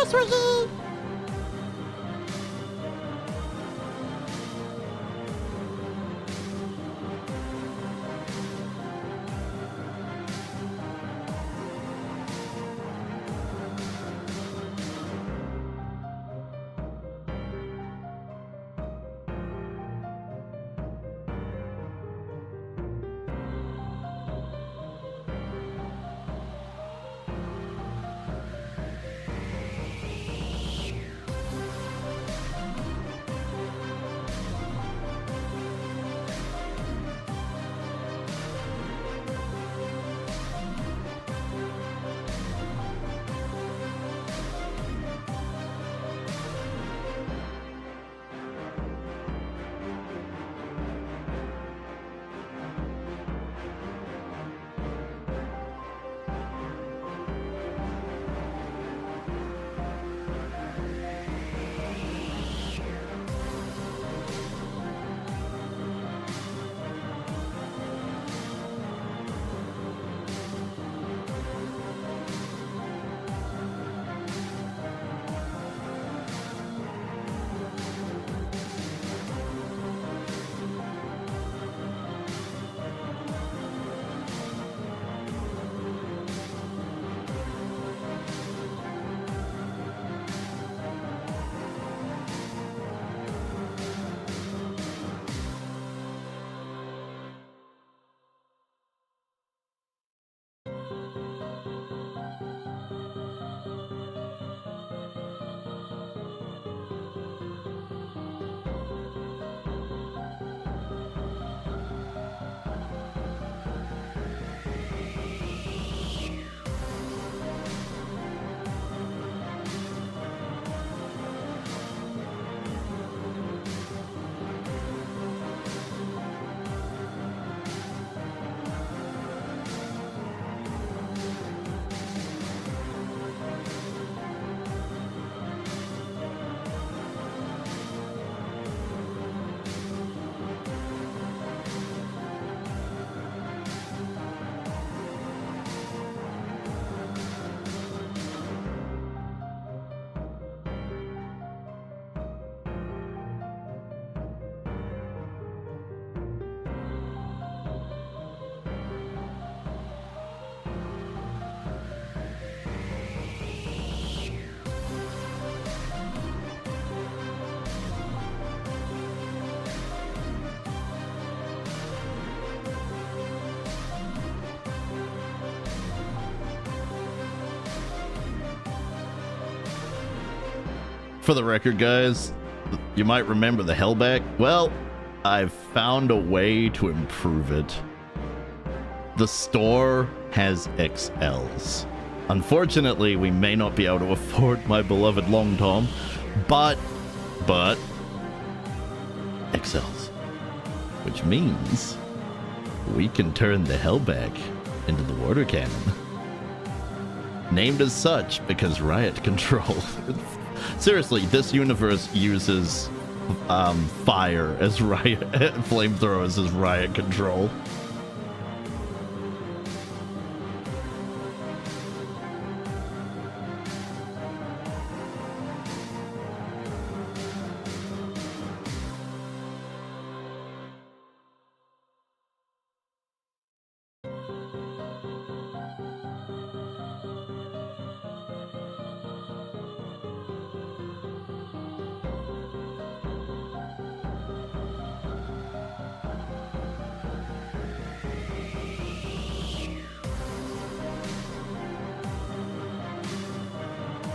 Yes, Ricky! For the record, guys, you might remember the Hellback. Well, I've found a way to improve it. The store has XLs. Unfortunately, we may not be able to afford my beloved Long Tom, but XLs. Which means we can turn the Hellback into the water cannon. Named as such because riot control. Seriously, this universe uses fire as riot, flamethrowers as riot control.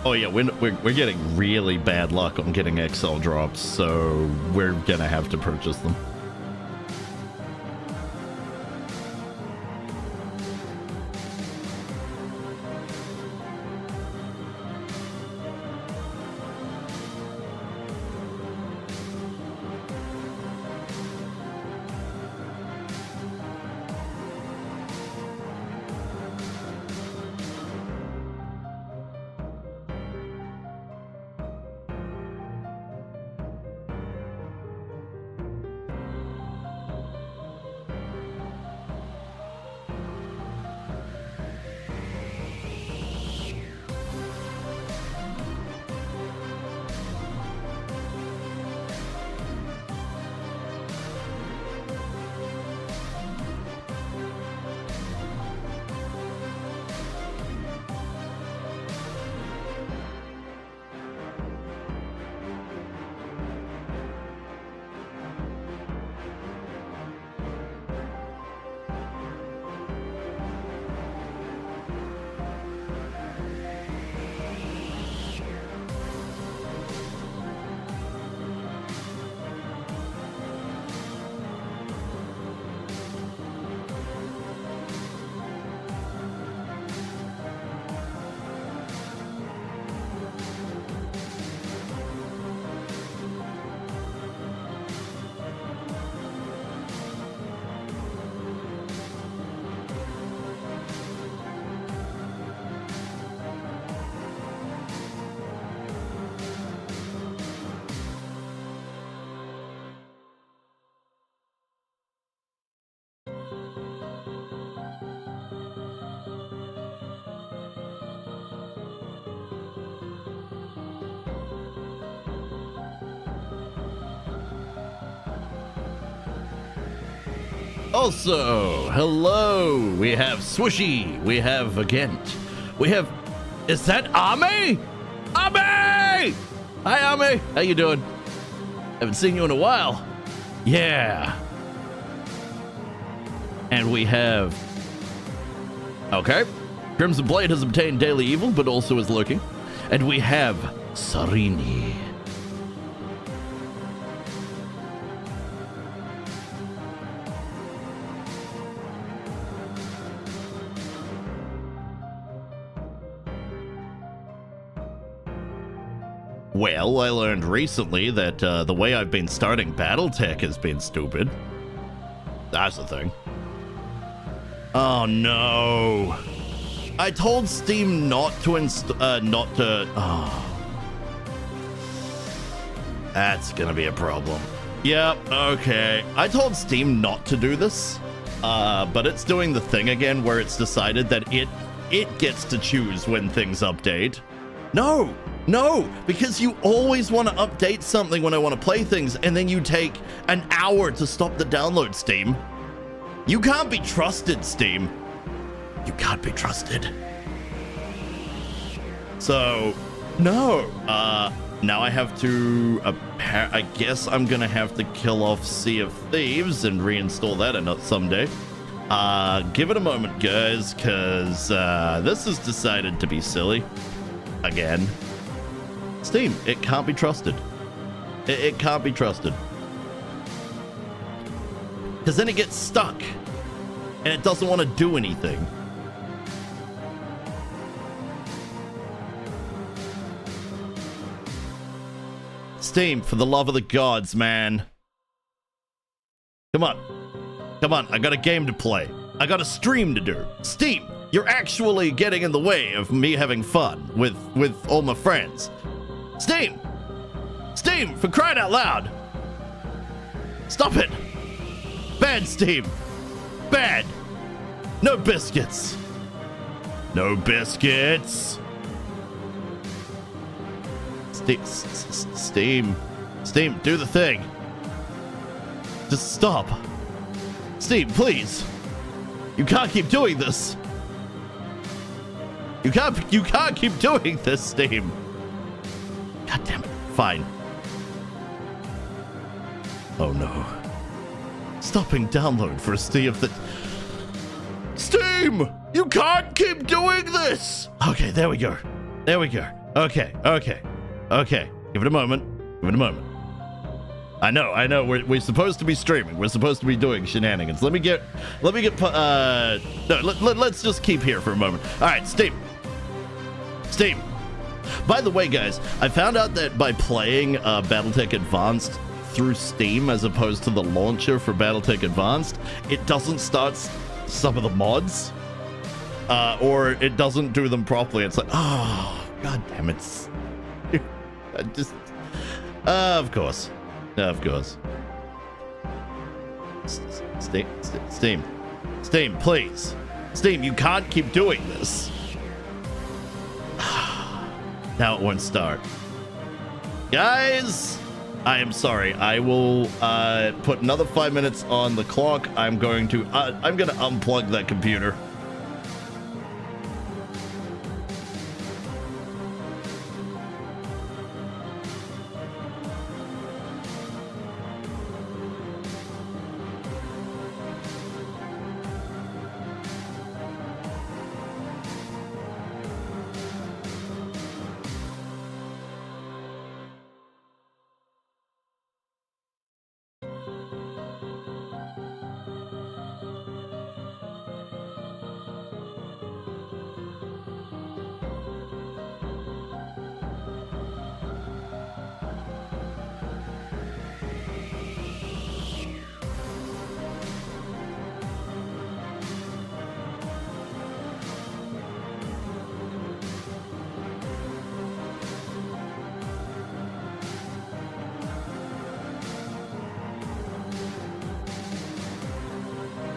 Oh yeah, we're getting really bad luck on getting XL drops, so we're gonna have to purchase them. Also, hello. We have Swooshy. We have Agent. We have... Is that Ame? Ame! Hi, Ame. How you doing? Haven't seen you in a while. Yeah. And we have... Okay. Crimson Blade has obtained Daily Evil, but also is lurking. And we have Sarini. Well, I learned recently that the way I've been starting BattleTech has been stupid. That's the thing. Oh no. I told Steam not to oh. That's gonna be a problem. Yep, okay. I told Steam not to do this, but it's doing the thing again where it's decided that it gets to choose when things update. No, because you always want to update something when I want to play things, and then you take an hour to stop the download, Steam. You can't be trusted, Steam. You can't be trusted. So, no. Now I have to... I guess I'm gonna have to kill off Sea of Thieves and reinstall that someday. Give it a moment, guys, because this has decided to be silly. Again. Steam, it can't be trusted. It can't be trusted. Because then it gets stuck. And it doesn't want to do anything. Steam, for the love of the gods, man. Come on. Come on, I got a game to play. I got a stream to do. Steam, you're actually getting in the way of me having fun with all my friends. Steam! Steam, for crying out loud! Stop it! Bad, Steam! Bad! No biscuits! No biscuits! Steam, do the thing. Just stop. Steam, please. You can't keep doing this. You can't keep doing this, Steam. God damn it. Fine. Oh no. Stopping download for a Sea of the... Steam! You can't keep doing this! Okay, there we go. There we go. Okay. Give it a moment. I know. We're supposed to be streaming. We're supposed to be doing shenanigans. Let me get. No, let's just keep here for a moment. All right, Steam. By the way, guys, I found out that by playing BattleTech Advanced through Steam as opposed to the launcher for BattleTech Advanced, it doesn't start some of the mods, or it doesn't do them properly. It's like, oh, god damn it. Just, of course. Steam, please. Steam, you can't keep doing this. Now it won't start. Guys, I am sorry. I will put another 5 minutes on the clock. I'm going to unplug that computer.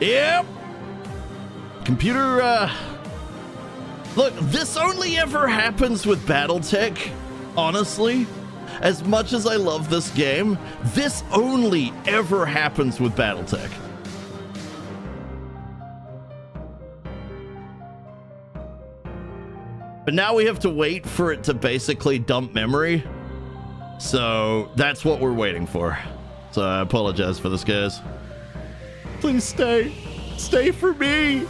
Yep. Computer, look, this only ever happens with BattleTech, honestly. As much as I love this game, this only ever happens with BattleTech. But now we have to wait for it to basically dump memory. So that's what we're waiting for. So I apologize for this, guys. Please stay. Stay for me.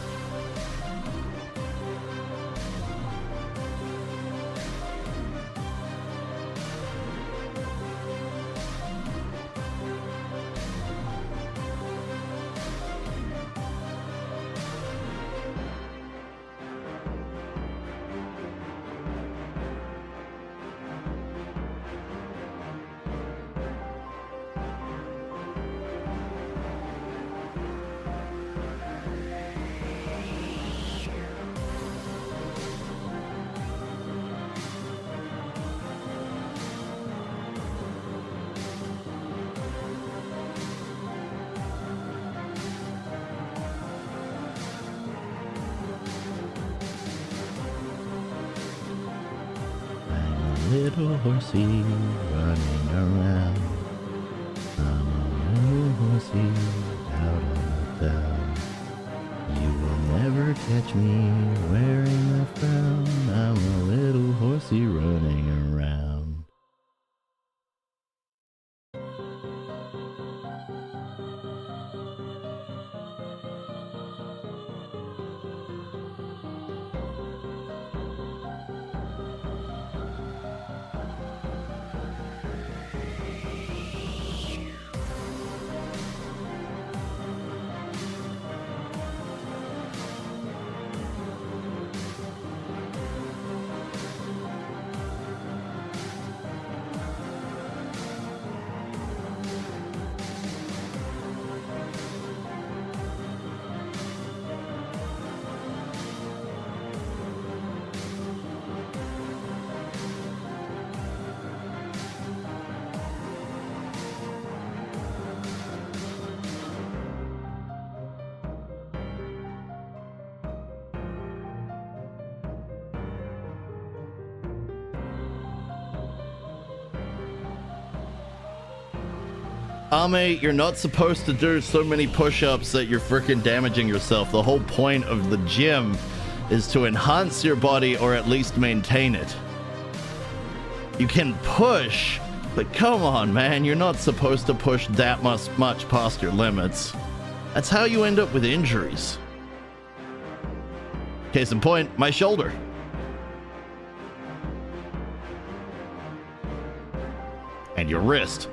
Little horsey running around. I'm a little horsey out on the town. You will never catch me wearing a frown. I'm a little horsey running around. Mate, you're not supposed to do so many push-ups that you're freaking damaging yourself. The whole point of the gym is to enhance your body or at least maintain it. You can push, but come on, man, you're not supposed to push that much past your limits. That's how you end up with injuries. Case in point, my shoulder. And your wrist.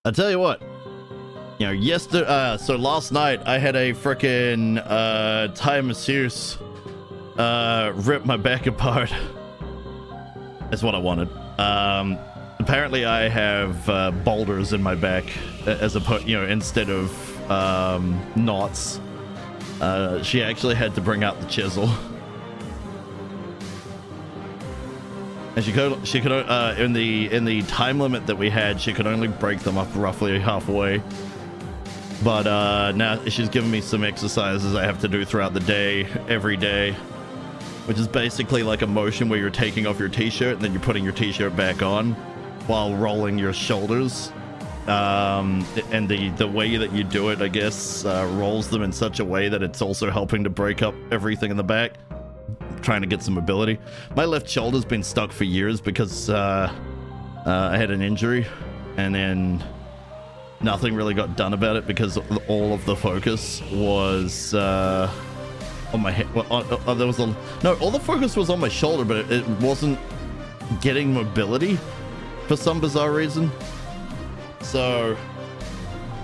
I'll tell you what, you know, yesterday, so last night I had a frickin' Thai masseuse rip my back apart. That's what I wanted. Apparently I have boulders in my back as opposed, you know, instead of knots. She actually had to bring out the chisel. And she could in the time limit that we had, she could only break them up roughly halfway. But now she's giving me some exercises I have to do throughout the day, every day, which is basically like a motion where you're taking off your t-shirt and then you're putting your t-shirt back on while rolling your shoulders. And the way that you do it, I guess, rolls them in such a way that it's also helping to break up everything in the back. Trying to get some mobility. My left shoulder's been stuck for years because I had an injury, and then nothing really got done about it because all of the focus was on my head. Well, there was all the focus was on my shoulder, but it wasn't getting mobility for some bizarre reason. So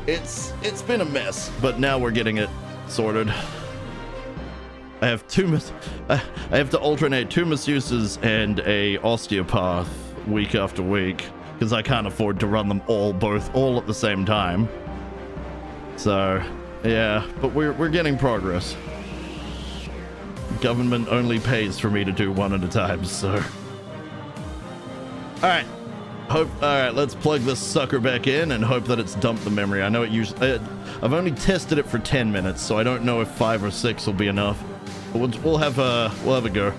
it's been a mess, but now we're getting it sorted. I have to alternate 2 masseuses and a osteopath week after week because I can't afford to run them all at the same time. So yeah, but we're getting progress. Government only pays for me to do one at a time, so. All right, let's plug this sucker back in and hope that it's dumped the memory. I know it usually, I've only tested it for 10 minutes, so I don't know if 5 or 6 will be enough. But we'll have a go.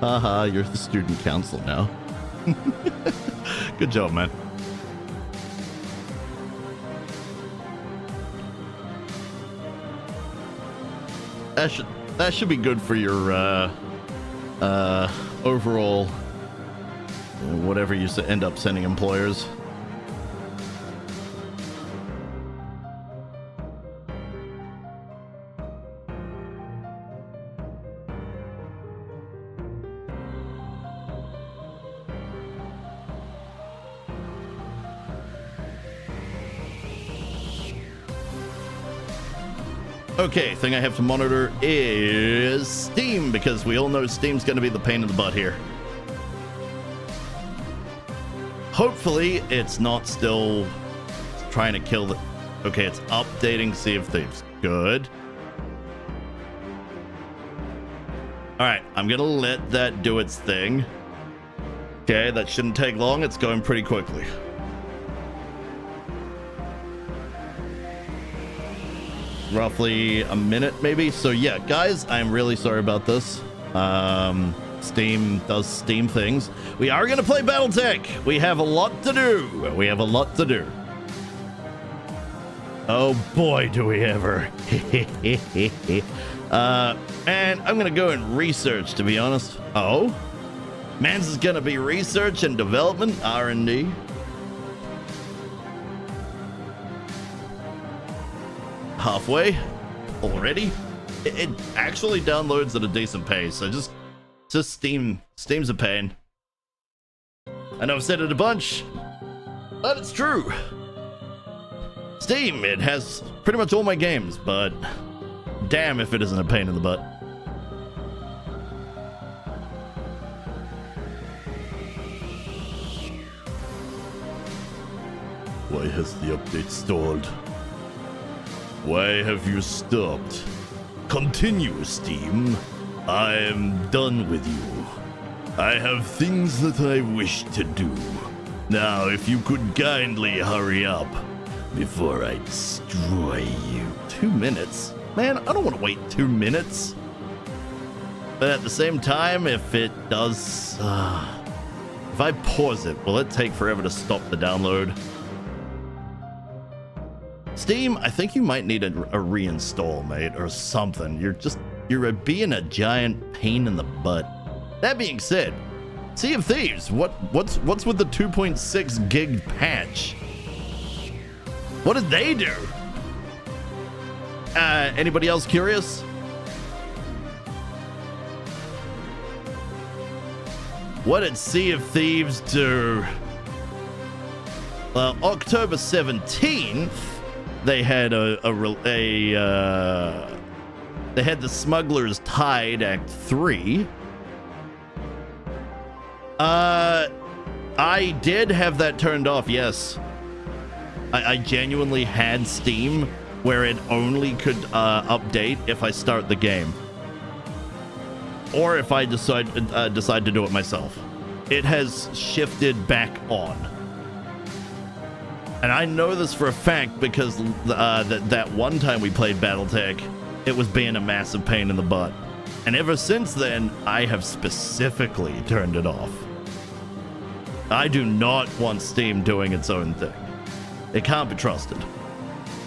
Haha, you're the student council now. Good job, man. That should be good for your overall whatever you end up sending employers. Okay, thing I have to monitor is Steam, because we all know Steam's going to be the pain in the butt here. Hopefully, it's not still trying to kill the... Okay, it's updating Sea of Thieves. Good. Alright, I'm going to let that do its thing. Okay, that shouldn't take long. It's going pretty quickly. Roughly a minute, maybe. So yeah, guys, I'm really sorry about this. Steam does Steam things. We are gonna play BattleTech. We have a lot to do. Oh boy, do we ever. And I'm gonna go and research, to be honest. Oh, Mans is gonna be research and development, R&D. Halfway already. It actually downloads at a decent pace, so just Steam's a pain. I know I've said it a bunch, but it's true. Steam, it has pretty much all my games, but damn if it isn't a pain in the butt. Why has the update stalled? Why have you stopped? Continue, Steam. I am done with you. I have things that I wish to do. Now, if you could kindly hurry up before I destroy you. 2 minutes? Man, I don't want to wait 2 minutes. But at the same time, if it does... if I pause it, will it take forever to stop the download? Steam, I think you might need a reinstall, mate, or something. You're being a giant pain in the butt. That being said, Sea of Thieves, what's with the 2.6 gig patch? What did they do? Anybody else curious? What did Sea of Thieves do? Well, October 17th, they had they had the Smugglers Tide Act 3. I did have that turned off, yes. I genuinely had Steam where it only could update if I start the game. Or if I decide to do it myself. It has shifted back on. And I know this for a fact because that one time we played BattleTech, it was being a massive pain in the butt. And ever since then, I have specifically turned it off. I do not want Steam doing its own thing. It can't be trusted.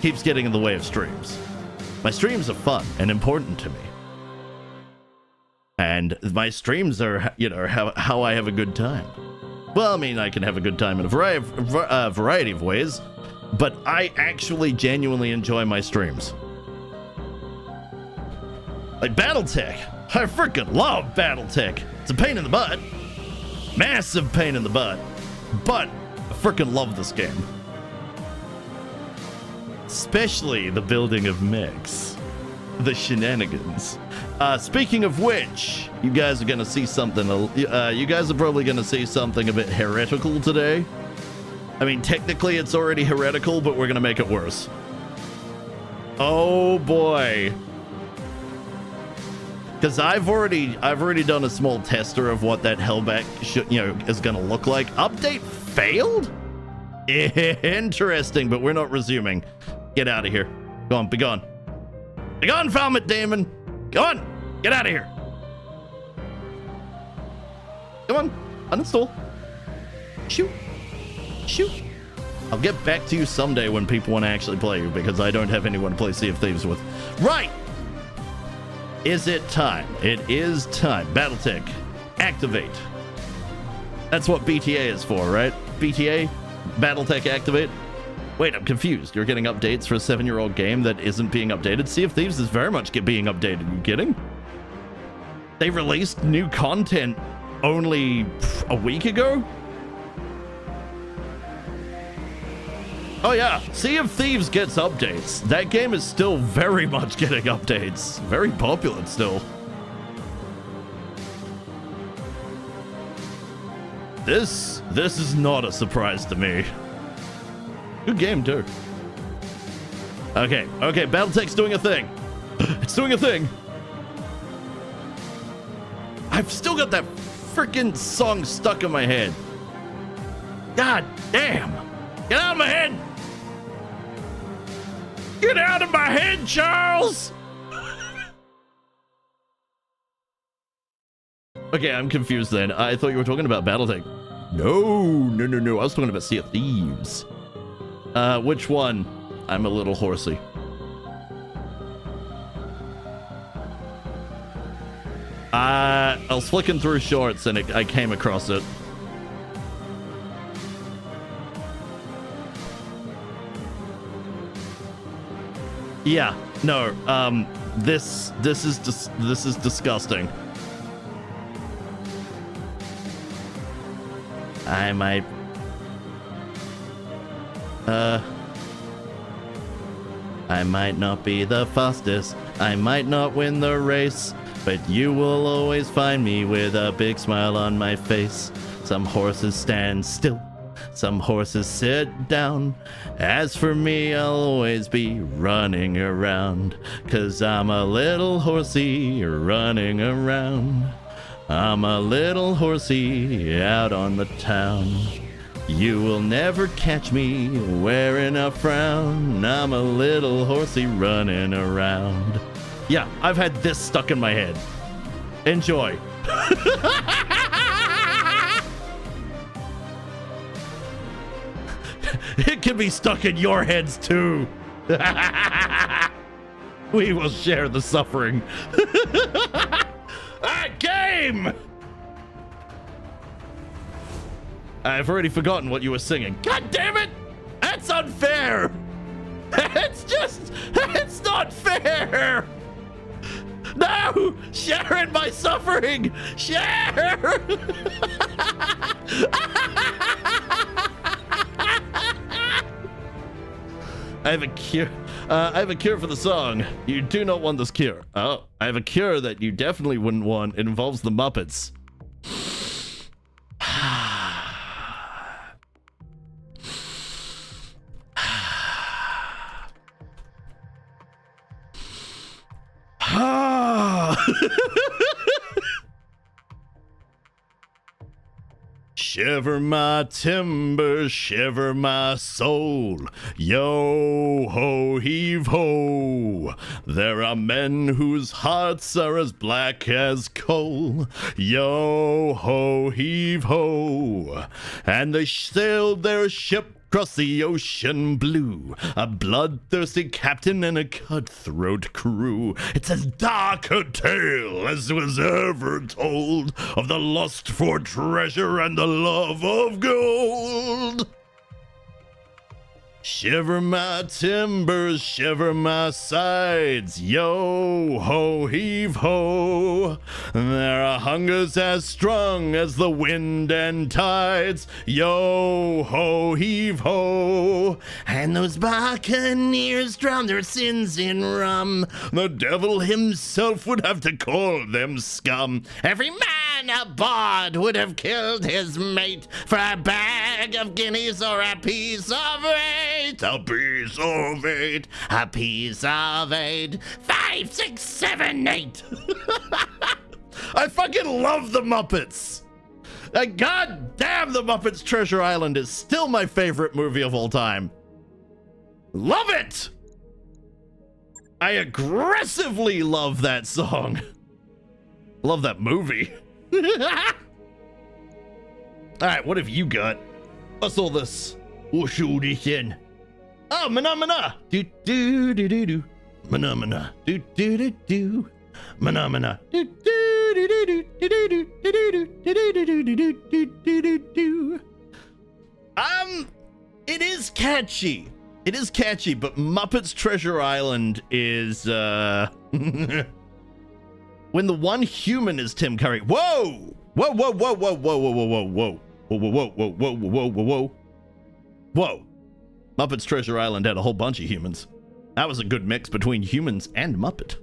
Keeps getting in the way of streams. My streams are fun and important to me. And my streams are, you know, how I have a good time. Well, I mean, I can have a good time in a variety of ways, but I actually genuinely enjoy my streams. Like BattleTech. I freaking love BattleTech. It's a pain in the butt. Massive pain in the butt. But I freaking love this game. Especially the building of mechs. The shenanigans. Speaking of which, you guys are gonna see something. You guys are probably gonna see something a bit heretical today. I mean, technically it's already heretical, but we're gonna make it worse. Oh boy. Because I've already done a small tester of what that Hellback is gonna look like. Update failed? Interesting, but we're not resuming. Get out of here. Go on, be gone. Be gone, Falmouth Damon. Go on, get out of here. Come on, uninstall. Shoot. Shoot. I'll get back to you someday when people want to actually play you, because I don't have anyone to play Sea of Thieves with. Right. Is it time? It is time. BattleTech, activate. That's what BTA is for, right? BTA, BattleTech activate. Wait, I'm confused. You're getting updates for a 7-year-old game that isn't being updated? Sea of Thieves is very much being updated. Are you kidding? They released new content only a week ago? Oh yeah, Sea of Thieves gets updates. That game is still very much getting updates. Very popular still. This is not a surprise to me. Good game too. Okay, BattleTech's doing a thing. It's doing a thing. I've still got that freaking song stuck in my head. God damn. Get out of my head. Get out of my head, Charles. Okay, I'm confused then. I thought you were talking about BattleTech. No. I was talking about Sea of Thieves. Which one? I'm a little horsey. I was flicking through shorts and I came across it. Yeah, no, this is disgusting. I might not be the fastest, I might not win the race, but you will always find me with a big smile on my face. Some horses stand still, some horses sit down. As for me, I'll always be running around, 'cause I'm a little horsey running around. I'm a little horsey out on the town. You will never catch me wearing a frown. I'm a little horsey running around. Yeah, I've had this stuck in my head. Enjoy. It can be stuck in your heads too. We will share the suffering. Game! I've already forgotten what you were singing. God damn it! That's unfair! It's not fair! No! Share in my suffering! Share! I have a cure. I have a cure for the song. You do not want this cure. Oh, I have a cure that you definitely wouldn't want. It involves the Muppets. Shiver my timbers, shiver my soul. Yo ho, heave ho. There are men whose hearts are as black as coal. Yo ho, heave ho. And they sailed their ship across the ocean blue, a bloodthirsty captain and a cutthroat crew. It's as dark a tale as was ever told of the lust for treasure and the love of gold. Shiver my timbers, shiver my sides, yo ho, heave ho. There are hungers as strong as the wind and tides, yo ho, heave ho. And those buccaneers drown their sins in rum. The devil himself would have to call them scum. Every man aboard would have killed his mate for a bag of guineas or a piece of eight. A piece of eight, a piece of eight, 5, 6, 7, 8. I fucking love the Muppets. God damn, the Muppets Treasure Island is still my favorite movie of all time. Love it. I aggressively love that song. Love that movie. All right, what have you got? What's all this? We'll show this in. Oh, mana. Do do do do do. Mana. Do do do do. Mana. Do do do do do do do do. It is catchy. It is catchy, but Muppets Treasure Island is when the one human is Tim Curry. Whoa! Whoa. Muppets Treasure Island had a whole bunch of humans. That was a good mix between humans and Muppet.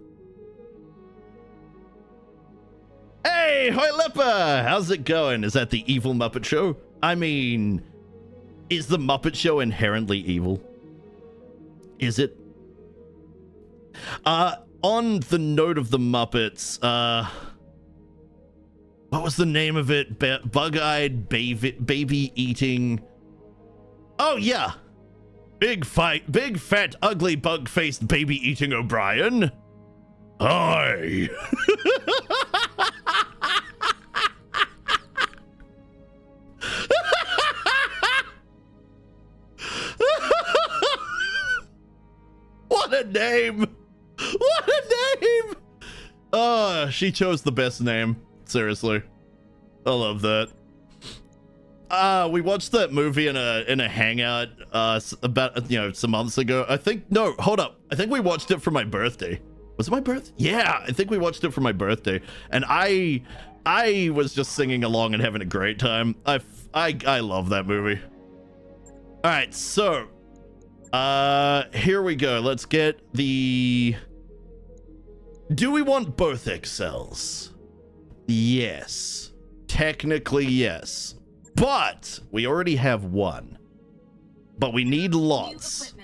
Hey, Hoi Leppa! How's it going? Is that the evil Muppet Show? I mean, is the Muppet Show inherently evil? Is it? On the note of the Muppets, what was the name of it? Bug-eyed baby eating. Oh yeah. Big fat, ugly, bug-faced, baby-eating O'Brien. Hi. What a name! What a name! Oh, she chose the best name. Seriously. I love that. We watched that movie in a hangout about some months ago. I think we watched it for my birthday. Was it my birthday? Yeah, I think we watched it for my birthday, and I was just singing along and having a great time. I love that movie. All right, so here we go. Let's get the. Do we want both XLs? Yes, technically yes. But we already have one. But we need lots.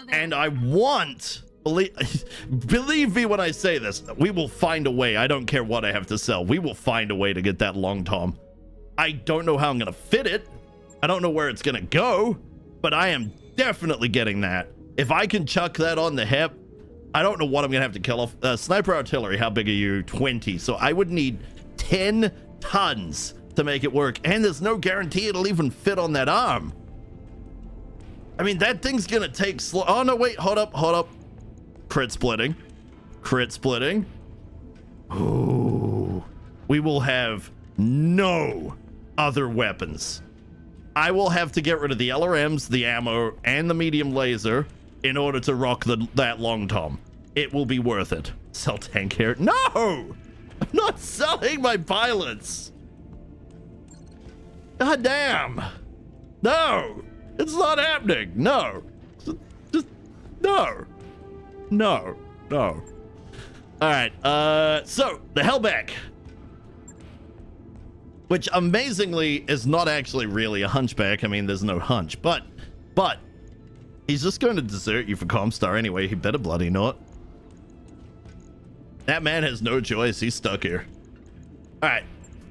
And I want, believe me when I say this, we will find a way. I don't care what I have to sell. We will find a way to get that long tom. I don't know how I'm going to fit it. I don't know where it's going to go. But I am definitely getting that. If I can chuck that on the hip, I don't know what I'm going to have to kill off. Sniper artillery, how big are you? 20. So I would need 10 tons to make it work, and there's no guarantee it'll even fit on that arm. I mean, that thing's gonna take slow. Oh no, wait, hold up. Crit splitting. Ooh. We will have no other weapons. I will have to get rid of the LRMs, the ammo, and the medium laser in order to rock that long tom. It will be worth it. Sell tank here. No! I'm not selling my pilots. God damn. No. It's not happening. No. Just no. All right. So the Hellback, which amazingly is not actually really a hunchback. I mean, there's no hunch, but he's just going to desert you for Comstar anyway. He better bloody not. That man has no choice. He's stuck here. All right.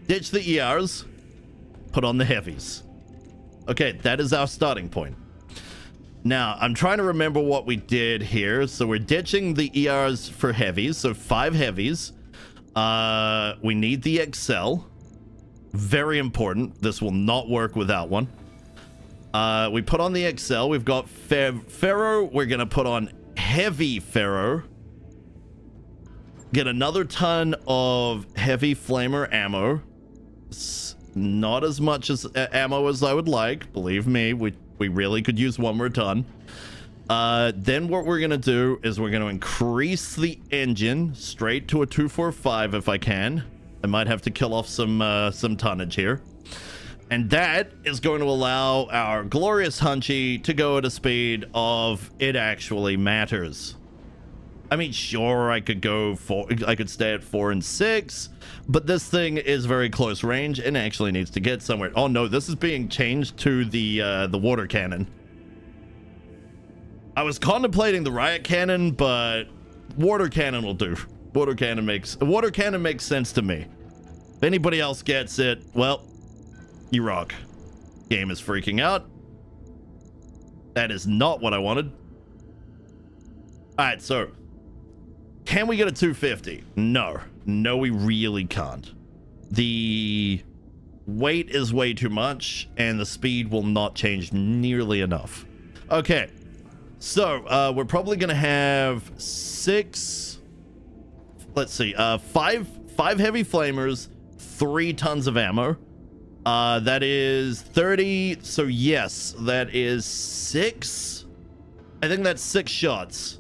Ditch the ERs. put on the heavies. Okay, that is our starting point. Now, I'm trying to remember what we did here. So we're ditching the ERs for heavies. So 5 heavies. We need the XL. Very important. This will not work without one. We put on the XL. We've got Ferro. We're going to put on heavy Ferro. Get another ton of heavy flamer ammo. Not as much as ammo as I would like. Believe me, we really could use one more ton. Then what we're going to do is we're going to increase the engine straight to a 245 if I can. I might have to kill off some tonnage here. And that is going to allow our glorious Henchie to go at a speed of it actually matters. I mean, sure, I could stay at 4 and 6, but this thing is very close range and actually needs to get somewhere. Oh no, this is being changed to the water cannon. I was contemplating the riot cannon, but water cannon will do. Water cannon makes sense to me. If anybody else gets it, well, you rock. Game is freaking out. That is not what I wanted. All right, so can we get a 250? No, we really can't. The weight is way too much and the speed will not change nearly enough. Okay, so we're probably gonna have 5 heavy flamers, 3 tons of ammo. That is 30. So yes, that is 6. I think that's 6 shots.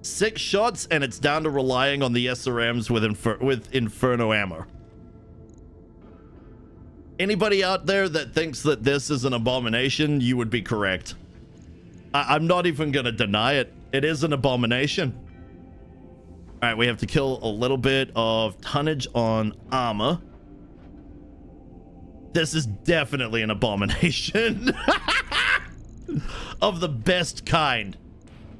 6 shots, and it's down to relying on the SRMs with Inferno ammo. Anybody out there that thinks that this is an abomination, you would be correct. I'm not even gonna deny it. It is an abomination. All right, we have to kill a little bit of tonnage on armor. This is definitely an abomination of the best kind.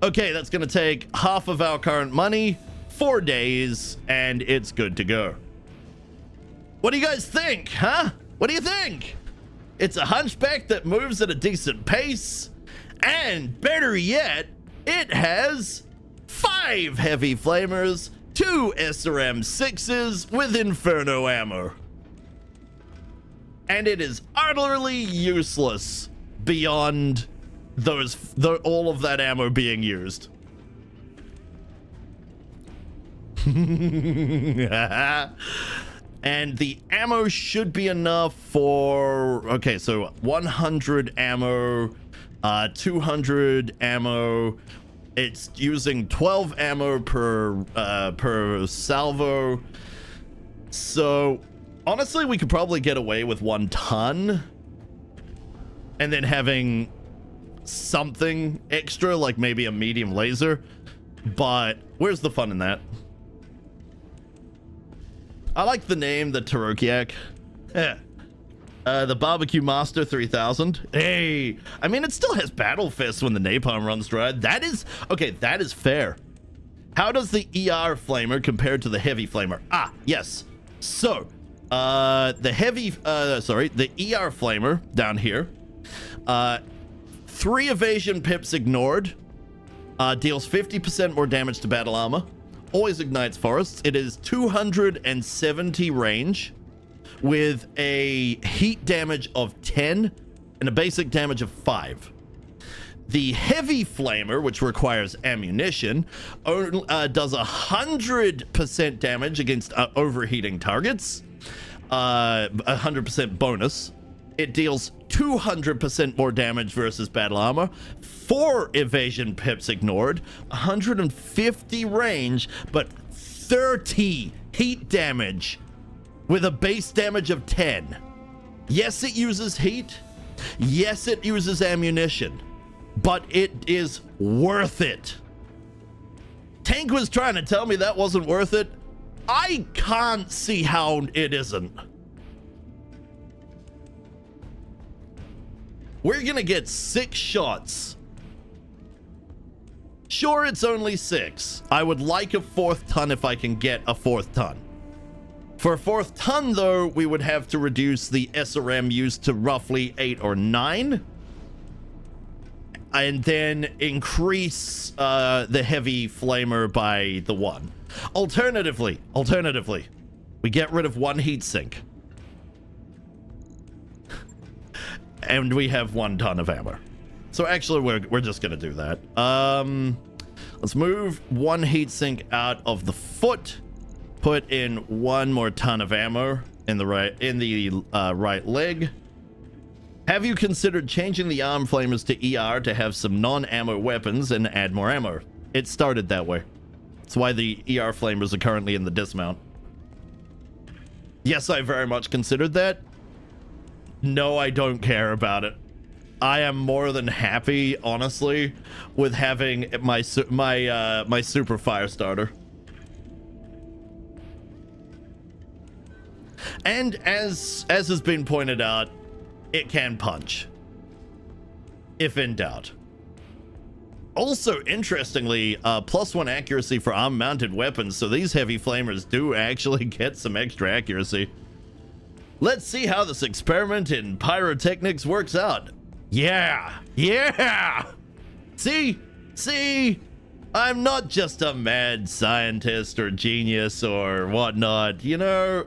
Okay, that's gonna take half of our current money, 4 days, and it's good to go. What do you guys think, huh? What do you think? It's a hunchback that moves at a decent pace, and better yet, it has 5 heavy flamers, 2 SRM 6s with Inferno ammo. And it is utterly useless beyond all of that ammo being used. And the ammo should be enough for, okay, so 100 ammo, 200 ammo. It's using 12 ammo per salvo. So honestly, we could probably get away with 1 ton and then having something extra, like maybe a medium laser, but where's the fun in that? I like the name, the Tyroki. Yeah. The Barbecue Master 3000. Hey, I mean, it still has Battle Fist when the napalm runs dry. That is okay. That is fair. How does the ER flamer compare to the heavy flamer? Ah, yes. So the ER flamer down here, 3 evasion pips ignored, deals 50% more damage to battle armor, always ignites forests. It is 270 range with a heat damage of 10 and a basic damage of 5. The heavy flamer, which requires ammunition, does 100% damage against overheating targets, 100% bonus. It deals 200% more damage versus battle armor, 4 evasion pips ignored, 150 range, but 30 heat damage with a base damage of 10. Yes, it uses heat. Yes, it uses ammunition, but it is worth it. Tank was trying to tell me that wasn't worth it. I can't see how it isn't. We're gonna get 6 shots. Sure, it's only 6. I would like a 4th ton if I can get a 4th ton. For a 4th ton, though, we would have to reduce the SRM used to roughly 8 or 9. And then increase the heavy flamer by the 1. Alternatively, we get rid of 1 heatsink. And we have 1 ton of ammo. So actually, we're just going to do that. Let's move 1 heatsink out of the foot. Put in 1 more ton of ammo in the right leg. Have you considered changing the arm flamers to ER to have some non-ammo weapons and add more ammo? It started that way. That's why the ER flamers are currently in the dismount. Yes, I very much considered that. No, I don't care about it. I am more than happy, honestly, with having my super fire starter. And as has been pointed out, it can punch, if in doubt. Also, interestingly, +1 accuracy for arm-mounted weapons, so these heavy flamers do actually get some extra accuracy. Let's see how this experiment in pyrotechnics works out. Yeah! See? I'm not just a mad scientist or genius or whatnot. You know,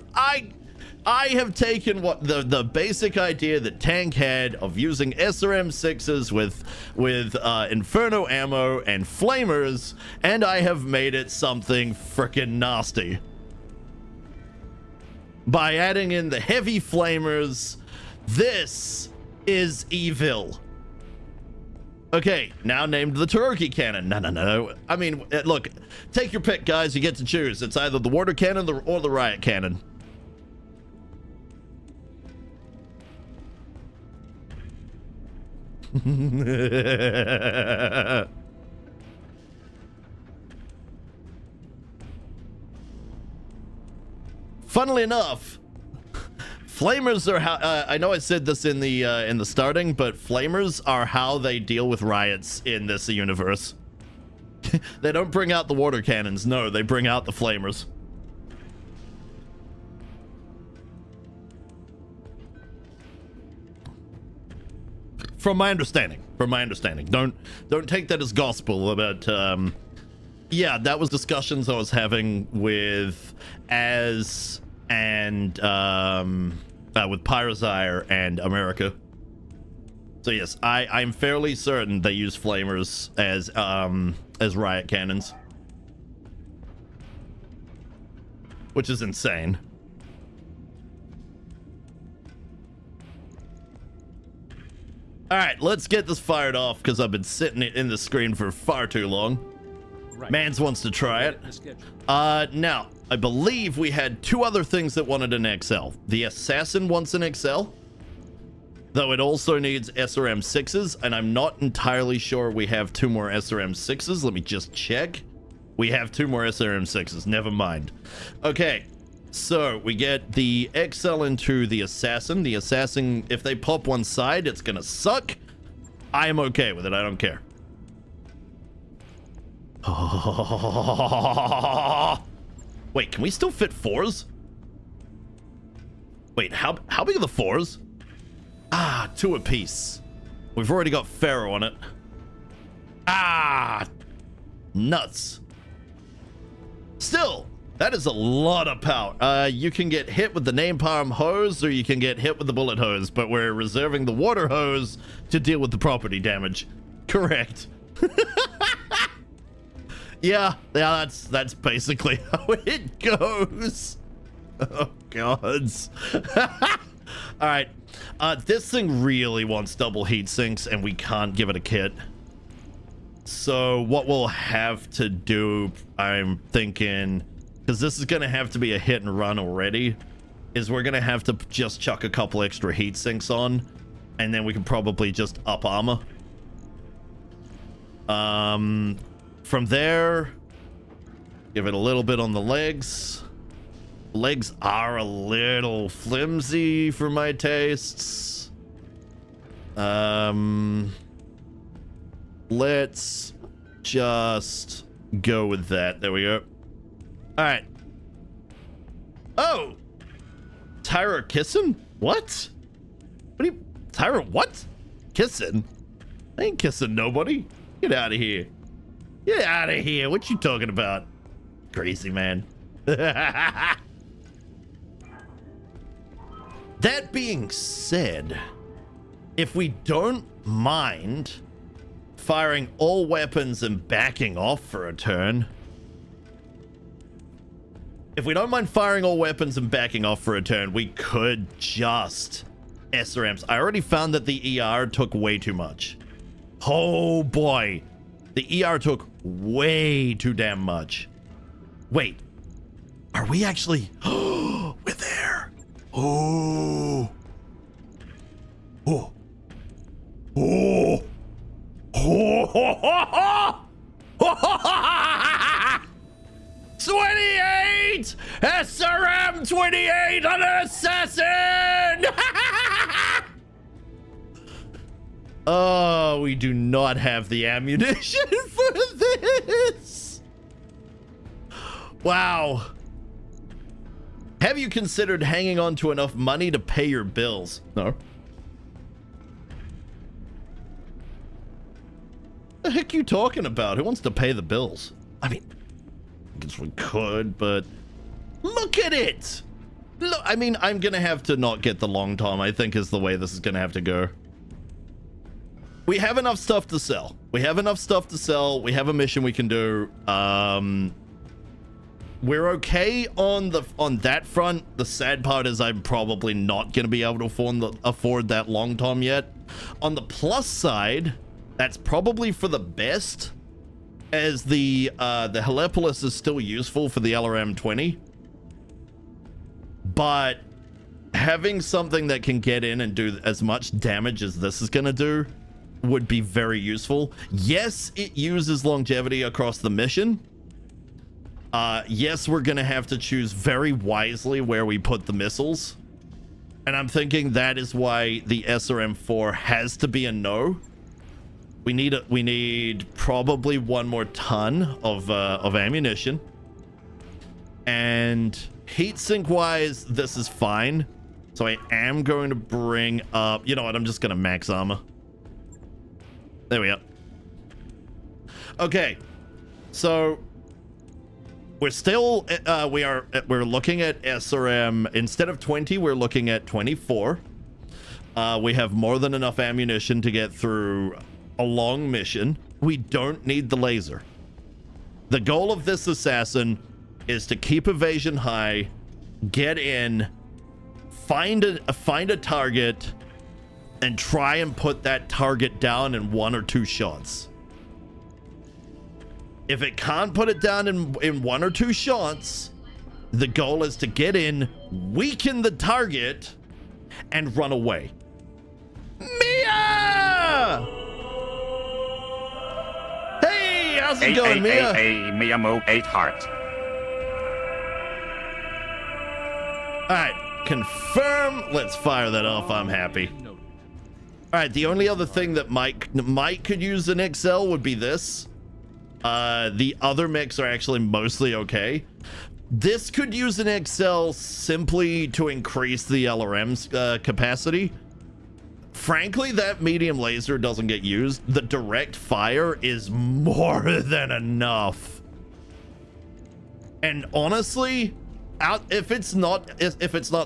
I have taken what the basic idea that Tank had of using SRM-6s with Inferno ammo and flamers, and I have made it something frickin' nasty. By adding in the heavy flamers, this is evil. Okay, now named the Tyroki cannon. No. I mean, look, take your pick, guys. You get to choose. It's either the water cannon or the riot cannon. Funnily enough, flamers are how I know I said this in the starting, but flamers are how they deal with riots in this universe. They don't bring out the water cannons. No, they bring out the flamers. From my understanding. Don't take that as gospel, but yeah, that was discussions I was having with Az and with Pyrozyre and America. So yes, I'm fairly certain they use flamers as riot cannons, which is insane. All right, let's get this fired off because I've been sitting in the screen for far too long. Right. Mans wants to try it. Now, I believe we had 2 other things that wanted an XL. The Assassin wants an XL, though it also needs SRM-6s, and I'm not entirely sure we have 2 more SRM-6s. Let me just check. We have 2 more SRM-6s. Never mind. Okay. So we get the XL into the Assassin. The Assassin, if they pop one side, it's gonna suck. I am okay with it. I don't care. Wait, can we still fit 4s? Wait, how big are the 4s? Ah, 2 apiece. We've already got Pharaoh on it. Ah, nuts. Still, that is a lot of power. You can get hit with the napalm hose or you can get hit with the bullet hose, but we're reserving the water hose to deal with the property damage. Correct. Yeah, that's basically how it goes. Oh, gods. All right. This thing really wants double heat sinks and we can't give it a kit. So what we'll have to do, I'm thinking, because this is going to have to be a hit and run already, is we're going to have to just chuck a couple extra heat sinks on, and then we can probably just up armor. From there, give it a little bit on the legs. Legs are a little flimsy for my tastes. Let's just go with that. There we go. All right. Oh, Tyro kissing? What? What are you... Tyro, what? Kissing? I ain't kissing nobody. Get out of here. Get out of here. What you talking about? Crazy man. That being said, if we don't mind firing all weapons and backing off for a turn, we could just SRMs. I already found that the ER took way too much. Oh boy. The ER took way too damn much. Wait. Are we actually... Oh, we're there. Oh. Oh. Oh. Oh. 28! SRM 28 on assassin! Oh, we do not have the ammunition for this. Wow. Have you considered hanging on to enough money to pay your bills? No. The heck you talking about? Who wants to pay the bills? I mean, I guess we could, but look at it. Look, I mean, I'm gonna have to not get the long tom, I think, is the way this is gonna have to go. We have enough stuff to sell. We have a mission we can do. We're okay on that front. The sad part is I'm probably not gonna be able to afford that long tom yet. On the plus side, that's probably for the best, as the Helepolis is still useful for the LRM-20. But having something that can get in and do as much damage as this is gonna do would be very useful. Yes, it uses longevity across the mission. Yes, we're gonna have to choose very wisely where we put the missiles. And I'm thinking that is why the SRM-4 has to be a no. We need probably one more ton of ammunition. And heatsink wise, this is fine. So I am going to bring up, you know what, I'm just gonna max armor. There we go. Okay, so we're still we're looking at SRM. Instead of 20, we're looking at 24. We have more than enough ammunition to get through a long mission. We don't need the laser. The goal of this assassin is to keep evasion high, get in, find a target, and try and put that target down in 1 or 2 shots. If it can't put it down in 1 or 2 shots, the goal is to get in, weaken the target, and run away. Mia! Hey, how's it going, Mia? Mia Mo 8 heart. Alright, confirm. Let's fire that off. I'm happy. Alright, the only other thing that Mike could use an XL would be this. The other mechs are actually mostly okay. This could use an XL simply to increase the LRM's capacity. Frankly, that medium laser doesn't get used. The direct fire is more than enough. And honestly, if it's not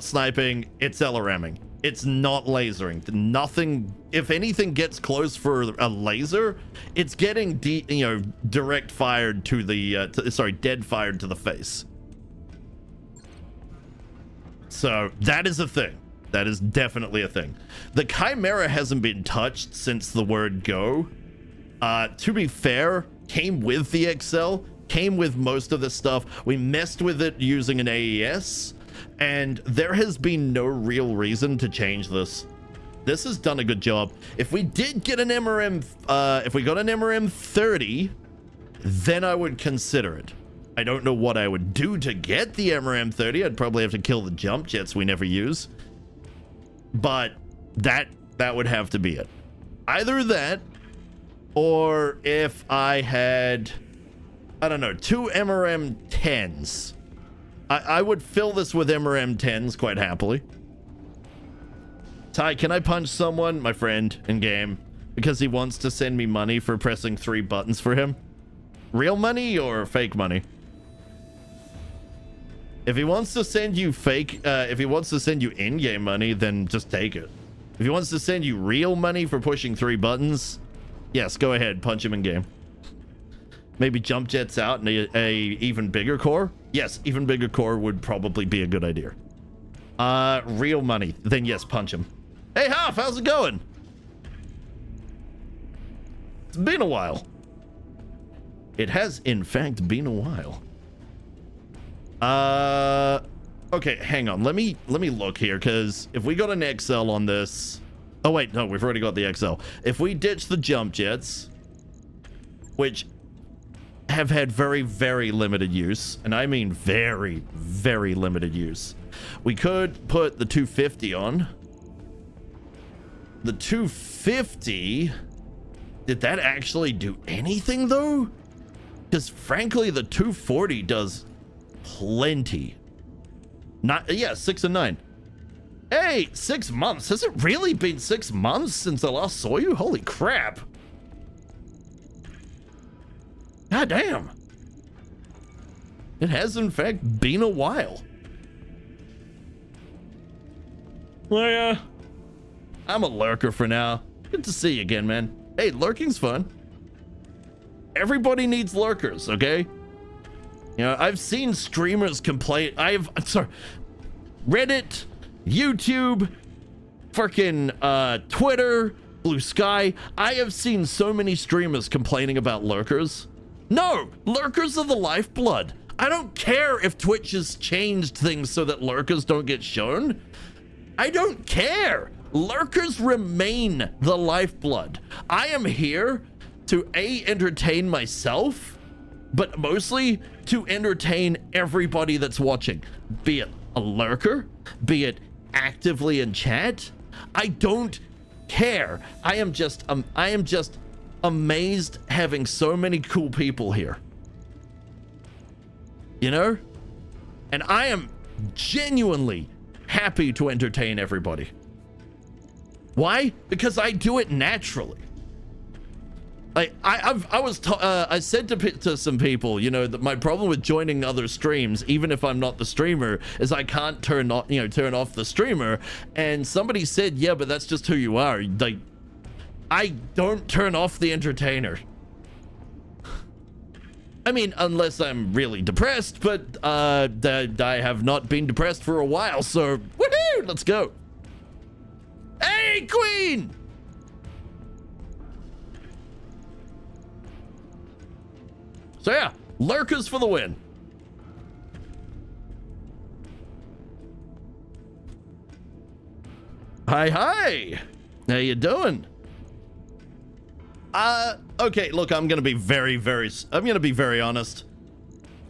sniping, it's LRMing. It's not lasering. Nothing. If anything gets close for a laser, it's getting direct fired to the dead fired to the face. So that is a thing. That is definitely a thing. The Chimera hasn't been touched since the word go. To be fair, came with the XL, came with most of the stuff. We messed with it using an AES, and there has been no real reason to change this. This has done a good job. If we did get an MRM, if we got an MRM 30, then I would consider it. I don't know what I would do to get the MRM 30. I'd probably have to kill the jump jets we never use. But that would have to be it. Either that, or if I had, I don't know, 2 MRM 10s. I would fill this with MRM 10s quite happily. Ty, can I punch someone, my friend, in game, because he wants to send me money for pressing 3 buttons for him? Real money or fake money? If he wants to send you fake, if he wants to send you in-game money, then just take it. If he wants to send you real money for pushing 3 buttons, yes, go ahead, punch him in game. Maybe jump jets out and a even bigger core? Yes, even bigger core would probably be a good idea. Real money, then yes, punch him. Hey, Half, how's it going? It's been a while. It has, in fact, been a while. Okay, hang on. Let me look here, because if we got an XL on this... Oh, wait, no, we've already got the XL. If we ditch the jump jets, which have had very, very limited use, and I mean very, very limited use, we could put the 250 on. The 250... Did that actually do anything, though? Because, frankly, the 240 does plenty. Yeah, 6 and 9. Hey, 6 months. Has it really been 6 months since I last saw you? Holy crap. God damn. It has, in fact, been a while. Well, yeah. I'm a lurker for now. Good to see you again, man. Hey, lurking's fun. Everybody needs lurkers, okay? You know, I've seen streamers complain. Reddit, YouTube, freaking Twitter, Blue Sky. I have seen so many streamers complaining about lurkers. No, lurkers are the lifeblood. I don't care if Twitch has changed things so that lurkers don't get shown. I don't care. Lurkers remain the lifeblood. I am here to entertain myself, but mostly to entertain everybody that's watching, be it a lurker, be it actively in chat. I don't care. I am just amazed having so many cool people here, you know, and I am genuinely happy to entertain everybody. Why? Because I do it naturally. Like I said to some people, you know, that my problem with joining other streams, even if I'm not the streamer, is I can't turn off the streamer. And somebody said, yeah, but that's just who you are. Like, I don't turn off the entertainer. I mean, unless I'm really depressed, but I have not been depressed for a while, so woohoo, let's go. Hey, Queen! So yeah, lurkers for the win. Hi. How you doing? Okay, look, I'm gonna be very honest.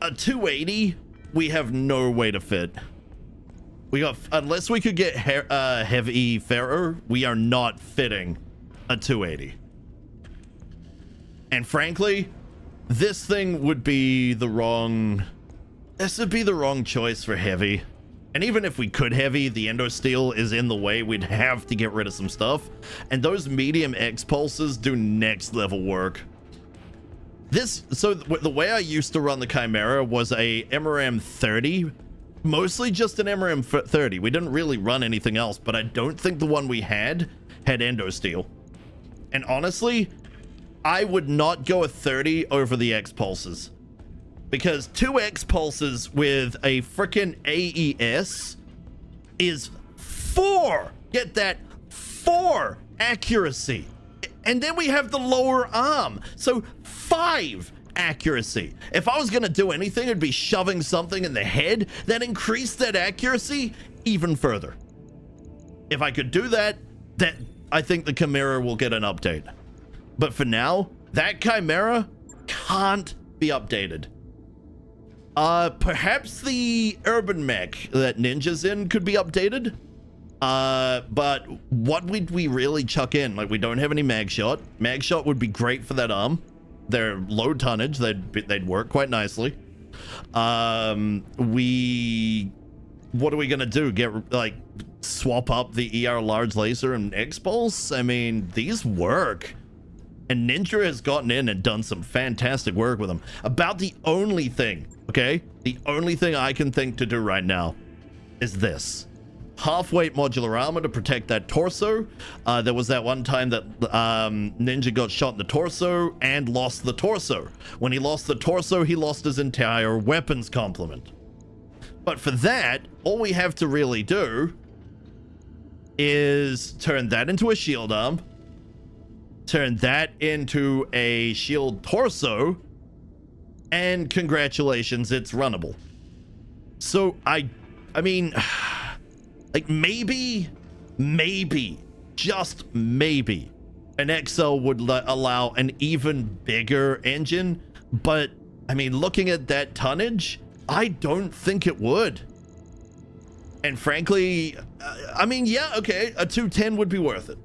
A 280, we have no way to fit. We got, unless we could get heavy fairer, we are not fitting a 280. And frankly, this thing would be the wrong... This would be the wrong choice for heavy. And even if we could heavy, the endo steel is in the way. We'd have to get rid of some stuff. And those medium X pulses do next level work. So the way I used to run the Chimera was a MRM 30. Mostly just an MRM 30. We didn't really run anything else, but I don't think the one we had endo steel. And honestly, I would not go a 30 over the X pulses, because 2 X pulses with a freaking AES is 4. Get that, 4 accuracy. And then we have the lower arm, so 5 accuracy. If I was gonna do anything, it'd be shoving something in the head that increased that accuracy even further. If I could do that, I think the Chimera will get an update. But for now, that Chimera can't be updated. Perhaps the urban mech that Ninja's in could be updated. But what would we really chuck in? Like, we don't have any mag shot. Mag shot would be great for that arm. They're low tonnage. They'd work quite nicely. We what are we gonna do? Get like swap up the ER large laser and X-Pulse? I mean, these work. And Ninja has gotten in and done some fantastic work with them. About the only thing, okay? The only thing I can think to do right now is this. Half-weight modular armor to protect that torso. There was that one time that Ninja got shot in the torso and lost the torso. When he lost the torso, he lost his entire weapons complement. But for that, all we have to really do is turn that into a shield arm, turn that into a shield torso, and congratulations, it's runnable. So I mean, like maybe, just maybe, an XL would allow an even bigger engine, but I mean, looking at that tonnage, I don't think it would. And frankly, I mean, yeah, okay, a 210 would be worth it.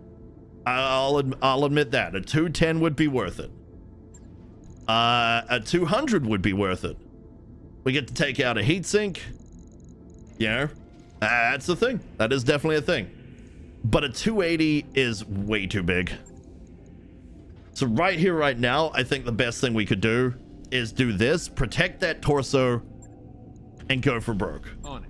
I'll admit that. A 210 would be worth it. A 200 would be worth it. We get to take out a heatsink. You know, that's the thing. That is definitely a thing. But a 280 is way too big. So right here, right now, I think the best thing we could do is do this, protect that torso, and go for broke. On it.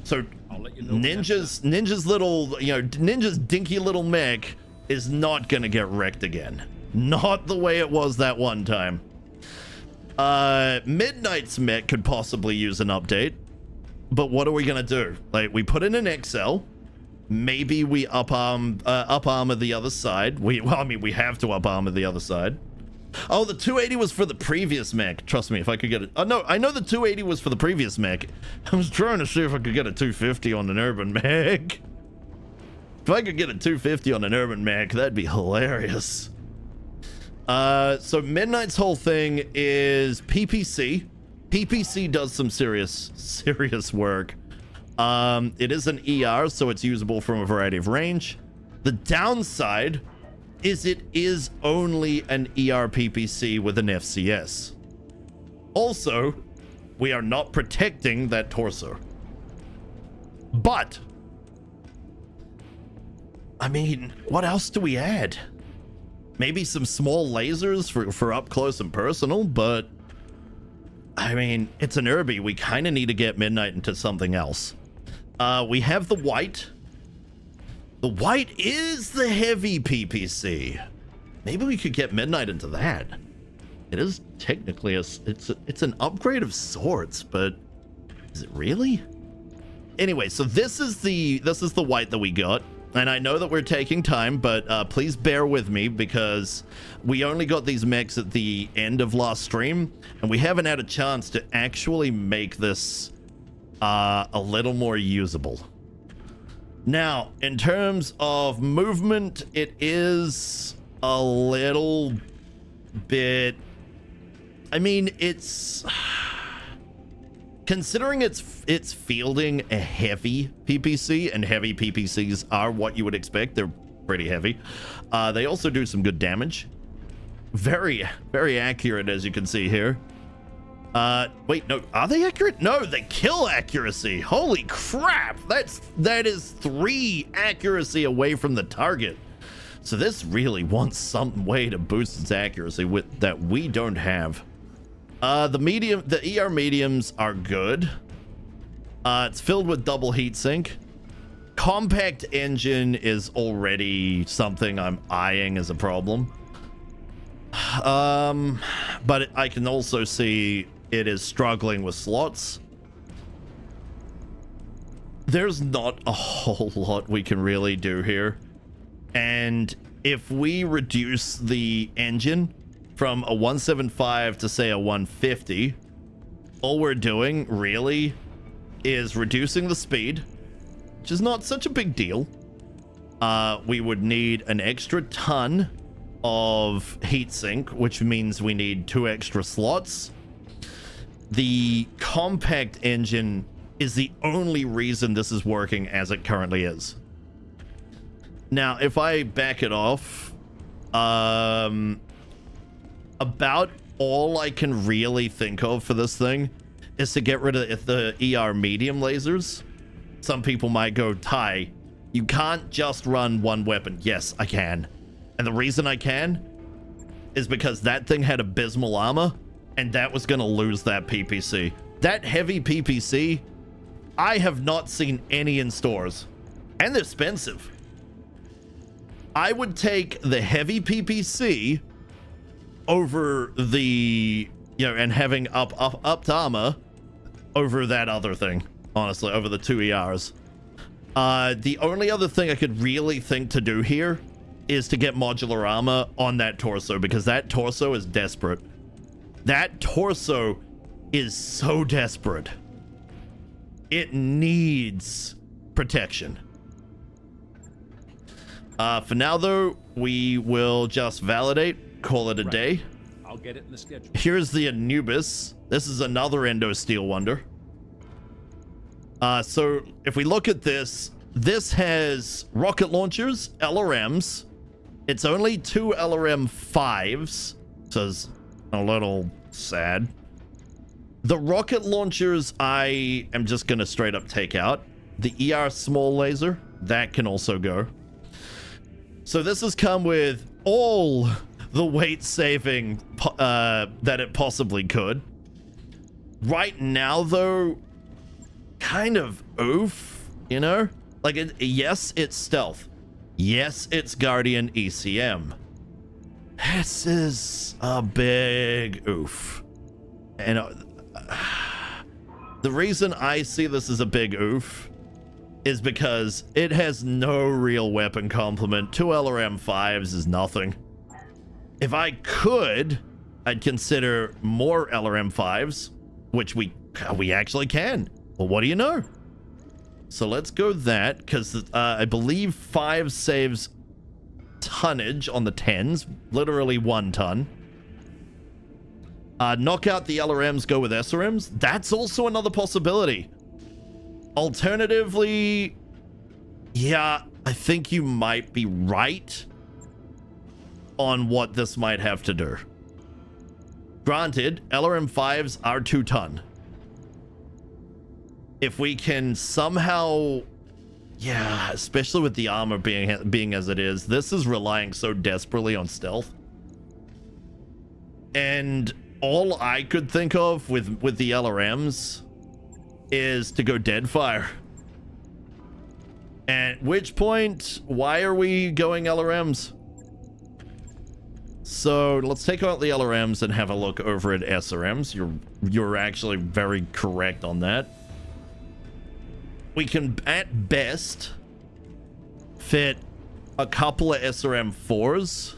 So Ninja's little, you know, Ninja's dinky little mech is not gonna get wrecked again. Not the way it was that one time. Midnight's mech could possibly use an update, but what are we gonna do? Like, we put in an XL, maybe we up armor the other side. Well, I mean, we have to up armor the other side. Oh, the 280 was for the previous mech. Trust me, if I could get it. Oh, no, I know the 280 was for the previous mech. I was trying to see if I could get a 250 on an urban mech. If I could get a 250 on an urban mech, that'd be hilarious. So Midnight's whole thing is PPC. PPC does some serious work. It is an ER, so it's usable from a variety of range. The downside is it is only an ER PPC with an FCS. Also, we are not protecting that torso. But, I mean, what else do we add? Maybe some small lasers for up close and personal, but I mean, it's an Irby. We kind of need to get Midnight into something else. We have the white. The white is the heavy PPC. Maybe we could get Midnight into that. It is technically it's an upgrade of sorts, but is it really? Anyway, so this is the white that we got, and I know that we're taking time, but please bear with me because we only got these mechs at the end of last stream, and we haven't had a chance to actually make this a little more usable. Now, in terms of movement, it is a little bit, I mean, it's considering it's fielding a heavy PPC, and heavy PPCs are what you would expect. They're pretty heavy. They also do some good damage. Very, very accurate, as you can see here. Wait, no, are they accurate? No, they kill accuracy. Holy crap. That is 3 accuracy away from the target. So this really wants some way to boost its accuracy that we don't have. The ER mediums are good. It's filled with double heatsink. Compact engine is already something I'm eyeing as a problem. But I can also see it is struggling with slots. There's not a whole lot we can really do here. And if we reduce the engine from a 175 to say a 150, all we're doing really is reducing the speed, which is not such a big deal. We would need an extra ton of heatsink, which means we need 2 extra slots. The compact engine is the only reason this is working as it currently is. Now, if I back it off, about all I can really think of for this thing is to get rid of the ER medium lasers, some people might go, Ty, you can't just run one weapon. Yes, I can. And the reason I can is because that thing had abysmal armor, and that was going to lose that PPC. That heavy PPC, I have not seen any in stores. And they're expensive. I would take the heavy PPC over the, you know, and having upped armor over that other thing. Honestly, over the 2 ERs. The only other thing I could really think to do here is to get modular armor on that torso, because that torso is desperate. That torso is so desperate. It needs protection. For now, though, we will just validate, call it a day. I'll get it in the schedule. Here's the Anubis. This is another Endo Steel Wonder. So if we look at this, this has rocket launchers, LRMs. It's only 2 LRM 5s, so it's a little sad. The rocket launchers, I am just going to straight up take out. The ER small laser, that can also go. So this has come with all the weight saving that it possibly could. Right now, though, kind of oof, you know? Like, yes, it's stealth. Yes, it's Guardian ECM. This is a big oof. And the reason I see this as a big oof is because it has no real weapon complement. 2 LRM 5s is nothing. If I could, I'd consider more LRM 5s, which we actually can. Well, what do you know? So let's go that, because I believe 5 saves tonnage on the 10s, literally 1 ton. Knock out the LRMs, go with SRMs. That's also another possibility. Alternatively, yeah, I think you might be right on what this might have to do. Granted, LRM 5s are 2 ton. If we can somehow, yeah, especially with the armor being as it is, this is relying so desperately on stealth. And all I could think of with the LRMs is to go Deadfire. At which point, why are we going LRMs? So let's take out the LRMs and have a look over at SRMs. You're actually very correct on that. We can, at best, fit a couple of SRM 4s.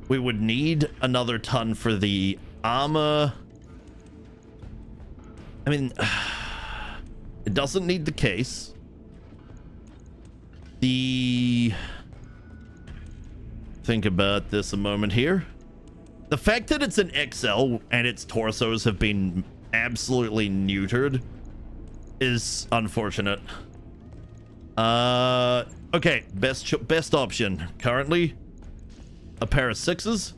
We would need another ton for the armor. I mean, it doesn't need the case. Think about this a moment here. The fact that it's an XL and its torsos have been absolutely neutered is unfortunate. Okay, best option currently, a pair of 6s.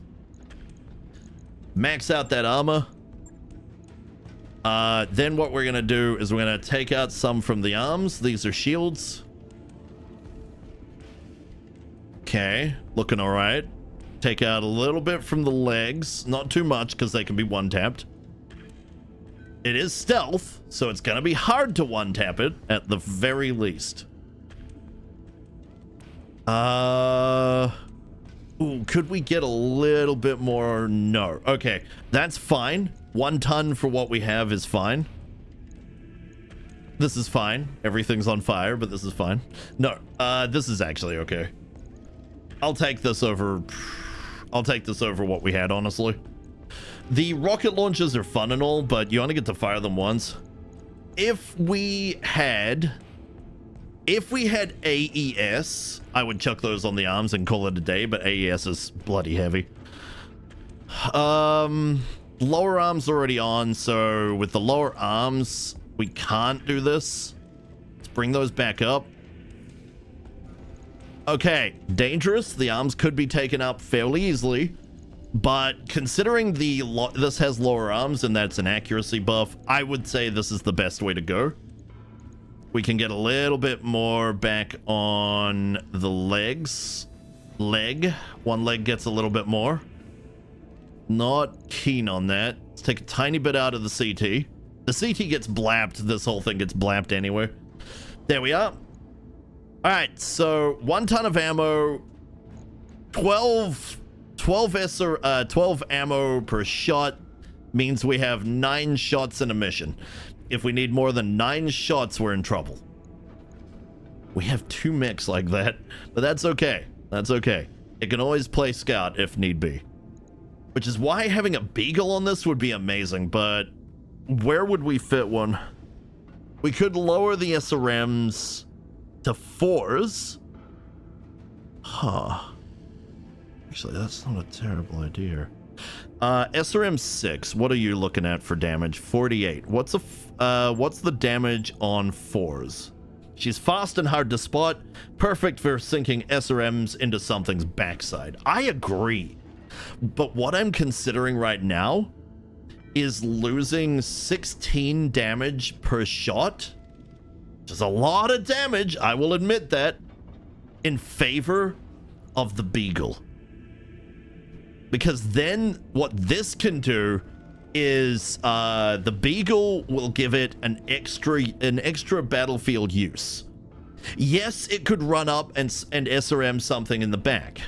Max out that armor. Then what we're gonna do is we're gonna take out some from the arms. These are shields. Okay, looking all right. Take out a little bit from the legs, not too much because they can be one-tapped. It is stealth, so it's gonna be hard to one-tap it at the very least. Ooh, could we get a little bit more? No. Okay, that's fine. 1 ton for what we have is fine. This is fine. Everything's on fire, but this is fine. No, this is actually okay. I'll take this over what we had, honestly. The rocket launchers are fun and all, but you only get to fire them once. If we had AES, I would chuck those on the arms and call it a day, but AES is bloody heavy. Lower arms already on, so with the lower arms, we can't do this. Let's bring those back up. Okay, dangerous. The arms could be taken up fairly easily, but considering this has lower arms and that's an accuracy buff, I would say this is the best way to go. We can get a little bit more back on the legs. One leg gets a little bit more. Not keen on that. Let's take a tiny bit out of the CT. The CT gets blapped. This whole thing gets blapped anyway. There we are. All right, so 1 ton of ammo, 12 ammo per shot means we have 9 shots in a mission. If we need more than 9 shots, we're in trouble. We have 2 mechs like that, but that's okay. That's okay. It can always play scout if need be. Which is why having a beagle on this would be amazing, but where would we fit one? We could lower the SRMs to 4s. Huh. Actually, that's not a terrible idea. SRM 6, what are you looking at for damage? 48. What's the damage on 4s? She's fast and hard to spot. Perfect for sinking SRMs into something's backside. I agree. But what I'm considering right now is losing 16 damage per shot. Which is a lot of damage, I will admit that, in favor of the Beagle. Because then what this can do is the Beagle will give it an extra battlefield use. Yes, it could run up and SRM something in the back.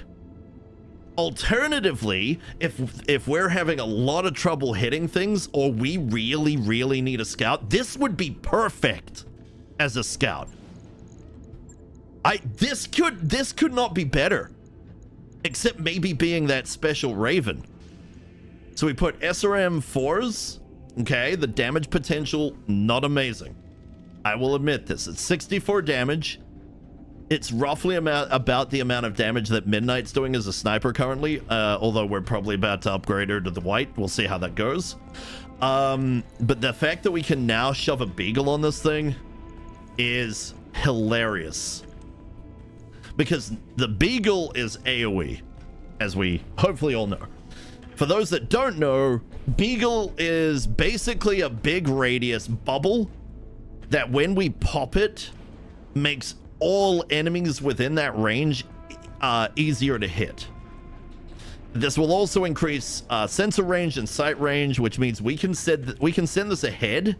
Alternatively, if we're having a lot of trouble hitting things, or we really need a scout, this would be perfect as a scout. This could not be better, except maybe being that special Raven. So we put SRM 4s. Okay, the damage potential, not amazing. I will admit this. It's 64 damage. It's roughly about the amount of damage that Midnight's doing as a sniper currently, although we're probably about to upgrade her to the white. We'll see how that goes. But the fact that we can now shove a Beagle on this thing is hilarious. Because the Beagle is AoE, as we hopefully all know. For those that don't know, Beagle is basically a big radius bubble that when we pop it, makes all enemies within that range easier to hit. This will also increase sensor range and sight range, which means we can send this ahead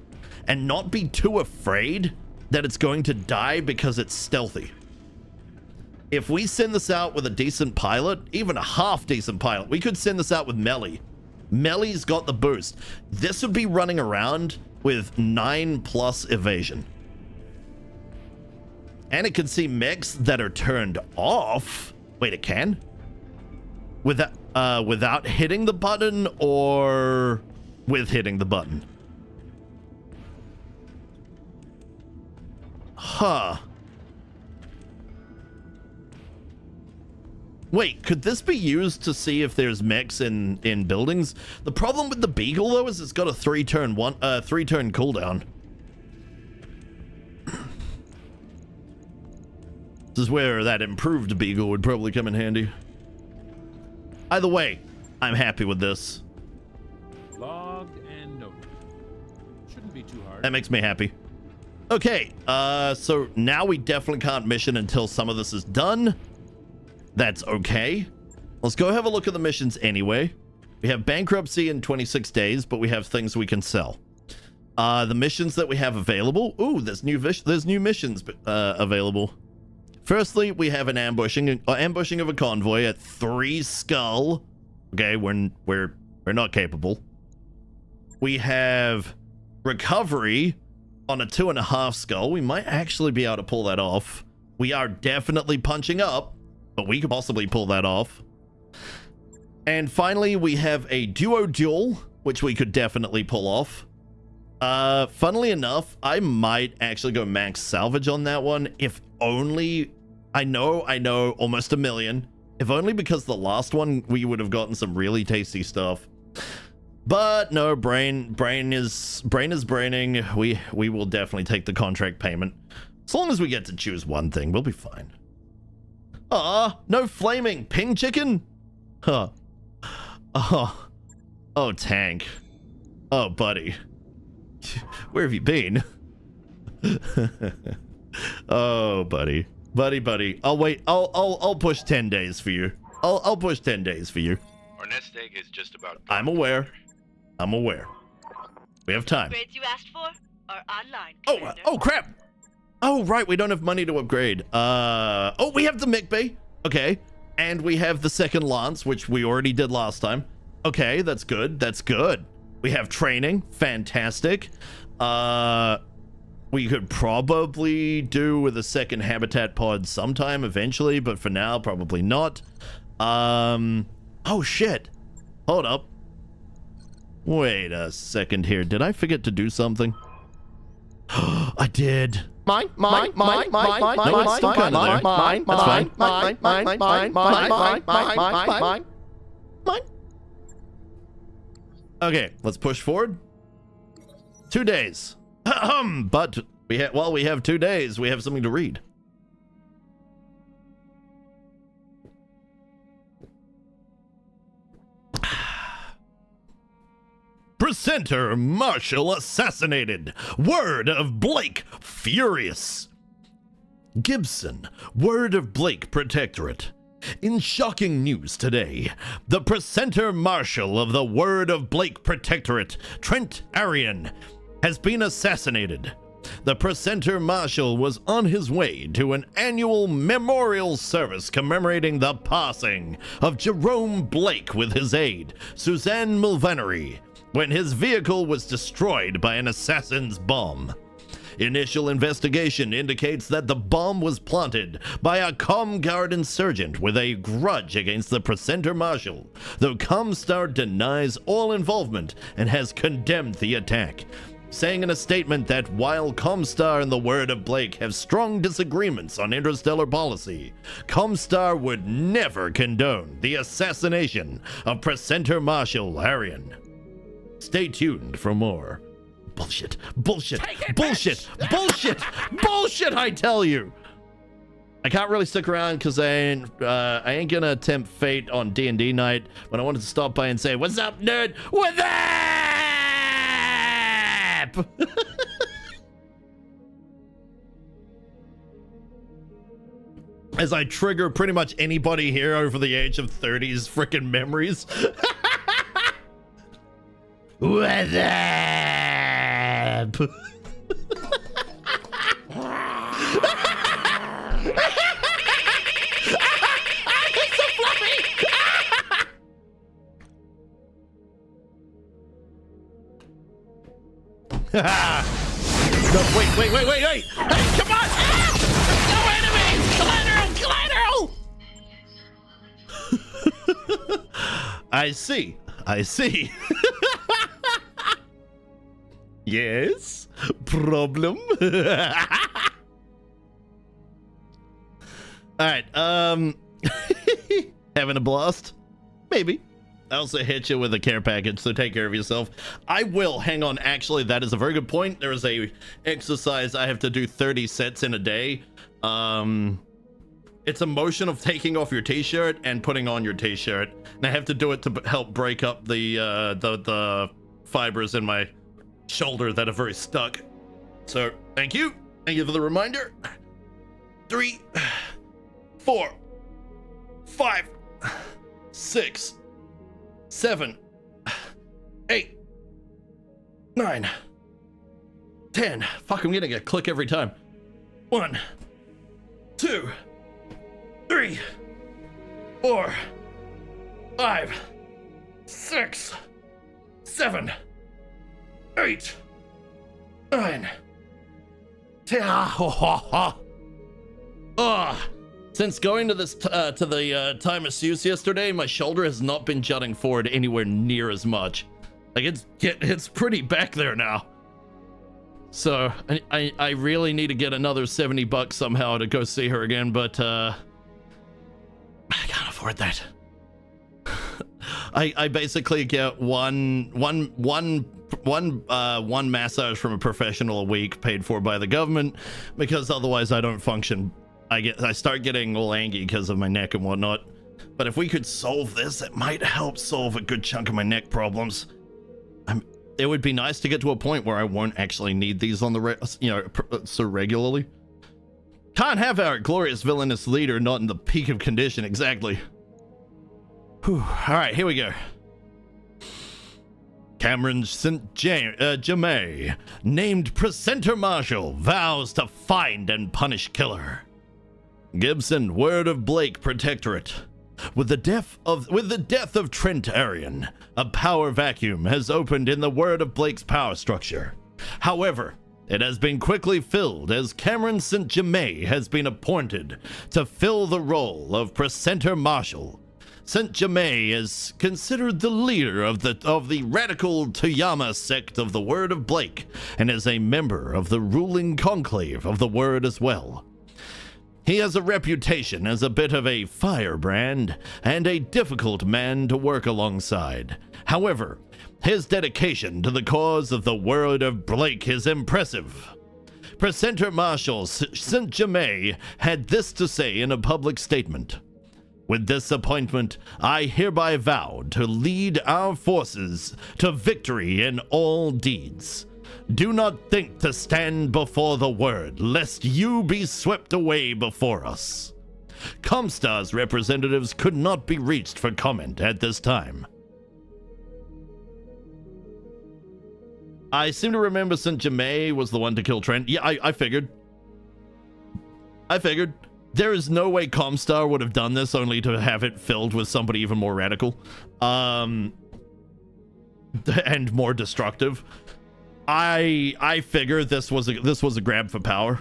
and not be too afraid that it's going to die because it's stealthy. If we send this out with a decent pilot, even a half decent pilot, we could send this out with melee. Melee's got the boost. This would be running around with 9+ evasion. And it can see mechs that are turned off. Wait, it can? Without hitting the button, or with hitting the button? Huh. Wait, could this be used to see if there's mechs in buildings? The problem with the Beagle, though, is it's got a 3-turn cooldown. This is where that improved Beagle would probably come in handy. Either way, I'm happy with this. Logged and noted. Shouldn't be too hard. That makes me happy. Okay, so now we definitely can't mission until some of this is done. That's okay. Let's go have a look at the missions anyway. We have bankruptcy in 26 days, but we have things we can sell. The missions that we have available. Ooh, there's new missions available. Firstly, we have an ambushing of a convoy at 3 Skull. Okay, we're not capable. We have recovery on a 2.5 Skull. We might actually be able to pull that off. We are definitely punching up, but we could possibly pull that off. And finally, we have a duo duel, which we could definitely pull off. Funnily enough, I might actually go max salvage on that one, if only, I know, almost 1 million. If only because the last one, we would have gotten some really tasty stuff. But no, brain is braining. We will definitely take the contract payment. As long as we get to choose one thing, we'll be fine. No flaming ping chicken? Huh. Oh, tank. Oh, buddy. Where have you been? Oh, buddy. Buddy. I'll wait. I'll push 10 days for you. I'll push 10 days for you. Our nest egg is just about... I'm aware. We have time. Grades you asked for are online. Oh, crap. Oh, right. We don't have money to upgrade. Oh, we have the Mech Bay. Okay. And we have the second lance, which we already did last time. Okay, that's good. We have training. Fantastic. We could probably do with a second habitat pod sometime eventually, but for now, probably not. Oh, shit. Hold up. Wait a second here. Did I forget to do something? I did. Mine. Okay, let's push forward. 2 days. But while we have 2 days, we have something to read. Presenter Marshall assassinated. Word of Blake furious. Gibson, word of Blake Protectorate. In shocking news today, the Presenter Marshal of the Word of Blake Protectorate, Trent Arian, has been assassinated. The Presenter Marshal was on his way to an annual memorial service commemorating the passing of Jerome Blake with his aide, Suzanne Mulvaney, when his vehicle was destroyed by an assassin's bomb. Initial investigation indicates that the bomb was planted by a Comguard insurgent with a grudge against the Presenter Marshal, though Comstar denies all involvement and has condemned the attack, saying in a statement that while Comstar and the Word of Blake have strong disagreements on interstellar policy, Comstar would never condone the assassination of Presenter Marshal Arian. Stay tuned for more. Bullshit, I tell you. I can't really stick around because I ain't gonna tempt fate on D&D night, but I wanted to stop by and say, what's up, nerd? What's up? As I trigger pretty much anybody here over the age of 30's freaking memories. What's up? No, wait. Hey, come on! No enemies! Collateral! I see. Yes? Problem? Alright, having a blast? Maybe. I also hit you with a care package, so take care of yourself. I will. Hang on. Actually, that is a very good point. There is a exercise I have to do 30 sets in a day. It's a motion of taking off your t-shirt and putting on your t-shirt. And I have to do it to help break up the fibers in my shoulder that are very stuck. So, thank you. Thank you for the reminder. 3, 4, 5, 6, 7, 8, 9, 10. Fuck, I'm getting a click every time. 1, 2, 3, 4, 5, 6, 7, 8, 9, 10. Since going to this to the Thai masseuse yesterday, my shoulder has not been jutting forward anywhere near as much. Like it's pretty back there now. So I really need to get another $70 somehow to go see her again, but I can't afford that. I basically get one massage from a professional a week paid for by the government, because otherwise I don't function. I start getting all angry because of my neck and whatnot. But if we could solve this, it might help solve a good chunk of my neck problems. It would be nice to get to a point where I won't actually need these on the so regularly. Can't have our glorious villainous leader not in the peak of condition, exactly. Whew. All right, here we go. Cameron St. Jamay, named Presenter Marshal, vows to find and punish killer. Gibson, word of Blake Protectorate. With the death of Trent Arian, a power vacuum has opened in the word of Blake's power structure. However, it has been quickly filled as Cameron St. Jamay has been appointed to fill the role of Presenter Marshal. St. Jamay is considered the leader of the radical Toyama sect of the Word of Blake, and is a member of the ruling conclave of the Word as well. He has a reputation as a bit of a firebrand and a difficult man to work alongside. However, his dedication to the cause of the Word of Blake is impressive. Presenter Marshal St. Jamay had this to say in a public statement. With this appointment, I hereby vow to lead our forces to victory in all deeds. Do not think to stand before the word, lest you be swept away before us. Comstar's representatives could not be reached for comment at this time. I seem to remember St. Jamay was the one to kill Trent. Yeah, I figured. There is no way Comstar would have done this only to have it filled with somebody even more radical. And more destructive. I figure this was a grab for power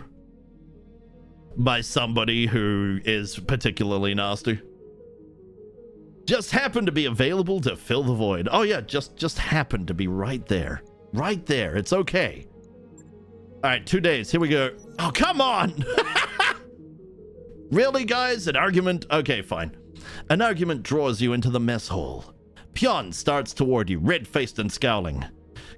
by somebody who is particularly nasty. Just happened to be available to fill the void. Oh yeah, just happened to be right there. Right there. It's okay. All right, 2 days. Here we go. Oh, come on. Really, guys? An argument? Okay, fine. An argument draws you into the mess hall. Pion starts toward you, red-faced and scowling.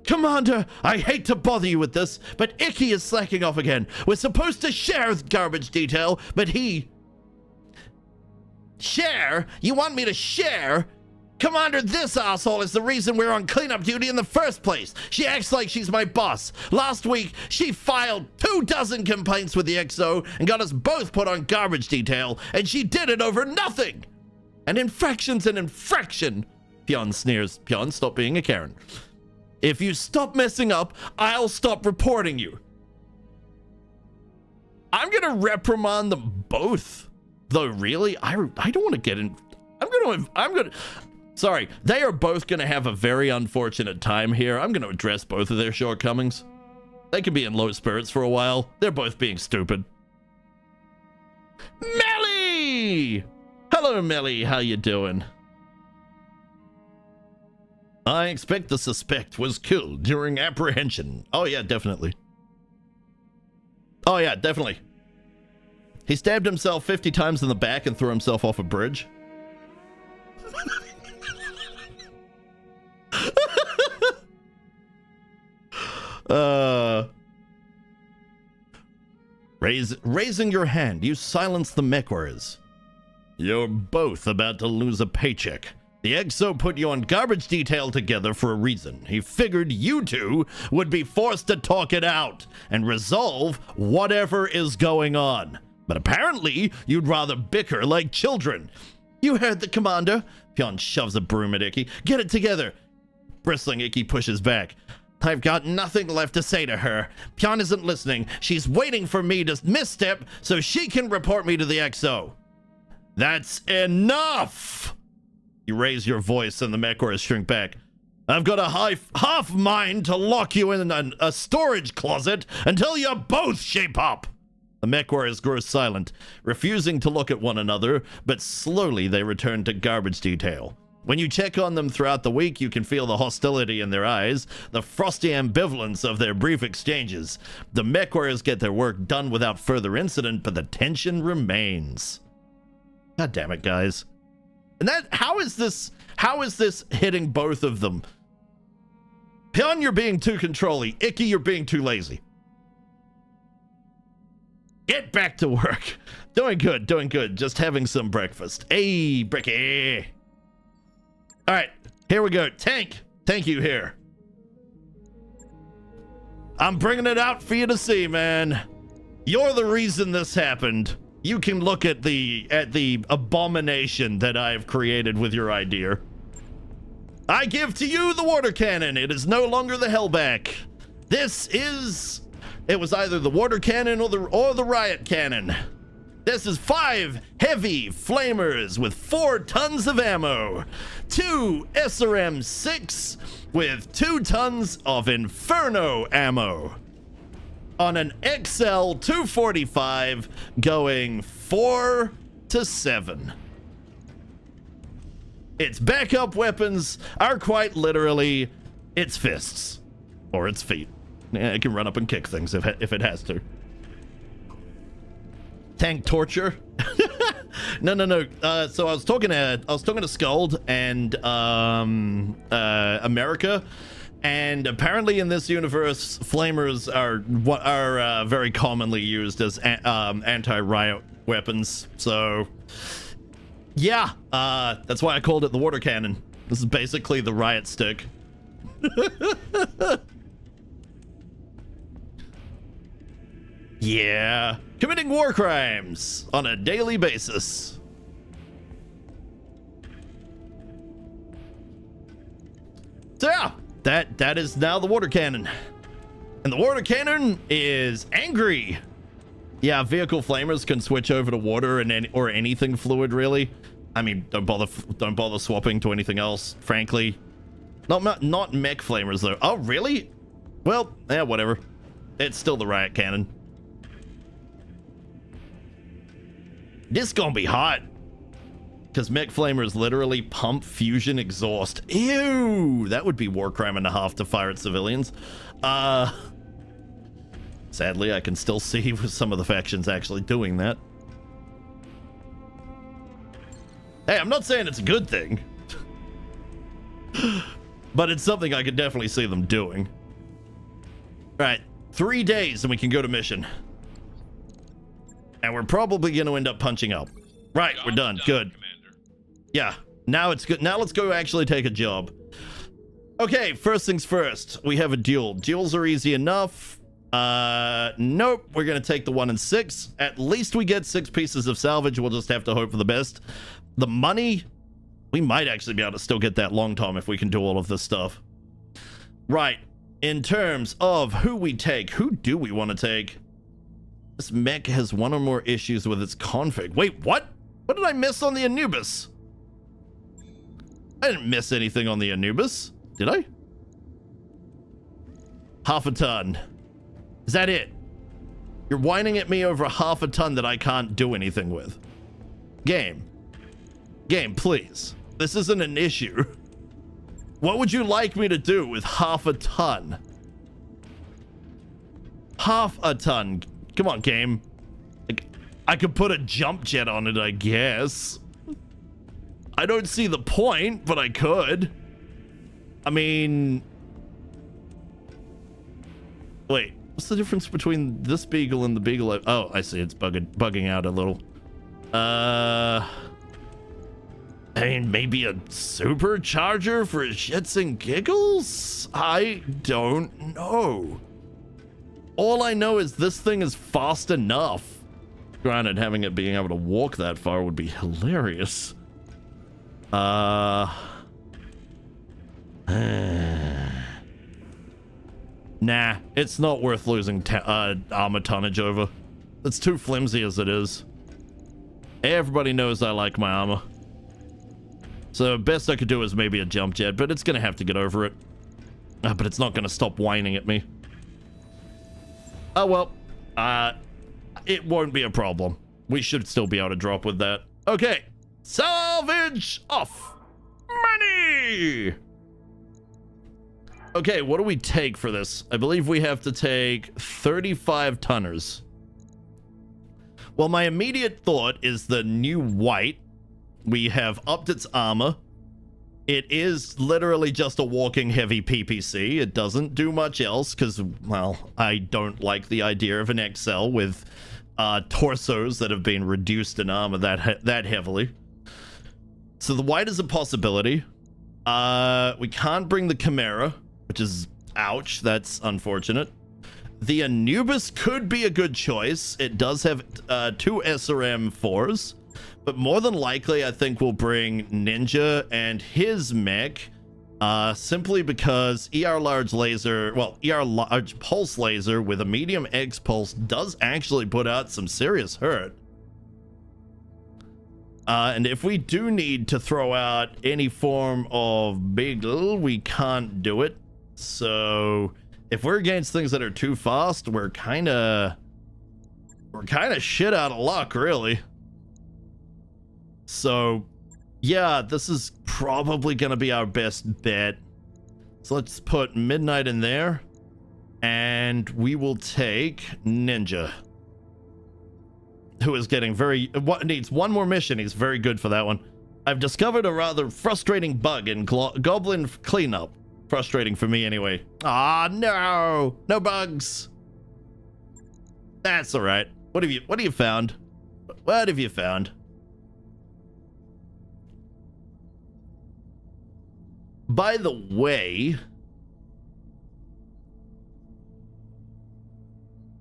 Commander, I hate to bother you with this, but Icky is slacking off again. We're supposed to share garbage detail, but he... Share? You want me to share? Commander, this asshole is the reason we're on cleanup duty in the first place. She acts like she's my boss. Last week, she filed 24 complaints with the XO and got us both put on garbage detail, and she did it over nothing. An infraction's an infraction. Pion sneers. Pion, stop being a Karen. If you stop messing up, I'll stop reporting you. I'm gonna reprimand them both. Though, really, I don't want to get in. I'm gonna. Sorry, they are both gonna have a very unfortunate time here. I'm gonna address both of their shortcomings. They can be in low spirits for a while. They're both being stupid. Melly! Hello, Melly. How you doing? I expect the suspect was killed during apprehension. Oh yeah, definitely. Oh yeah, definitely. He stabbed himself 50 times in the back and threw himself off a bridge. Raising your hand, you silence the Mechs. You're both about to lose a paycheck. The XO put you on garbage detail together for a reason. He figured you two would be forced to talk it out and resolve whatever is going on. But apparently, you'd rather bicker like children. You heard the commander. Pion shoves a broom at Icky. Get it together. Bristling, Icky pushes back. I've got nothing left to say to her. Pion isn't listening. She's waiting for me to misstep so she can report me to the XO. That's enough! You raise your voice and the Mechs shrink back. I've got a half mind to lock you in a storage closet until you both shape up. The Mechs grow silent, refusing to look at one another, but slowly they return to garbage detail. When you check on them throughout the week, you can feel the hostility in their eyes, the frosty ambivalence of their brief exchanges. The Mechs get their work done without further incident, but the tension remains. God damn it, guys. And how is this hitting both of them? Pion, you're being too controlling. Icky, you're being too lazy. Get back to work. Doing good. Just having some breakfast. Hey, Bricky. All right, here we go. Tank you here. I'm bringing it out for you to see, man. You're the reason this happened. You can look at the abomination that I have created with your idea. I give to you the water cannon. It is no longer the Hellback. It was either the water cannon or the riot cannon. This is 5 heavy flamers with 4 tons of ammo, 2 SRM-6 with 2 tons of Inferno ammo on an XL 245 going 4 to 7. Its backup weapons are quite literally its fists or its feet. It can run up and kick things if it has to. Tank torture. No. So I was talking to Scald and America, and apparently in this universe, flamers are very commonly used as anti-riot weapons. So yeah, that's why I called it the water cannon. This is basically the riot stick. Yeah, committing war crimes on a daily basis. So yeah, that is now the water cannon. And the water cannon is angry. Yeah, vehicle flamers can switch over to water or anything fluid, really. I mean, don't bother swapping to anything else, frankly. Not mech flamers though. Oh, really? Well, yeah, whatever. It's still the riot cannon. This gonna be hot. Because mech flamers literally pump fusion exhaust. Ew! That would be war crime and a half to fire at civilians. Sadly, I can still see some of the factions actually doing that. Hey, I'm not saying it's a good thing. But it's something I could definitely see them doing. Right, 3 days and we can go to mission. And we're probably going to end up punching up. Right, we're done. Good. Commander. Yeah, now it's good. Now let's go actually take a job. Okay, first things first. We have a duel. Duels are easy enough. Nope. We're going to take the 1 and 6. At least we get 6 pieces of salvage. We'll just have to hope for the best. The money, we might actually be able to still get that long time if we can do all of this stuff. Right. In terms of who we take, who do we want to take? This mech has 1 or more issues with its config. Wait, what? What did I miss on the Anubis? I didn't miss anything on the Anubis. Did I? Half a ton. Is that it? You're whining at me over half a ton that I can't do anything with. Game, please. This isn't an issue. What would you like me to do with half a ton? Half a ton. Come on, game. Like, I could put a jump jet on it, I guess. I don't see the point, but I could. I mean... Wait, what's the difference between this Beagle and the Beagle? Oh, I see, it's bugging out a little. I mean, maybe a supercharger for shits and giggles? I don't know. All I know is this thing is fast enough. Granted, having it being able to walk that far would be hilarious. Nah, it's not worth losing armor tonnage over. It's too flimsy as it is. Everybody knows I like my armor. So best I could do is maybe a jump jet, but it's gonna have to get over it. But it's not gonna stop whining at me. Oh well, it won't be a problem. We should still be able to drop with that. Okay, salvage off. Money! Okay, what do we take for this? I believe we have to take 35 tonners. Well, my immediate thought is the new white. We have upped its armor. It is literally just a walking heavy PPC. It doesn't do much else because, well, I don't like the idea of an XL with torsos that have been reduced in armor that heavily. So the white is a possibility. We can't bring the Chimera, which is ouch. That's unfortunate. the Anubis could be a good choice. It does have 2 SRM-4s, but more than likely, I think we'll bring Ninja and his mech, simply because ER large pulse laser with a medium X pulse does actually put out some serious hurt. And if we do need to throw out any form of Beagle, we can't do it. So if we're against things that are too fast, we're kind of shit out of luck, really. So yeah, this is probably gonna be our best bet. So let's put Midnight in there, and we will take Ninja, who is getting needs one more mission. He's very good for that one. I've discovered a rather frustrating bug in Goblin cleanup. Frustrating for me anyway. Ah, no bugs. That's all right. What have you found? What have you found? By the way,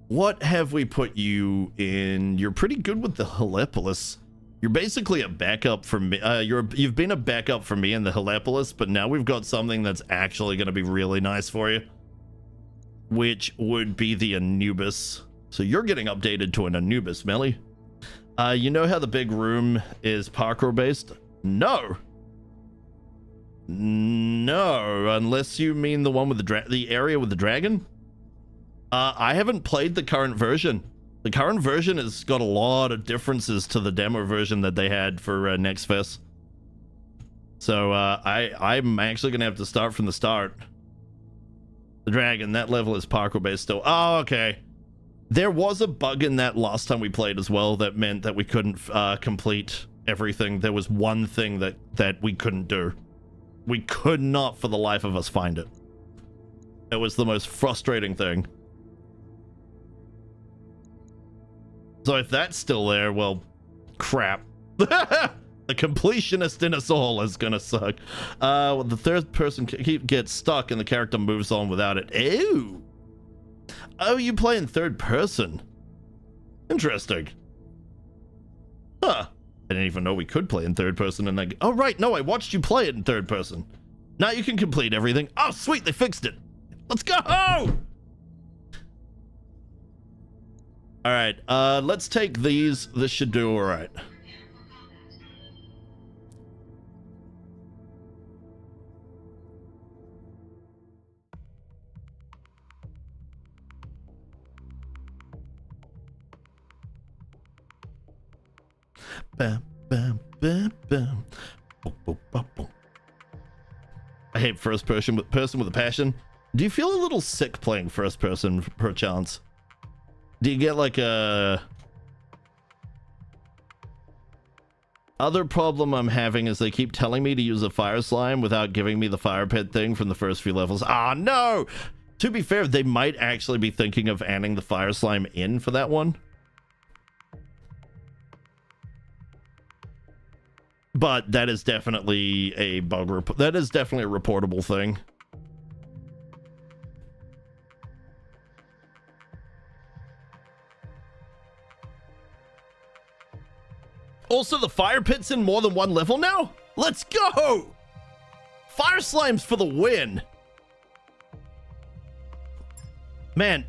what have we put you in? You're pretty good with the Helepolis. You're basically a backup for me. You've been a backup for me in the Helepolis, but now we've got something that's actually going to be really nice for you, which would be the Anubis. So you're getting updated to an Anubis, Melly. You know how the big room is parkour based? No, unless you mean the one with the area with the dragon. I haven't played the current version. The current version has got a lot of differences to the demo version that they had for Next Fest. So I'm actually gonna have to start from the start. The dragon, that level is parkour based still. Oh, okay. There was a bug in that last time we played as well that meant that we couldn't complete everything. There was one thing that we couldn't do. We could not for the life of us find it. It was the most frustrating thing. So if that's still there, well, crap. The completionist in us all is gonna suck. Well, the third person gets stuck and the character moves on without it. Ew. Oh, you play in third person. Interesting. Huh. I didn't even know we could play in third person, and oh right, no, I watched you play it in third person. Now you can complete everything. Oh sweet, they fixed it. Let's go! Alright, let's take these. This should do alright. Bam, bam, bam, bam. Boom, boom, boom, boom. I hate first person with a passion. Do you feel a little sick playing first person per chance? Do you get like a... Other problem I'm having is they keep telling me to use a fire slime without giving me the fire pit thing from the first few levels. Ah, no! To be fair, they might actually be thinking of adding the fire slime in for that one. But that is definitely a bug that is definitely a reportable thing. Also, the fire pit's in more than one level now? Let's go! Fire slimes for the win! Man.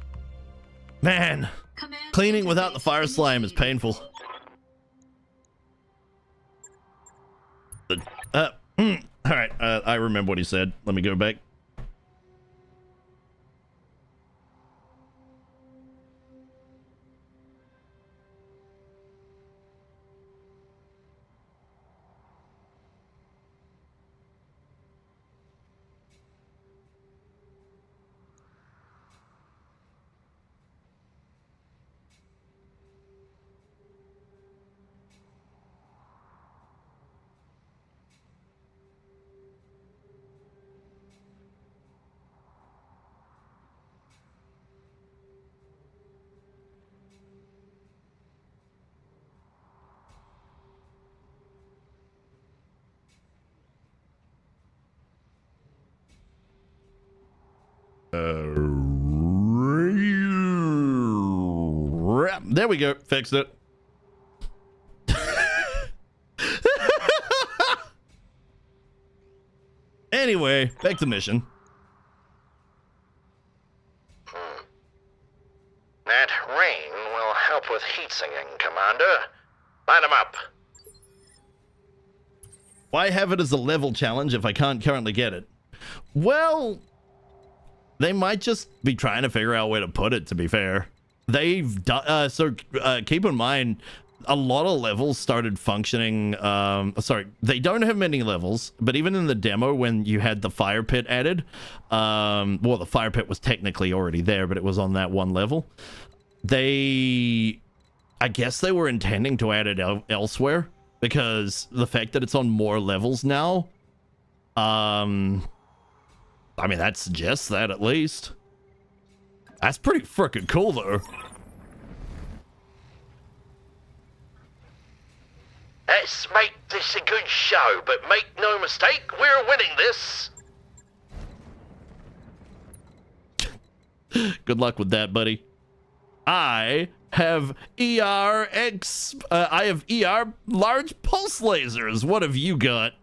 Cleaning without the fire slime is painful. Alright, I remember what he said. Let me go back. There we go. Fixed it. Anyway, back to mission. That rain will help with heat singing, Commander. Light 'em up. Why have it as a level challenge if I can't currently get it? Well, they might just be trying to figure out where to put it, to be fair. They've done, keep in mind, a lot of levels started functioning, sorry, they don't have many levels, but even in the demo when you had the fire pit added, well, the fire pit was technically already there, but it was on that one level. I guess they were intending to add it elsewhere, because the fact that it's on more levels now, I mean, that suggests that at least. That's pretty freaking cool, though. Let's make this a good show, but make no mistake, we're winning this. Good luck with that, buddy. I have ER large pulse lasers. What have you got?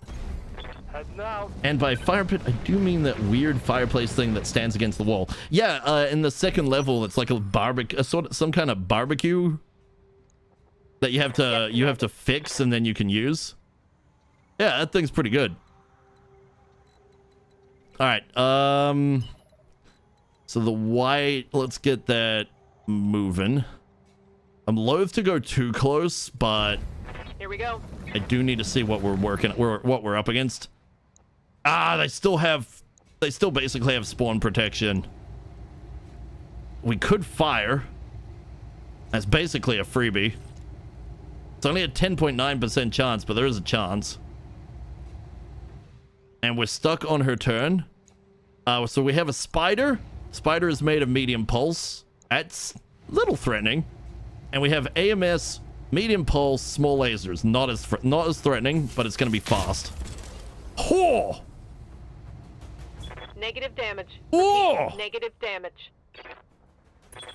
And by fire pit, I do mean that weird fireplace thing that stands against the wall. Yeah, in the second level, it's like a barbecue, some kind of barbecue that you have to fix and then you can use. Yeah, that thing's pretty good. All right, so the white, let's get that moving. I'm loath to go too close, but Here we go. I do need to see what what we're up against. Ah, they still basically have spawn protection. We could fire. That's basically a freebie. It's only a 10.9% chance, but there is a chance. And we're stuck on her turn. So we have a spider. Spider is made of medium pulse. That's a little threatening. And we have AMS, medium pulse, small lasers. Not as threatening, but it's going to be fast. Oh! Negative damage. Oh! Negative damage.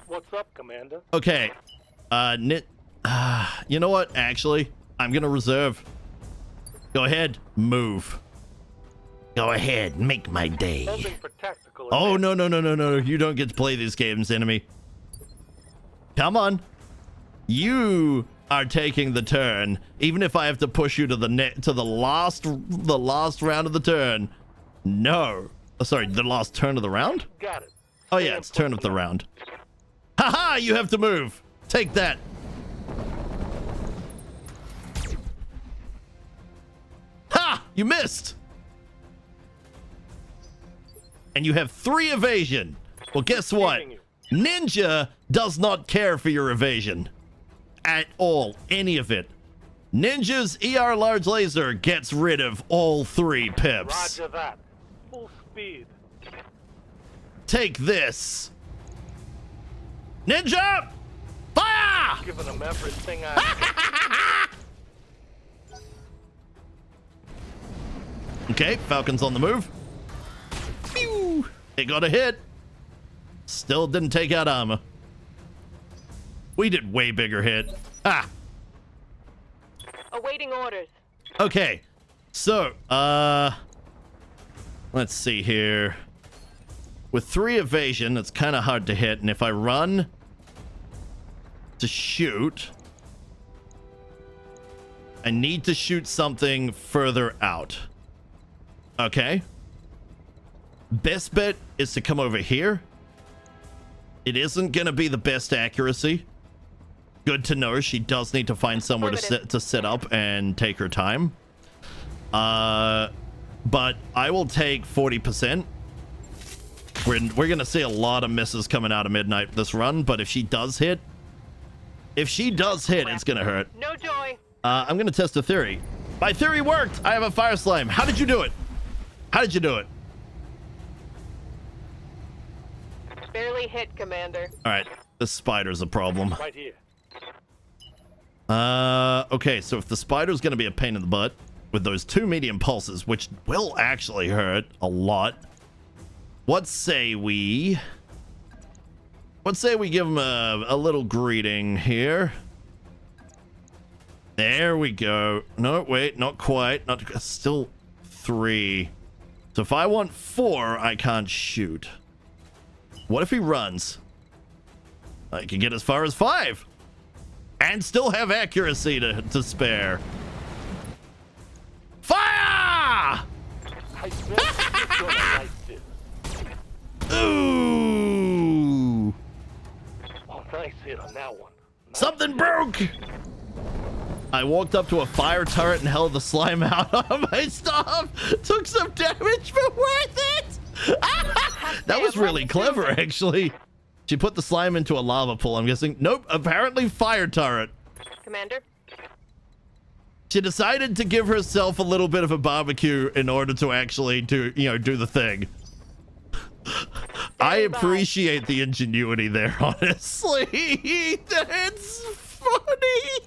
What's up, Commander? Okay. You know what? Actually, I'm going to reserve. Go ahead. Move. Go ahead. Make my day. Something for tactical. Oh, no. You don't get to play these games, enemy. Come on. You are taking the turn, even if I have to push you to the last round of the turn. No. Oh, sorry, the last turn of the round? Got it. Oh yeah, it's turn of the round. Haha, you have to move. Take that. Ha! You missed. And you have 3 evasion. Well, guess what? Ninja does not care for your evasion. At all. Any of it. Ninja's ER large laser gets rid of all 3 pips. Roger that. Full speed. Take this. Ninja! Fire! Giving them everything I... Okay, Falcon's on the move. Pew! It got a hit. Still didn't take out armor. We did way bigger hit. Ah! Awaiting orders. Okay. So, let's see here. With 3 evasion, it's kind of hard to hit. And if I run to shoot, I need to shoot something further out. Okay. Best bet is to come over here. It isn't going to be the best accuracy. Good to know. She does need to find somewhere to set up and take her time. But I will take 40%. We're going to see a lot of misses coming out of midnight this run, but if she does hit, it's going to hurt. No joy. I'm going to test a theory. My theory worked. I have a fire slime. How did you do it? How did you do it? Barely hit, Commander. All right. The spider's a problem. Right here. Okay, so if the spider's going to be a pain in the butt with those 2 medium pulses, which will actually hurt a lot, what say we... Let's say we give him a little greeting here. There we go. No, wait, not quite. Not still 3. So if I want 4, I can't shoot. What if he runs? I can get as far as 5 and still have accuracy to spare. Fire! I bet you're gonna like this. Ooh! Oh, nice hit on that one. Nice Something hit. broke! I walked up to a fire turret and held the slime out on my stuff. Took some damage, but worth it! That was really clever, actually. She put the slime into a lava pool, I'm guessing. Nope, apparently fire turret. Commander? She decided to give herself a little bit of a barbecue in order to actually do the thing. I appreciate the ingenuity there, honestly. That's funny.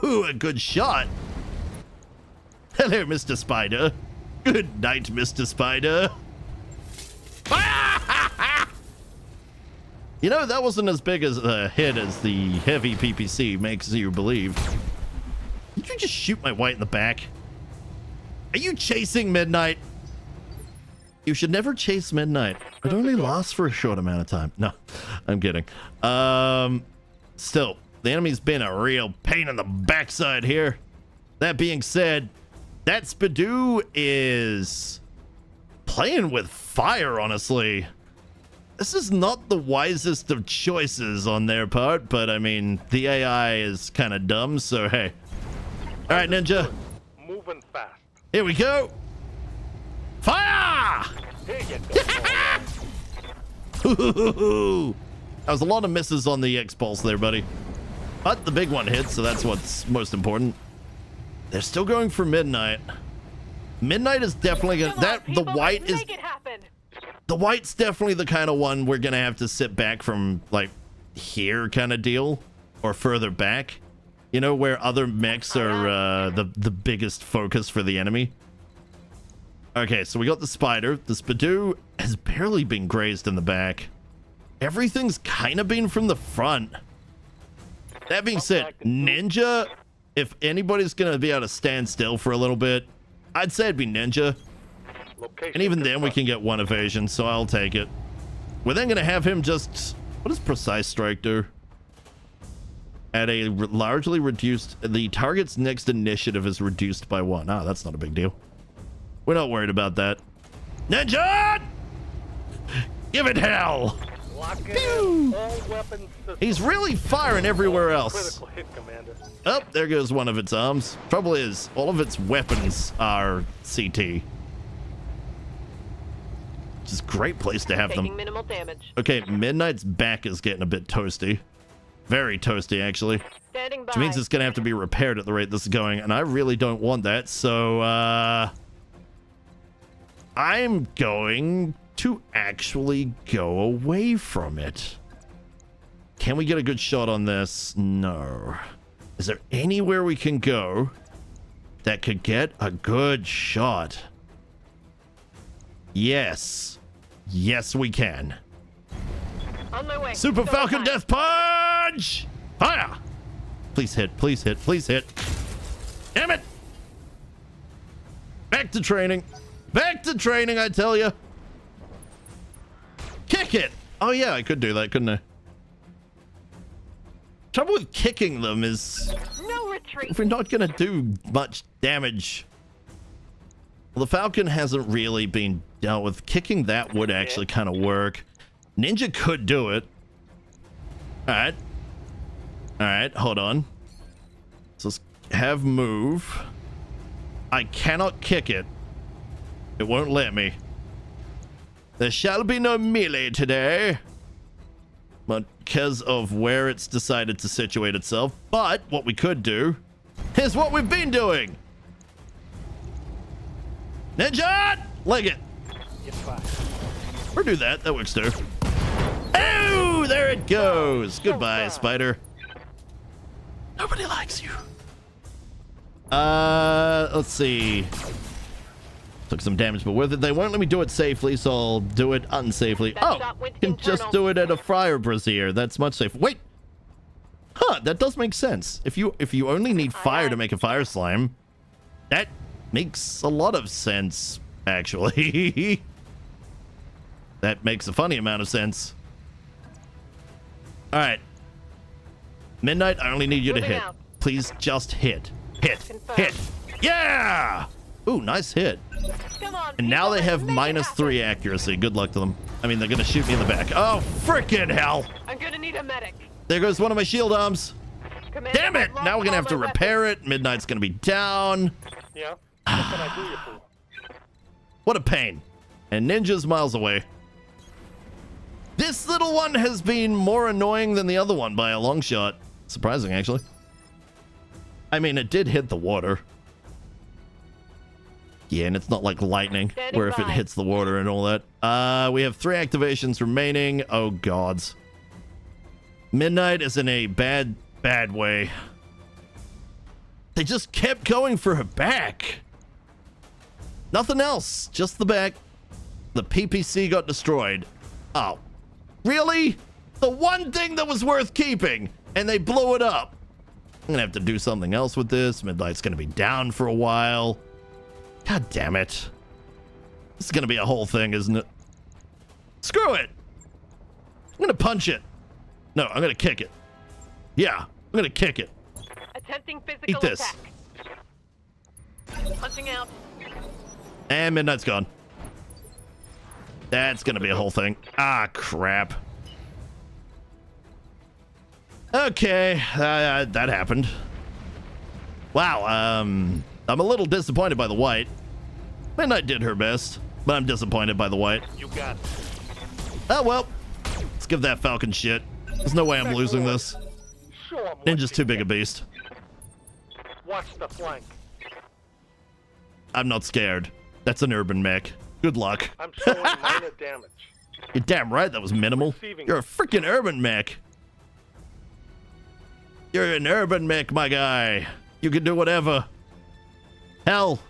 Ooh, a good shot. Hello, Mr. Spider. Good night, Mr. Spider. You know, that wasn't as big as a hit as the heavy PPC makes you believe. Did you just shoot my white in the back? Are you chasing Midnight? You should never chase Midnight. It only lasts for a short amount of time. No, I'm kidding. Still, the enemy's been a real pain in the backside here. That being said, that Spidoo is playing with fire, honestly. This is not the wisest of choices on their part, but I mean, the AI is kind of dumb, so hey. All right, Ninja. Moving fast. Here we go. Fire! Here you go. That was a lot of misses on the X-Pulse there, buddy. But the big one hit, so that's what's most important. They're still going for Midnight. Midnight is definitely gonna... The white is... Make it happen. The white's definitely the kind of one we're gonna have to sit back from, like, here kind of deal. Or further back. You know, where other mechs are the biggest focus for the enemy. Okay, so we got the Spider. The Spidoo has barely been grazed in the back. Everything's kind of been from the front. That being said, Ninja, if anybody's going to be able to stand still for a little bit, I'd say it'd be Ninja. And even then, we can get 1 evasion, so I'll take it. We're then going to have him just... What does Precise Strike do? At a largely reduced... The target's next initiative is reduced by 1. Ah, that's not a big deal. We're not worried about that. Ninja! Give it hell! He's really firing everywhere else. Critical hit, Commander. Oh, there goes one of its arms. Trouble is, all of its weapons are CT. Which is a great place to have Taking them. minimal damage. Okay, Midnight's back is getting a bit toasty. Very toasty, actually. Standing by. Which means it's going to have to be repaired at the rate this is going, and I really don't want that, so, I'm going to actually go away from it. Can we get a good shot on this? No. Is there anywhere we can go that could get a good shot? Yes. Yes, we can. On my way. Super Go Falcon behind. Death Punch! Fire! Please hit, please hit, please hit. Damn it! Back to training. Back to training, I tell you. Kick it! Oh yeah, I could do that, couldn't I? Trouble with kicking them is... No retreat. if we're not gonna do much damage. Well, the Falcon hasn't really been dealt with. Kicking that would actually kind of work. Ninja could do it. Alright. Alright, hold on. So let's have move. I cannot kick it. It won't let me. There shall be no melee today. Because of where it's decided to situate itself. But what we could do is what we've been doing. Ninja! Leg it. Or do that. That works too. Oh, there it goes. Goodbye, Spider. Nobody likes you. Let's see. Took some damage, but worth it. They won't let me do it safely, so I'll do it unsafely. That Oh, shot went can just internal. do it at a fire brazier. That's much safer. Wait. Huh, that does make sense. If you only need fire to make a fire slime, that makes a lot of sense, actually. That makes a funny amount of sense. All right. Midnight, I only need you to Moving hit. out. Please just hit. Hit. Confirmed. Hit. Yeah! Ooh, nice hit. Come on, And now people, they have let's make it -3 accuracy. Good luck to them. I mean, they're going to shoot me in the back. Oh, frickin' hell. happen. I'm gonna need a medic. There goes one of my shield arms. Commander, Damn it. I've Now we're going to have lost to all my repair it. Midnight's going to be down. Yeah? What can I do you for? What a pain. And Ninja's miles away. This little one has been more annoying than the other one by a long shot. Surprising, actually. I mean, it did hit the water. Yeah, and it's not like lightning, Standing where if it by. hits the water and all that. We have 3 activations remaining. Oh, gods. Midnight is in a bad way. They just kept going for her back. Nothing else, just the back. The PPC got destroyed. Oh, really? The one thing that was worth keeping, and they blew it up. I'm gonna have to do something else with this. Midnight's gonna be down for a while. God damn it. This is gonna be a whole thing, isn't it? Screw it. I'm gonna punch it. No, I'm gonna kick it. Yeah, I'm gonna kick it. Attempting physical Eat this. attack. Punching out. And Midnight's gone. That's gonna be a whole thing. Ah, crap. Okay, that happened. Wow, I'm a little disappointed by the white. Midnight did her best, but I'm disappointed by the white. You got it. Oh, well. Let's give that Falcon shit. There's no way I'm losing this. Show 'em what Ninja's you too big a got. beast. Watch the flank. I'm not scared. That's an urban mech. Good luck. I'm showing minor damage. You're damn right that was minimal. Receiving. You're a freaking urban mech. You're an urban mech, my guy. You can do whatever. Hell.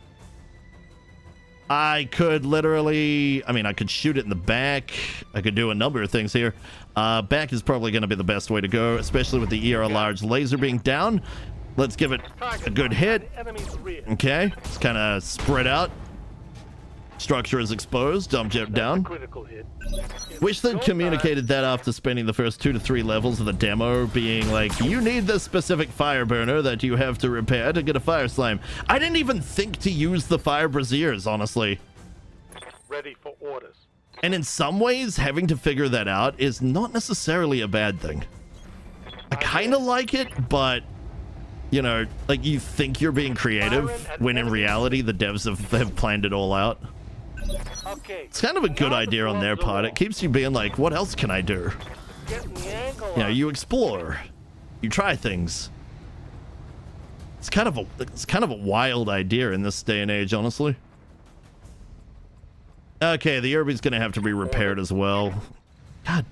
I could literally... I mean, I could shoot it in the back. I could do a number of things here. Back is probably going to be the best way to go, especially with the ER large laser being down. Let's give it a good hit. Enemy's rear. Okay. It's kind of spread out. Structure is exposed. Dump jet down. Critical hit. Wish they'd communicated that after spending the first 2 to 3 levels of the demo being like, you need this specific fire burner that you have to repair to get a fire slime. I didn't even think to use the fire braziers, honestly. Ready for orders. And in some ways, having to figure that out is not necessarily a bad thing. I kind of like it, but, you know, like you think you're being creative when in reality the devs have planned it all out. Okay. It's kind of a good idea on their part. It keeps you being like, what else can I do? Getting the angle You know, up. you explore, you try things. It's kind of a wild idea in this day and age, honestly. Okay, the Irby's gonna have to be repaired as well. God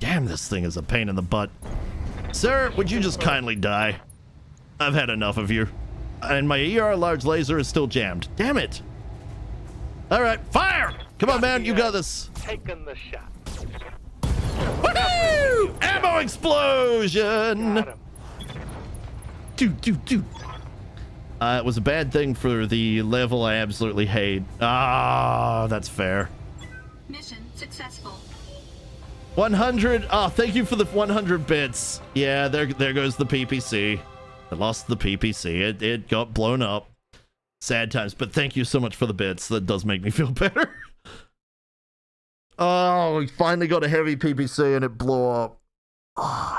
damn, this thing is a pain in the butt. Sir, would you just kindly die? I've had enough of you. And my ER large laser is still jammed. Damn it. All right, fire! Come on, man, you got this. Taking the shot. Woohoo! Ammo explosion! Got him. Dude. It was a bad thing for the level I absolutely hate. Ah, that's fair. Mission successful. 100. Oh, thank you for the 100 bits. Yeah, there goes the PPC. I lost the PPC. It got blown up. Sad times, but thank you so much for the bits. That does make me feel better. Oh, we finally got a heavy PPC and it blew up. Oh,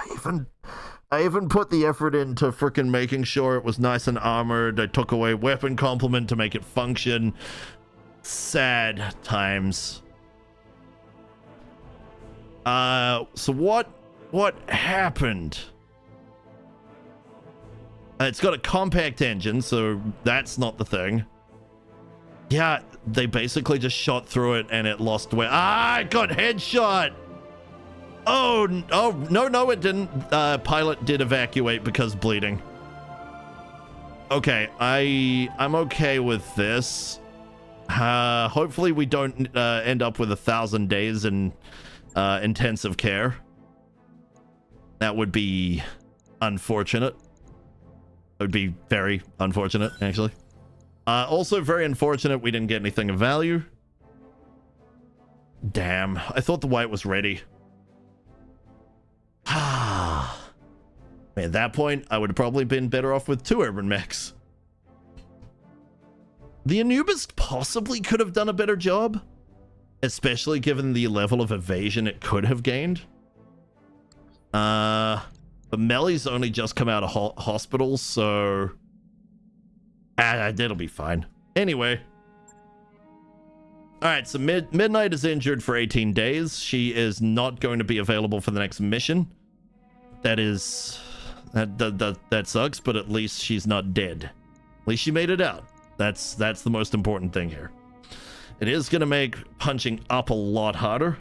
I even put the effort into freaking making sure it was nice and armored. I took away weapon complement to make it function. Sad times. So what happened? It's got a compact engine, so that's not the thing. Yeah, they basically just shot through it and it lost way. Ah, it got headshot! Oh, no, it didn't. Pilot did evacuate because bleeding. Okay, I'm okay with this. Hopefully we don't end up with 1,000 days in intensive care. That would be unfortunate. It would be very unfortunate, actually. Also very unfortunate we didn't get anything of value. Damn, I thought the white was ready. At that point, I would have probably been better off with 2 urban mechs. The Anubis possibly could have done a better job, especially given the level of evasion it could have gained. But Melly's only just come out of hospital, so that'll be fine. Anyway. Alright, so Midnight is injured for 18 days. She is not going to be available for the next mission. That sucks, but at least she's not dead. At least she made it out. That's the most important thing here. It is going to make punching up a lot harder.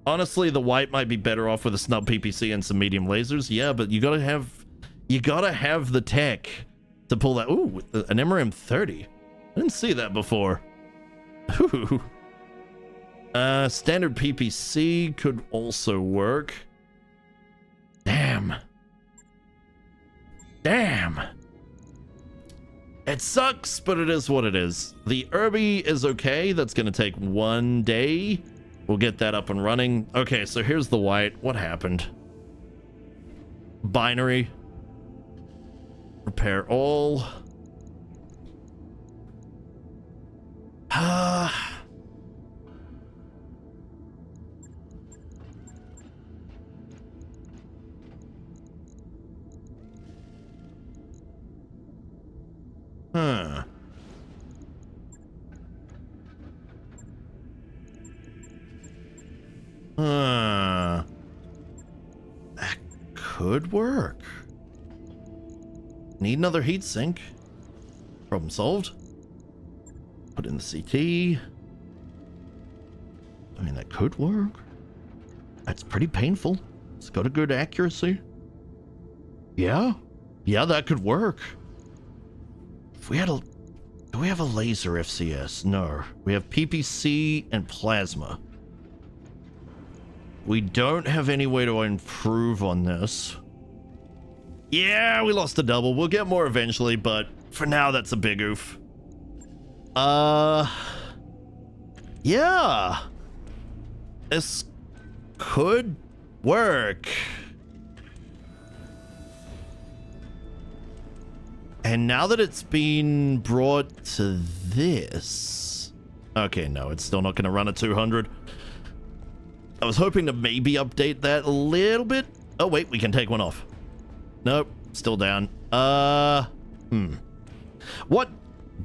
Honestly, the white might be better off with a snub PPC and some medium lasers. Yeah, but you gotta have the tech to pull that. Ooh, an MRM 30. I didn't see that before. Ooh. Standard PPC could also work. Damn. It sucks, but it is what it is. The Irby is okay. That's going to take 1 day. We'll get that up and running. Okay, so here's the white. What happened? Binary. Repair all. Huh. That could work. Need another heatsink. Problem solved. Put in the CT. I mean, that could work. That's pretty painful. It's got a good accuracy. Yeah, that could work. If we had do we have a laser FCS? No. We have PPC and plasma. We don't have any way to improve on this. Yeah, we lost a double. We'll get more eventually, but for now, that's a big oof. Yeah. This could work. And now that it's been brought to this... Okay, no, it's still not going to run at 200. I was hoping to maybe update that a little bit. Oh, wait, we can take one off. Nope, still down. What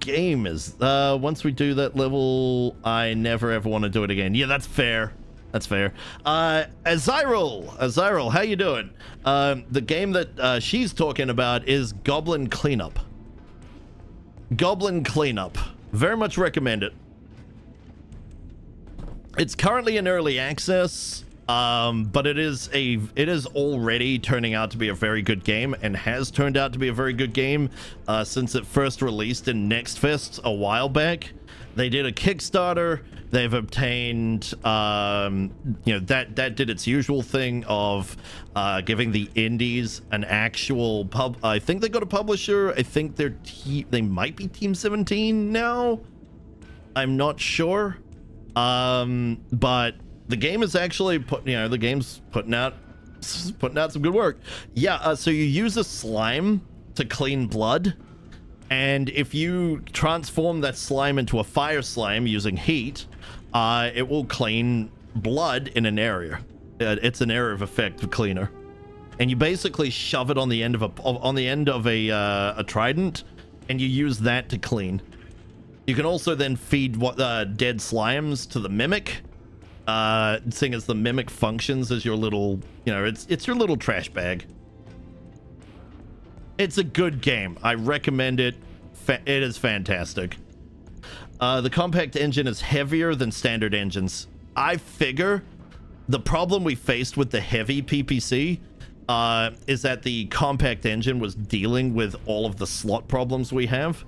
game is... once we do that level, I never ever want to do it again. Yeah, that's fair. That's fair. Azyril, how you doing? The game that she's talking about is Goblin Cleanup. Goblin Cleanup. Very much recommend it. It's currently in early access, but it is already turning out to be a very good game, and has turned out to be a very good game since it first released in Next Fest a while back. They did a Kickstarter. They've obtained, that did its usual thing of giving the indies an actual pub. I think they got a publisher. I think they might be Team 17 now. I'm not sure. But the game is actually the game's putting out some good work. Yeah. So you use a slime to clean blood. And if you transform that slime into a fire slime using heat, it will clean blood in an area. It's an area of effect cleaner, and you basically shove it on the end of a trident, and you use that to clean. You can also then feed dead slimes to the mimic, seeing as the mimic functions as your little, it's your little trash bag. It's a good game. I recommend it. It is fantastic. The compact engine is heavier than standard engines. I figure the problem we faced with the heavy PPC is that the compact engine was dealing with all of the slot problems we have.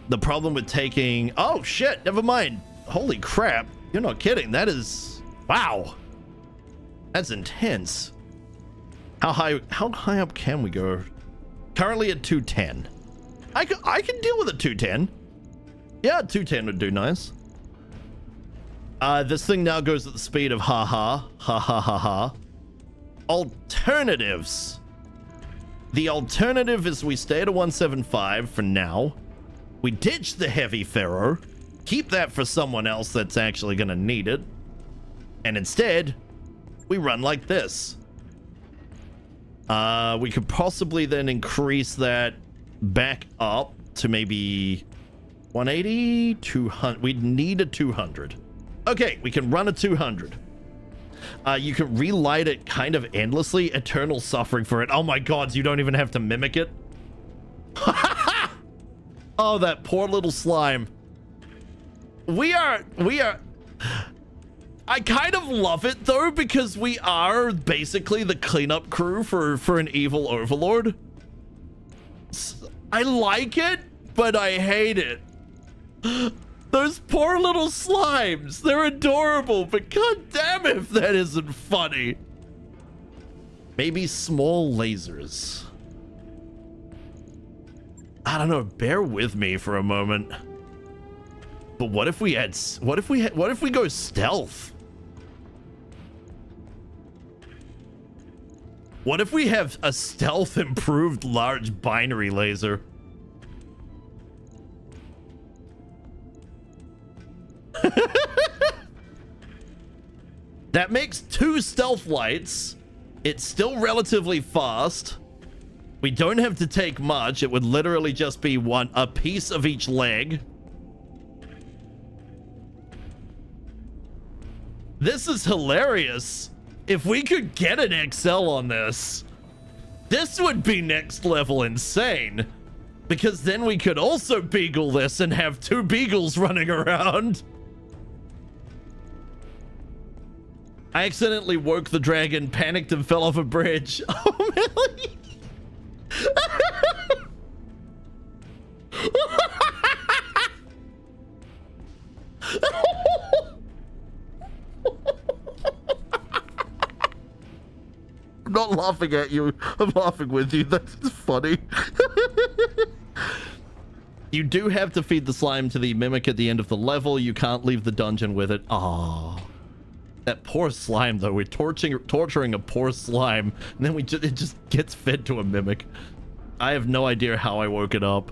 The problem with taking... Oh, shit. Never mind. Holy crap. You're not kidding. That is... Wow. That's intense. How high up can we go? Currently at 210. I can deal with a 210. Yeah, 210 would do nice. This thing now goes at the speed of ha. Alternatives. The alternative is we stay at a 175 for now. We ditch the heavy ferro, keep that for someone else that's actually going to need it, and instead, we run like this. We could possibly then increase that back up to maybe 180, 200. We'd need a 200. Okay, we can run a 200. You can relight it kind of endlessly. Eternal suffering for it. Oh my god, you don't even have to mimic it. Oh, that poor little slime. We are... I kind of love it though, because we are basically the cleanup crew for an evil overlord. I like it, but I hate it. Those poor little slimes. They're adorable, but god damn if that isn't funny. Maybe small lasers. I don't know, bear with me for a moment. But what if we add... What if we go stealth? What if we have a stealth improved large binary laser? That makes 2 stealth lights. It's still relatively fast. We don't have to take much. It would literally just be a piece of each leg. This is hilarious. If we could get an XL on this, this would be next level insane. Because then we could also beagle this and have 2 beagles running around. I accidentally woke the dragon, panicked, and fell off a bridge. Oh, Millie. I'm not laughing at you. I'm laughing with you. That's funny. You do have to feed the slime to the mimic at the end of the level. You can't leave the dungeon with it. Aww. That poor slime, though. We're torturing a poor slime, and then it just gets fed to a mimic. I have no idea how I woke it up.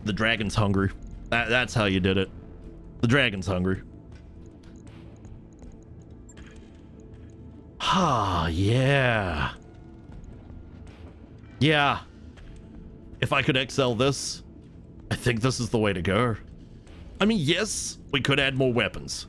The dragon's hungry. That's how you did it. The dragon's hungry. Ah, yeah. Yeah. If I could XL this, I think this is the way to go. I mean, yes, we could add more weapons.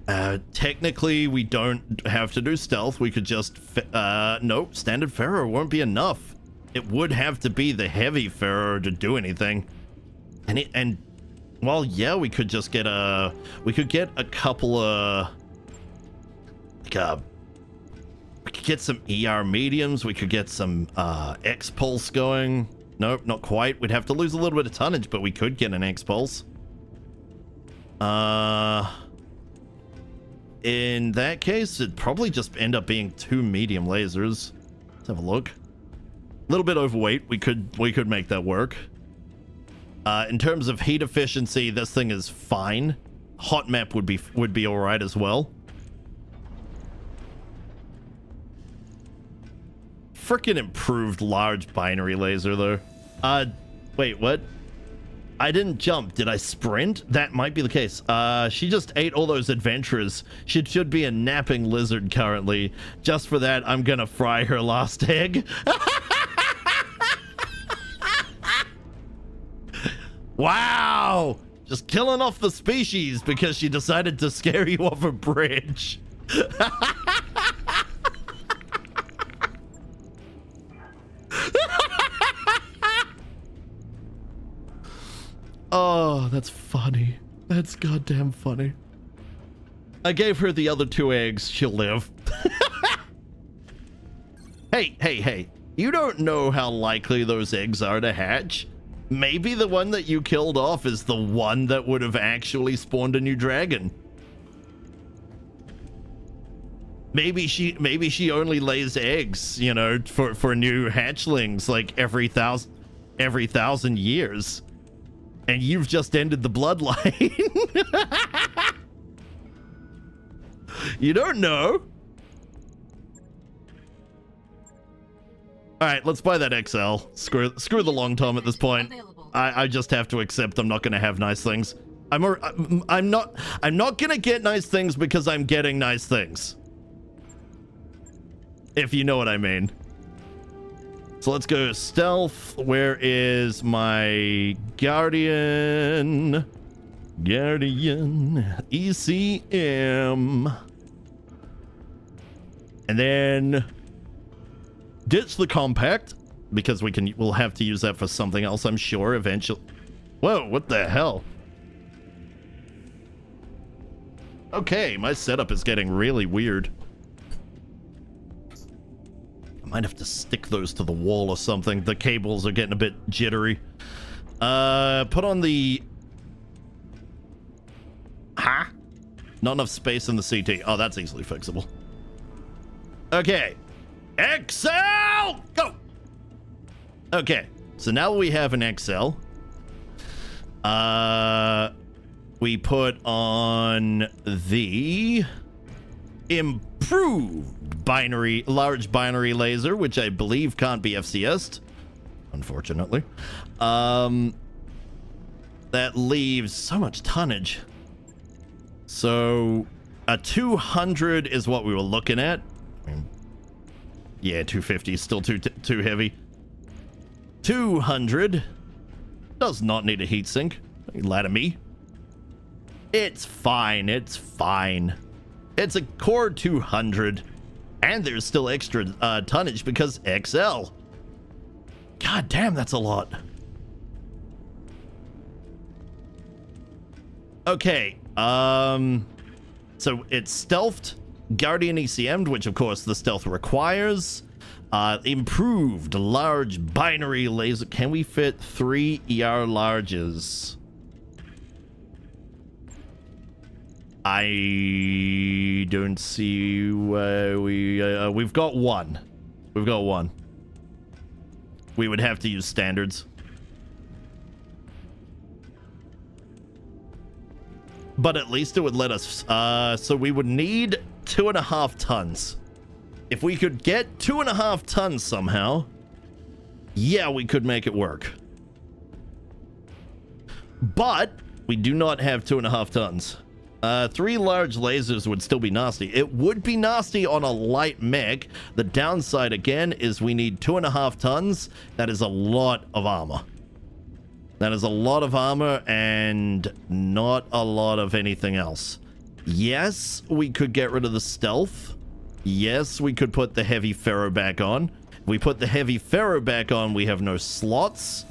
Technically, we don't have to do stealth. We could just... no, standard ferro won't be enough. It would have to be the heavy ferro to do anything. And well, yeah, we could just get a... We could get a couple of... Like, we could get some ER mediums. We could get some X-Pulse going. Nope, not quite. We'd have to lose a little bit of tonnage, but we could get an X-Pulse. In that case, it'd probably just end up being 2 medium lasers. Let's have a look. A little bit overweight. We could make that work. In terms of heat efficiency, this thing is fine. Hot map would be all right as well. Frickin' improved large binary laser though. Wait, what? I didn't jump. Did I sprint? That might be the case. She just ate all those adventurers. She should be a napping lizard currently. Just for that, I'm gonna fry her last egg. Wow! Just killing off the species because she decided to scare you off a bridge. Oh, that's funny. That's goddamn funny. I gave her the other 2 eggs. She'll live. Hey. You don't know how likely those eggs are to hatch. Maybe the one that you killed off is the one that would have actually spawned a new dragon. Maybe she only lays eggs, you know, for new hatchlings like every thousand years. And you've just ended the bloodline. You don't know. All right, let's buy that XL. Screw the long tom at this point. I just have to accept I'm not going to have nice things. I'm not going to get nice things because I'm getting nice things. If you know what I mean. So let's go stealth. Where is my guardian? ECM. And then ditch the compact because we'll have to use that for something else, I'm sure, eventually. Whoa, what the hell? Okay, my setup is getting really weird. I might have to stick those to the wall or something. The cables are getting a bit jittery. Put on the... Huh? Not enough space in the CT. Oh, that's easily fixable. Okay. XL! Go! Okay. So now we have an XL. We put on the improved large binary laser, which I believe can't be FCS'd, unfortunately. That leaves so much tonnage. So a 200 is what we were looking at. Yeah, 250 is still too heavy. 200 does not need a heatsink. Lie to me. It's fine. It's fine. It's a core 200, and there's still extra tonnage because XL. God damn, that's a lot. Okay, so it's stealthed, Guardian ECM'd, which of course the stealth requires. Improved large binary laser. Can we fit 3 ER larges? I don't see why we've got one. We've got one. We would have to use standards. But at least it would let us, so we would need 2.5 tons. If we could get 2.5 tons somehow, yeah, we could make it work. But we do not have 2.5 tons. 3 large lasers would still be nasty. It would be nasty on a light mech. The downside, again, is we need 2.5 tons. That is a lot of armor. That is a lot of armor and not a lot of anything else. Yes, we could get rid of the stealth. Yes, we could put the heavy ferro back on. If we put the heavy ferro back on, we have no slots.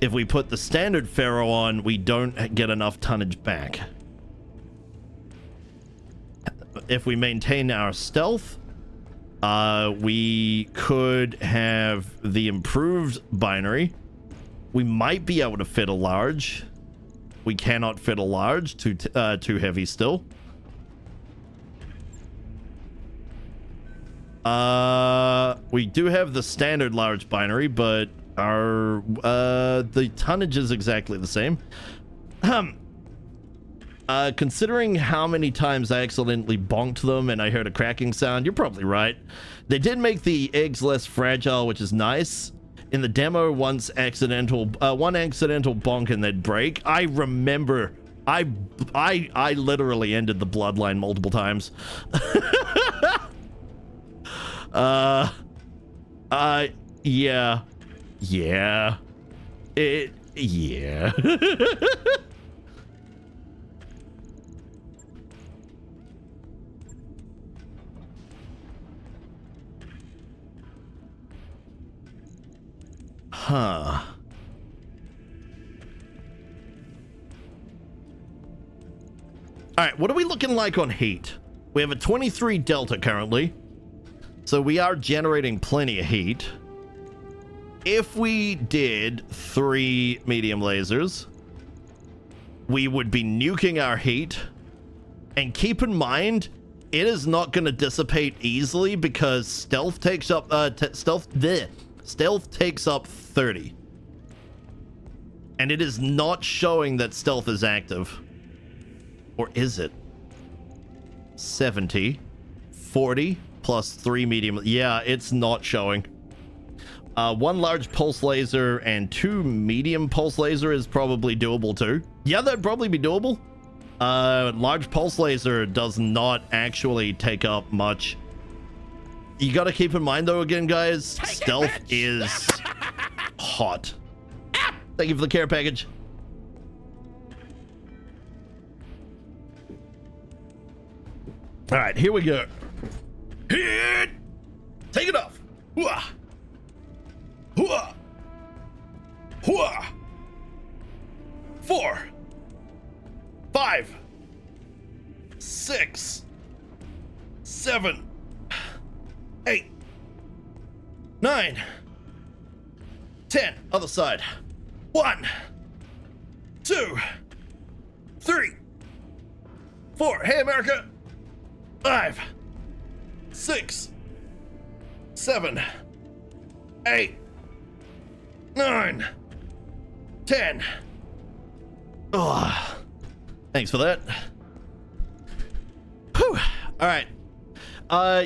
If we put the standard ferro on, we don't get enough tonnage back. If we maintain our stealth, we could have the improved binary. We might be able to fit a large. We cannot fit a large, too heavy still. We do have the standard large binary, but our the tonnage is exactly the same. Considering how many times I accidentally bonked them and I heard a cracking sound, you're probably right. They did make the eggs less fragile, which is nice. In the demo, one accidental bonk and they'd break. I remember, I literally ended the bloodline multiple times. Yeah. Yeah. Huh. All right, what are we looking like on heat? We have a 23 delta currently. So we are generating plenty of heat. If we did 3 medium lasers, we would be nuking our heat. And keep in mind, it is not going to dissipate easily because stealth takes up stealth takes up 30. And it is not showing that stealth is active. Or is it? 70, 40 plus 3 medium. Yeah, it's not showing. 1 large pulse laser and 2 medium pulse laser is probably doable too. Yeah, that'd probably be doable. Large pulse laser does not actually take up much. You gotta keep in mind though, again, guys, stealth is hot. Thank you for the care package. All right, here we go. Hit! Take it off. Hooah! Hooah! Hooah! 4, 5, 6, 7, 8, 9, 10. Other side. 1, 2, 3, 4. Hey, America. 5, 6, 7, 8, 9, 10. Oh, thanks for that. Whew. All right.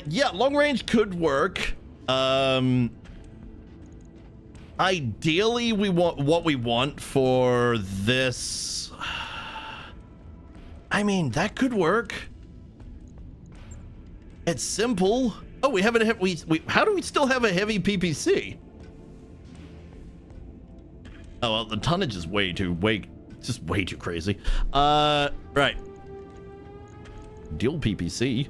Yeah, long range could work. Ideally, we want what we want for this. I mean, that could work. It's simple. Oh, we haven't. How do we still have a heavy PPC? Oh well, the tonnage is just way too crazy. Right. Dual PPC.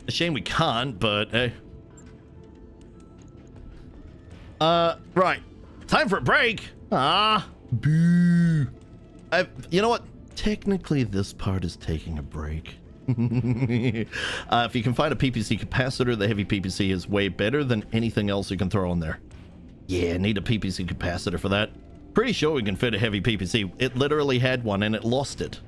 A shame we can't, but hey. Right. Time for a break. Boo. You know what? Technically, this part is taking a break. If you can find a PPC capacitor, the heavy PPC is way better than anything else you can throw in there. Yeah, need a PPC capacitor for that. Pretty sure we can fit a heavy PPC. It literally had one and it lost it.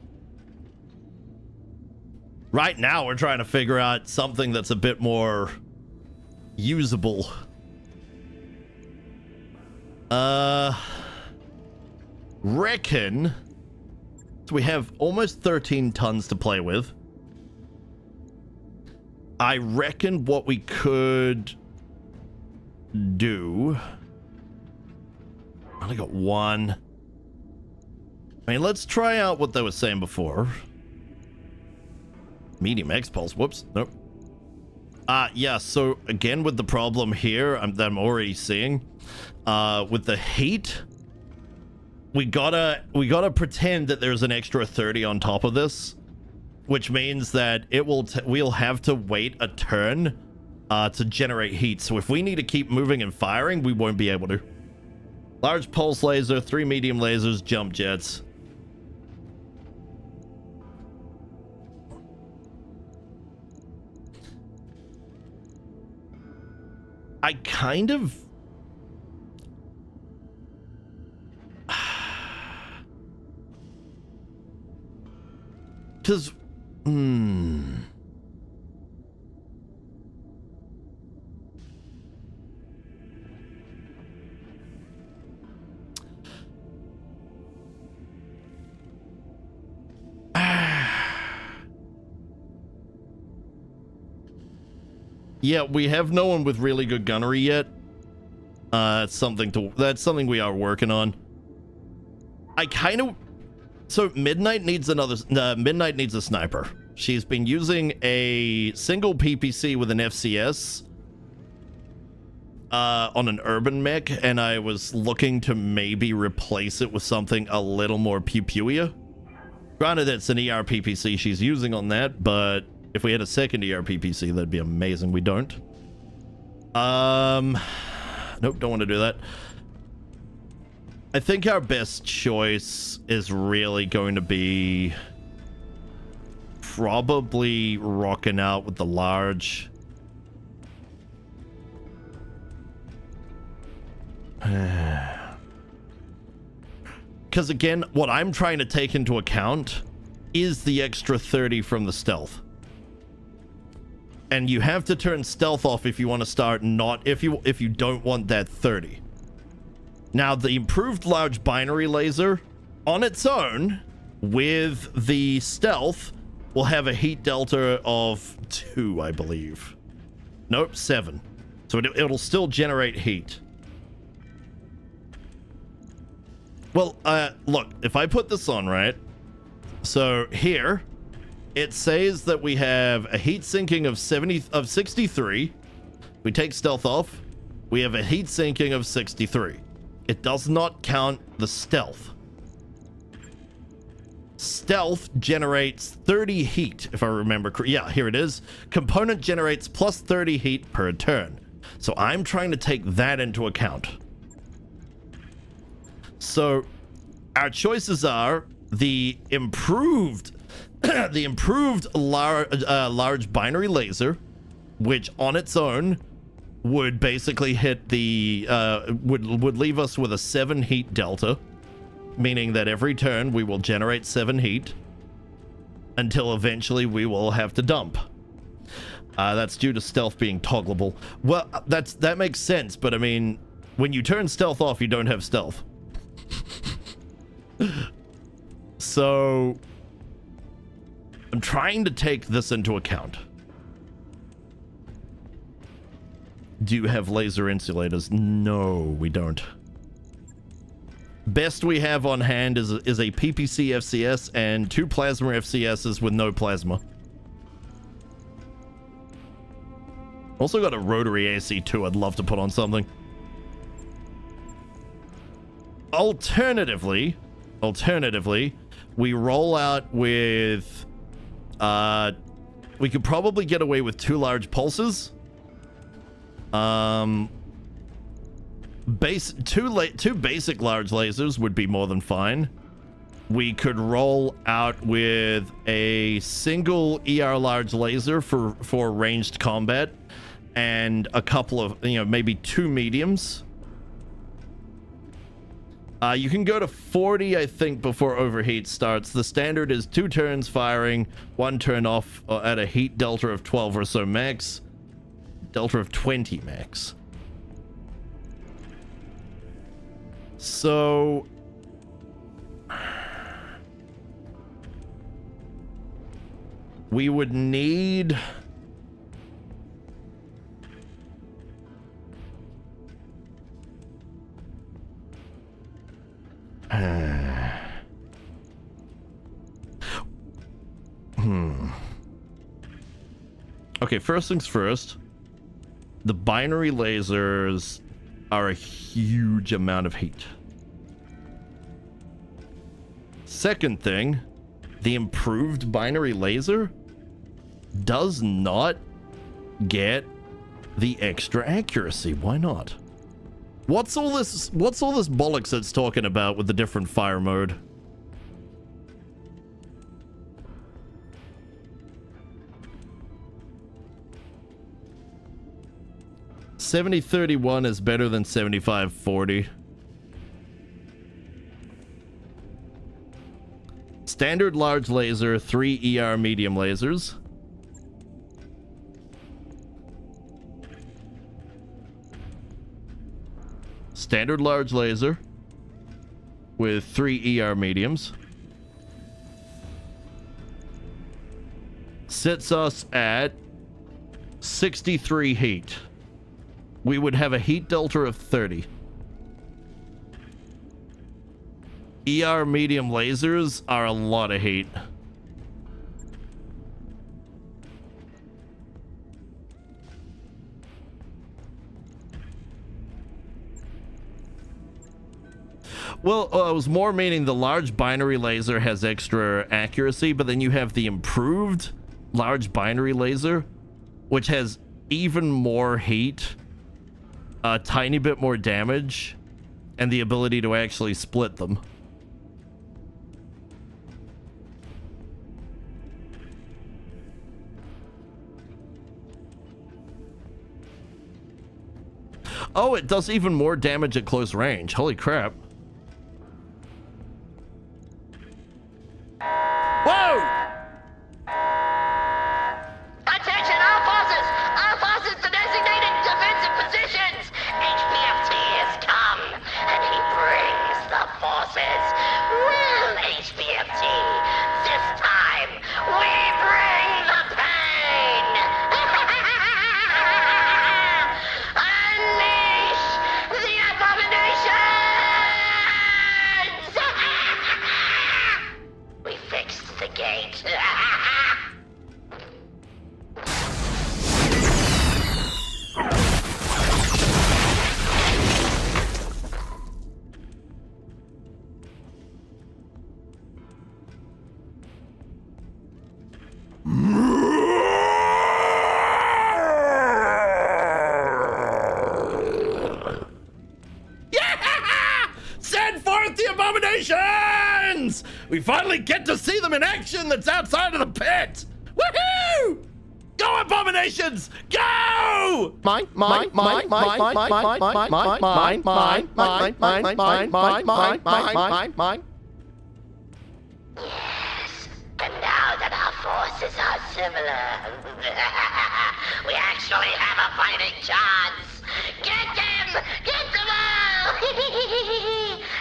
Right now, we're trying to figure out something that's a bit more usable. Reckon. So we have almost 13 tons to play with. I reckon what we could do. I only got 1. I mean, let's try out what they were saying before. Medium X pulse. Whoops. Nope. Yeah. So again, with the problem here that I'm already seeing, with the heat, we gotta pretend that there's an extra 30 on top of this, which means that we'll have to wait a turn to generate heat. So if we need to keep moving and firing, we won't be able to. Large pulse laser, 3 medium lasers, jump jets. I kind of... Because... Yeah, we have no one with really good gunnery yet. That's something we are working on. I kind of... So Midnight needs a sniper. She's been using a single PPC with an FCS on an urban mech, and I was looking to maybe replace it with something a little more pew-pewier. Granted, it's an ER PPC she's using on that, but if we had a second ER PPC, that'd be amazing. We don't. Nope, don't want to do that. I think our best choice is really going to be probably rocking out with the large. Because again, what I'm trying to take into account is the extra 30 from the stealth. And you have to turn stealth off if you want to start, not if you don't want that 30. Now, the improved large binary laser on its own with the stealth will have a heat delta of 2, I believe. Nope, 7. So it'll still generate heat. Well, look, if I put this on, right? So here, it says that we have a heat sinking of 63. We take stealth off. We have a heat sinking of 63. It does not count the stealth. Stealth generates 30 heat, if I remember correctly. Yeah, here it is. Component generates plus 30 heat per turn. So I'm trying to take that into account. So our choices are the improved large binary laser, which on its own would basically hit the would leave us with a 7 heat delta, meaning that every turn we will generate 7 heat until eventually we will have to dump. That's due to stealth being toggleable. Well, that makes sense, but I mean, when you turn stealth off, you don't have stealth. So I'm trying to take this into account. Do you have laser insulators? No, we don't. Best we have on hand is a PPC FCS and 2 plasma FCSs with no plasma. Also got a rotary AC2 I'd love to put on something. Alternatively, we roll out with we could probably get away with 2 large pulses. Two basic large lasers would be more than fine. We could roll out with a single ER large laser for ranged combat and a couple of, maybe 2 mediums. You can go to 40, I think, before overheat starts. The standard is 2 turns firing, 1 turn off at a heat delta of 12 or so max. Delta of 20 max. So we would need Okay, first things first. The binary lasers are a huge amount of heat. Second thing, the improved binary laser does not get the extra accuracy. Why not? What's all this bollocks it's talking about with the different fire mode? $70-31 is better than $75-40. Standard large laser, 3 ER medium lasers. Standard large laser with 3 ER mediums. Sits us at 63 heat. We would have a heat delta of 30. ER medium lasers are a lot of heat. Well, I was more meaning the large binary laser has extra accuracy, but then you have the improved large binary laser, which has even more heat, a tiny bit more damage, and the ability to actually split them. Oh, it does even more damage at close range. Holy crap. Whoa! Attention, all forces! All forces to designated defensive positions! HPFT has come, and he brings the forces. Well, HPFT, this time, we bring the pain! Unleash the abominations! We fixed the gate. Send forth the abominations! We finally get to see them in action that's outside of the pit! Woohoo! Go, abominations! Go! Mine. Yes, and now that our forces are similar, we actually have a fighting chance. Get them! Get them all!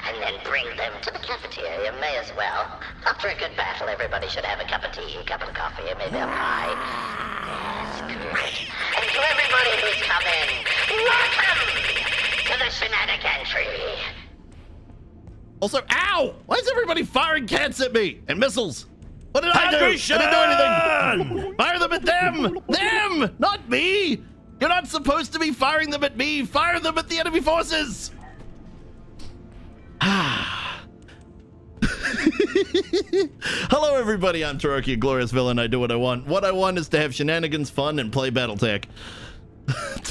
And then bring them to the cafeteria, may as well. After a good battle, everybody should have a cup of tea, a cup of coffee, and maybe a pie. Yes, great. And to everybody who's come in, welcome to the shenanigan tree. Also, ow! Why is everybody firing cats at me? And missiles? What did I do? Hydration! I didn't do anything! Fire them at them! Them! Not me! You're not supposed to be firing them at me! Fire them at the enemy forces! Hello everybody, I'm Tyroki, a glorious villain. I do what I want. What I want is to have shenanigans, fun, and play BattleTech.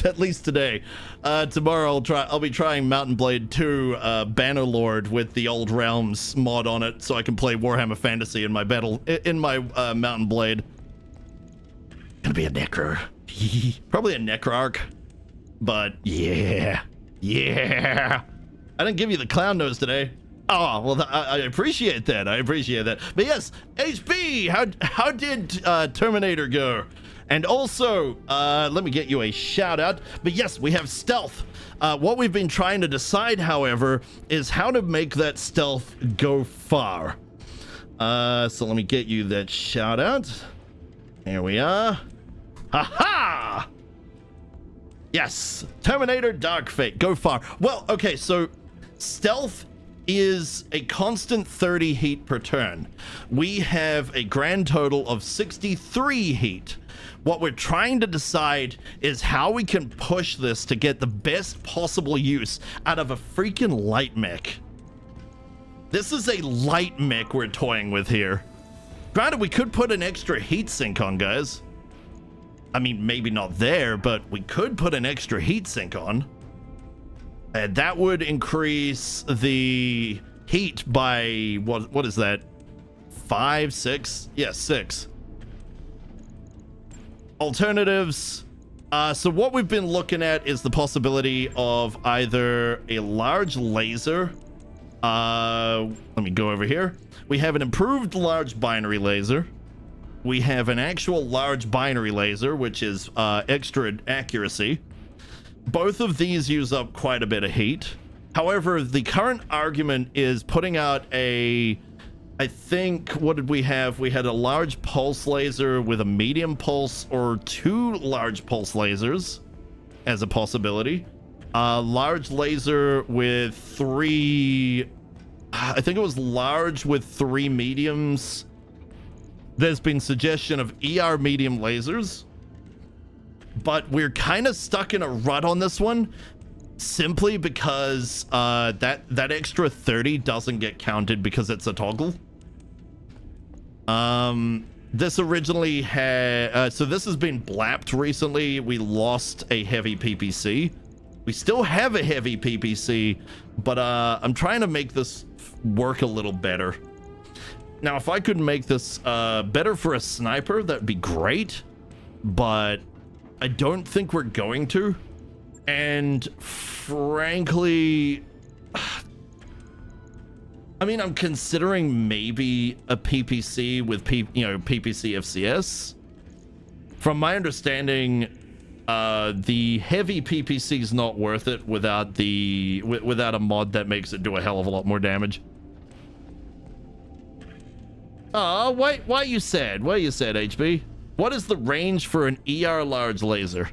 At least today. Tomorrow I'll be trying Mountain Blade 2 Bannerlord with the Old Realms mod on it, so I can play Warhammer Fantasy in my Mountain Blade. Gonna be a Necro. Probably a Necrarch. But yeah. I didn't give you the clown nose today. Oh, well, I appreciate that. I appreciate that. But yes, HB, how did Terminator go? And also, let me get you a shout out. But yes, we have stealth. What we've been trying to decide, however, is how to make that stealth go far. So let me get you that shout out. Here we are. Ha-ha! Yes, Terminator Dark Fate, go far. Well, okay, so stealth is a constant 30 heat per turn. We have a grand total of 63 heat. What we're trying to decide is how we can push this to get the best possible use out of a freaking light mech. This is a light mech we're toying with here. Granted, we could put an extra heat sink on, guys. I mean, maybe not there, but we could put an extra heat sink on. And that would increase the heat by, what is that? 5, 6? Yeah, 6. Alternatives. So what we've been looking at is the possibility of either a large laser. Let me go over here. We have an improved large binary laser. We have an actual large binary laser, which is extra accuracy. Both of these use up quite a bit of heat. However, the current argument is putting out a, I think, what did we have? We had a large pulse laser with a medium pulse, or 2 large pulse lasers as a possibility. Large laser with 3, I think it was large with 3 mediums. There's been suggestion of ER medium lasers, but we're kind of stuck in a rut on this one simply because that extra 30 doesn't get counted because it's a toggle. This originally had, so this has been blapped recently. We lost a heavy PPC. We still have a heavy PPC, but I'm trying to make this work a little better. Now, if I could make this better for a sniper, that'd be great, but I don't think we're going to. And frankly, I mean, I'm considering maybe a PPC with PPC FCS. From my understanding, the heavy PPC is not worth it without without a mod that makes it do a hell of a lot more damage. Why you sad? Why you sad, HB? What is the range for an ER large laser?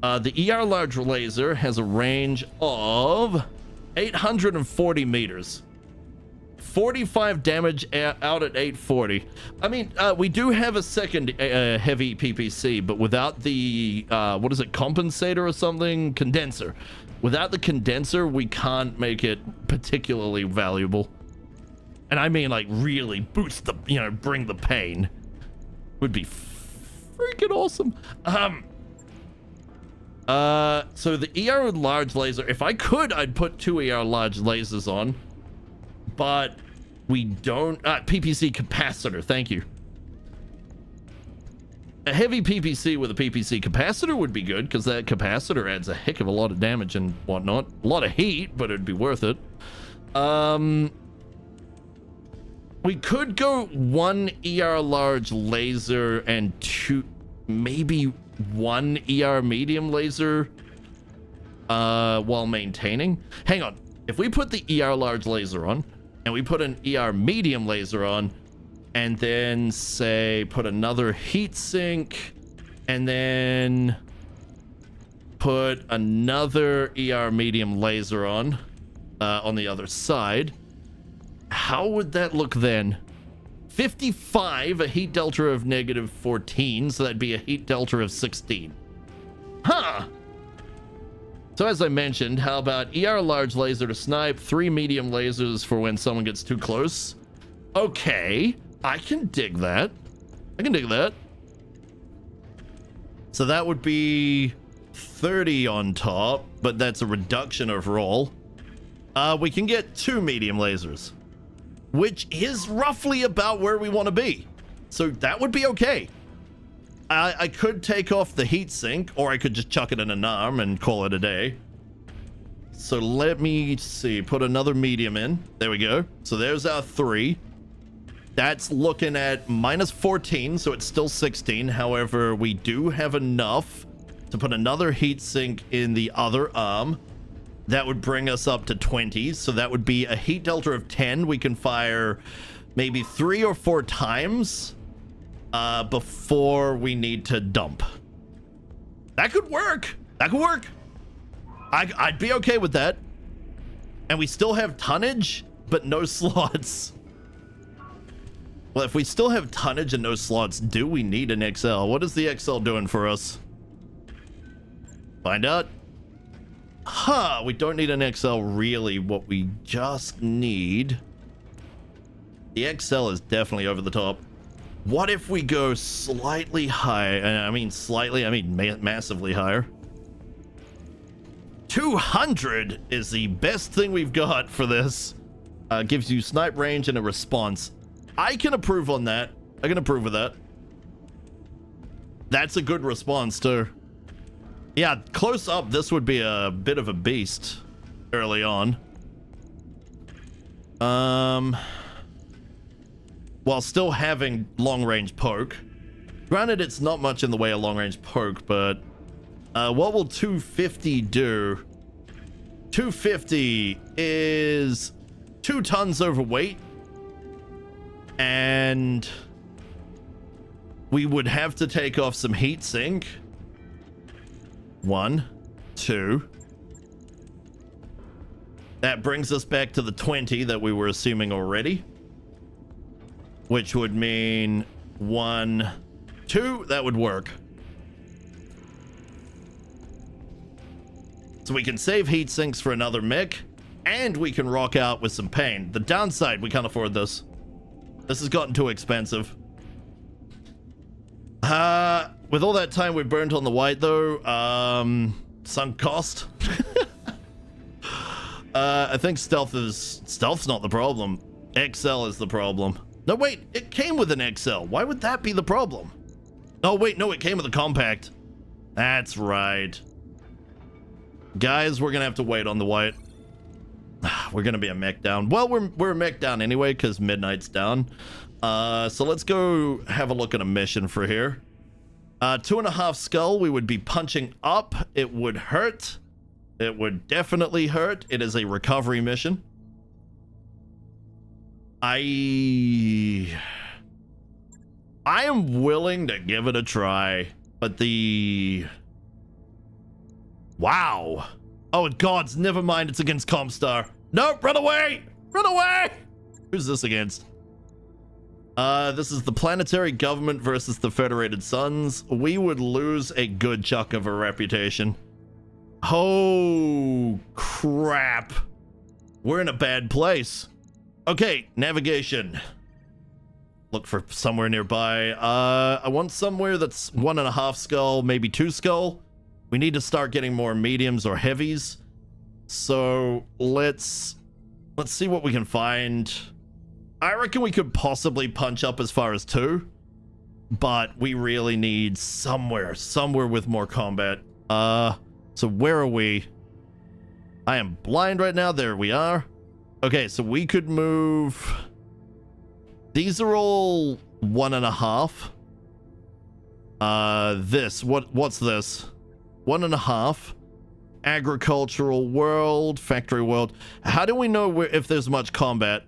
The ER large laser has a range of 840 meters. 45 damage out at 840. I mean, we do have a second heavy PPC, but without the, what is it, compensator or something? Condenser. Without the condenser, we can't make it particularly valuable. And I mean, like, really boost the, bring the pain. Would be freaking awesome. So the ER large laser, if I could, I'd put 2 ER large lasers on. But we don't. PPC capacitor, thank you. A heavy PPC with a PPC capacitor would be good, because that capacitor adds a heck of a lot of damage and whatnot. A lot of heat, but it'd be worth it. We could go 1 ER large laser and 2, maybe 1 ER medium laser while maintaining. Hang on. If we put the ER large laser on, and we put an ER medium laser on, and then say put another heat sink, and then put another ER medium laser on the other side, how would that look then? 55, a heat delta of -14, so that'd be a heat delta of 16. Huh. So as I mentioned, how about ER large laser to snipe, 3 medium lasers for when someone gets too close? Okay, I can dig that. I can dig that. So that would be 30 on top, but that's a reduction overall. We can get 2 medium lasers, which is roughly about where we want to be. So that would be okay. I could take off the heat sink, or I could just chuck it in an arm and call it a day. So let me see, put another medium in. There we go. So there's our 3. That's looking at -14, so it's still 16. However, we do have enough to put another heat sink in the other arm. That would bring us up to 20. So that would be a heat delta of 10. We can fire maybe 3 or 4 times before we need to dump. That could work. That could work. I'd be okay with that. And we still have tonnage, but no slots. Well, if we still have tonnage and no slots, do we need an XL? What is the XL doing for us? Find out. Huh, we don't need an XL really. What we just need... The XL is definitely over the top. What if we go slightly higher? I mean slightly, I mean massively higher. 200 is the best thing we've got for this. Gives you snipe range and a response. I can approve on that. I can approve of that. That's a good response too. Yeah, close up, this would be a bit of a beast early on. While still having long-range poke. Granted, it's not much in the way of long-range poke, but what will 250 do? 250 is 2 tons overweight, and we would have to take off some heat sink. 1, 2. That brings us back to the 20 that we were assuming already, which would mean 1, 2. That would work. So we can save heat sinks for another mech, and we can rock out with some pain. The downside, we can't afford this. This has gotten too expensive. With all that time we burned on the white though, sunk cost. I think stealth's not the problem. XL is the problem. No, wait, it came with an XL. Why would that be the problem? Oh, wait, no, it came with a compact. That's right. Guys, we're gonna have to wait on the white. We're gonna be a mech down. Well, we're a mech down anyway because midnight's down. So let's go have a look at a mission for here. 2.5 skull. We would be punching up. It would hurt. It would definitely hurt. It is a recovery mission. I am willing to give it a try, but wow. Oh, gods, never mind. It's against Comstar. Nope, run away! Run away! Who's this against? This is the planetary government versus the Federated Suns. We would lose a good chunk of our reputation. Oh, crap. We're in a bad place. Okay, navigation. Look for somewhere nearby. I want somewhere that's 1.5 skull, maybe 2 skull. We need to start getting more mediums or heavies. So let's see what we can find. I reckon we could possibly punch up as far as 2, but we really need somewhere with more combat. So where are we? I am blind right now. There we are. Okay, so we could move. These are all 1.5. What's this? 1.5. Agricultural world, factory world. How do we know if there's much combat?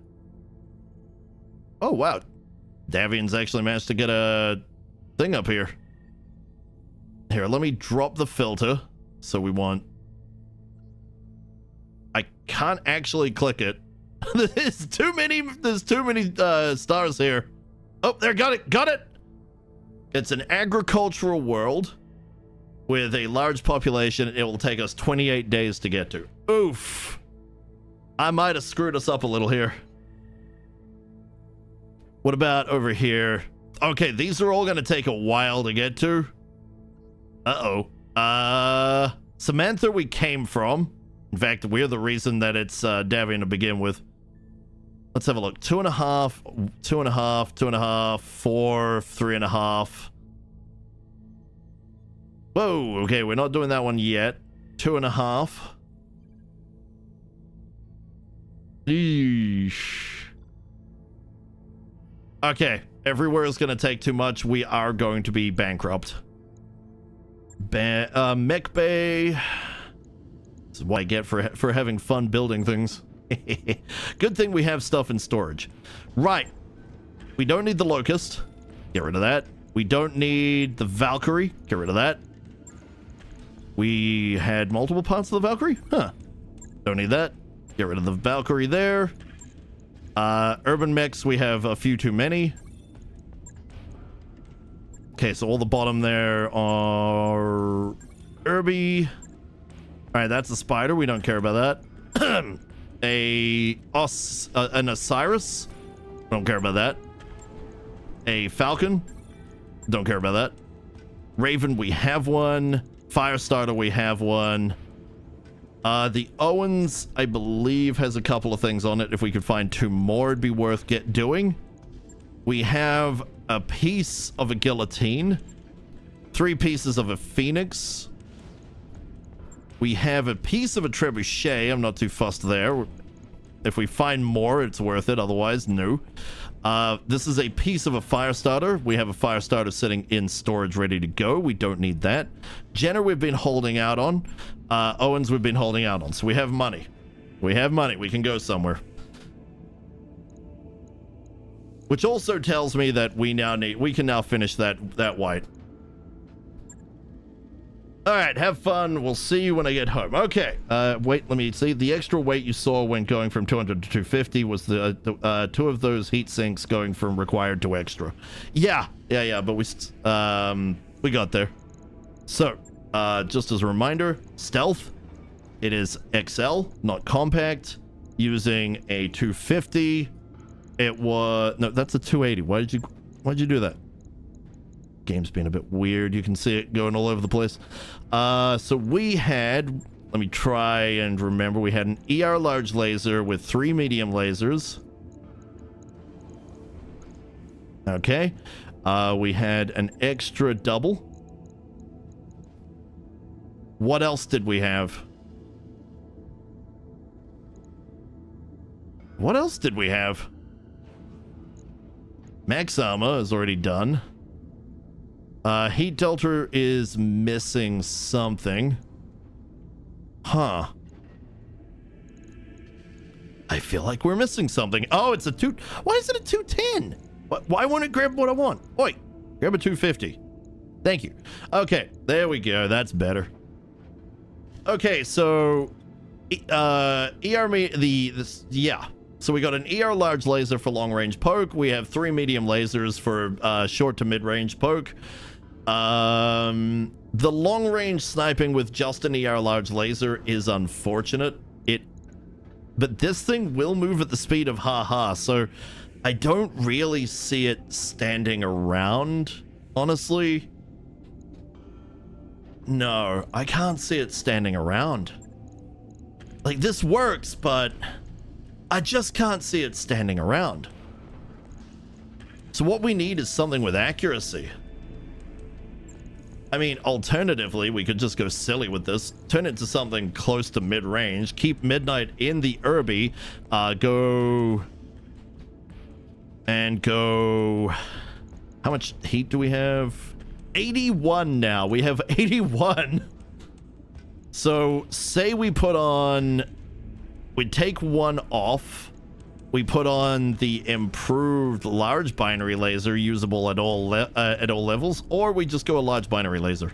Oh, wow. Davian's actually managed to get a thing up here. Here, let me drop the filter. So we want... I can't actually click it. There's too many stars here. Oh, there, got it. It's an agricultural world with a large population. It will take us 28 days to get to. Oof. I might have screwed us up a little here. What about over here? Okay, these are all going to take a while to get to. Samantha we came from. In fact, we're the reason that it's Davian to begin with. Let's have a look. 2.5, 2.5, 2.5, 4, 3.5. Whoa, okay, we're not doing that one yet. 2.5. Eesh. Okay, everywhere is going to take too much. We are going to be bankrupt. Mech Bay. This is what I get for having fun building things. Good thing we have stuff in storage. Right. We don't need the Locust. Get rid of that. We don't need the Valkyrie. Get rid of that. We had multiple parts of the Valkyrie? Huh. Don't need that. Get rid of the Valkyrie there. Urban mechs, we have a few too many. Okay, so all the bottom there are Irby. Alright, that's a spider. We don't care about that. An Osiris. Don't care about that. A Falcon. Don't care about that. Raven, we have one. Firestarter, we have one. The Owens, I believe, has a couple of things on it. If we could find 2 more, it'd be worth doing. We have a piece of a guillotine. 3 pieces of a phoenix. We have a piece of a trebuchet. I'm not too fussed there. If we find more, it's worth it. Otherwise, no. This is a piece of a Firestarter. We have a Firestarter sitting in storage ready to go. We don't need that. Jenner, we've been holding out on. Owens, we've been holding out on. So we have money. We have money. We can go somewhere. Which also tells me that we can now finish that white. All right, have fun. We'll see you when I get home. Okay. Wait, let me see. The extra weight you saw when going from 200 to 250 was the 2 of those heat sinks going from required to extra. Yeah. But we got there. So, just as a reminder, stealth. It is XL, not compact. Using a 250. It was no, that's a 280. Why'd you do that? Game's being a bit weird. You can see it going all over the place. So we had, let me try and remember, we had an ER large laser with 3 medium lasers. Okay. We had an extra double. What else did we have? What else did we have? Max armor is already done. Heat delta is missing something. Huh. I feel like we're missing something. Oh, it's a why is it a 210? Why won't it grab what I want? Oi, grab a 250. Thank you. Okay, there we go. That's better. Okay, so yeah. So we got an ER large laser for long range poke. We have 3 medium lasers for short to mid range poke. The long range sniping with just an ER large laser is unfortunate. But this thing will move at the speed of haha, so I don't really see it standing around, honestly. No, I can't see it standing around. Like, this works, but I just can't see it standing around. So what we need is something with accuracy. I mean, alternatively, we could just go silly with this, turn it to something close to mid-range, keep Midnight in the Irby, go... How much heat do we have? 81 now. We have 81. So, say we put on... We take one off. We put on the improved large binary laser, usable at all levels, or we just go a large binary laser.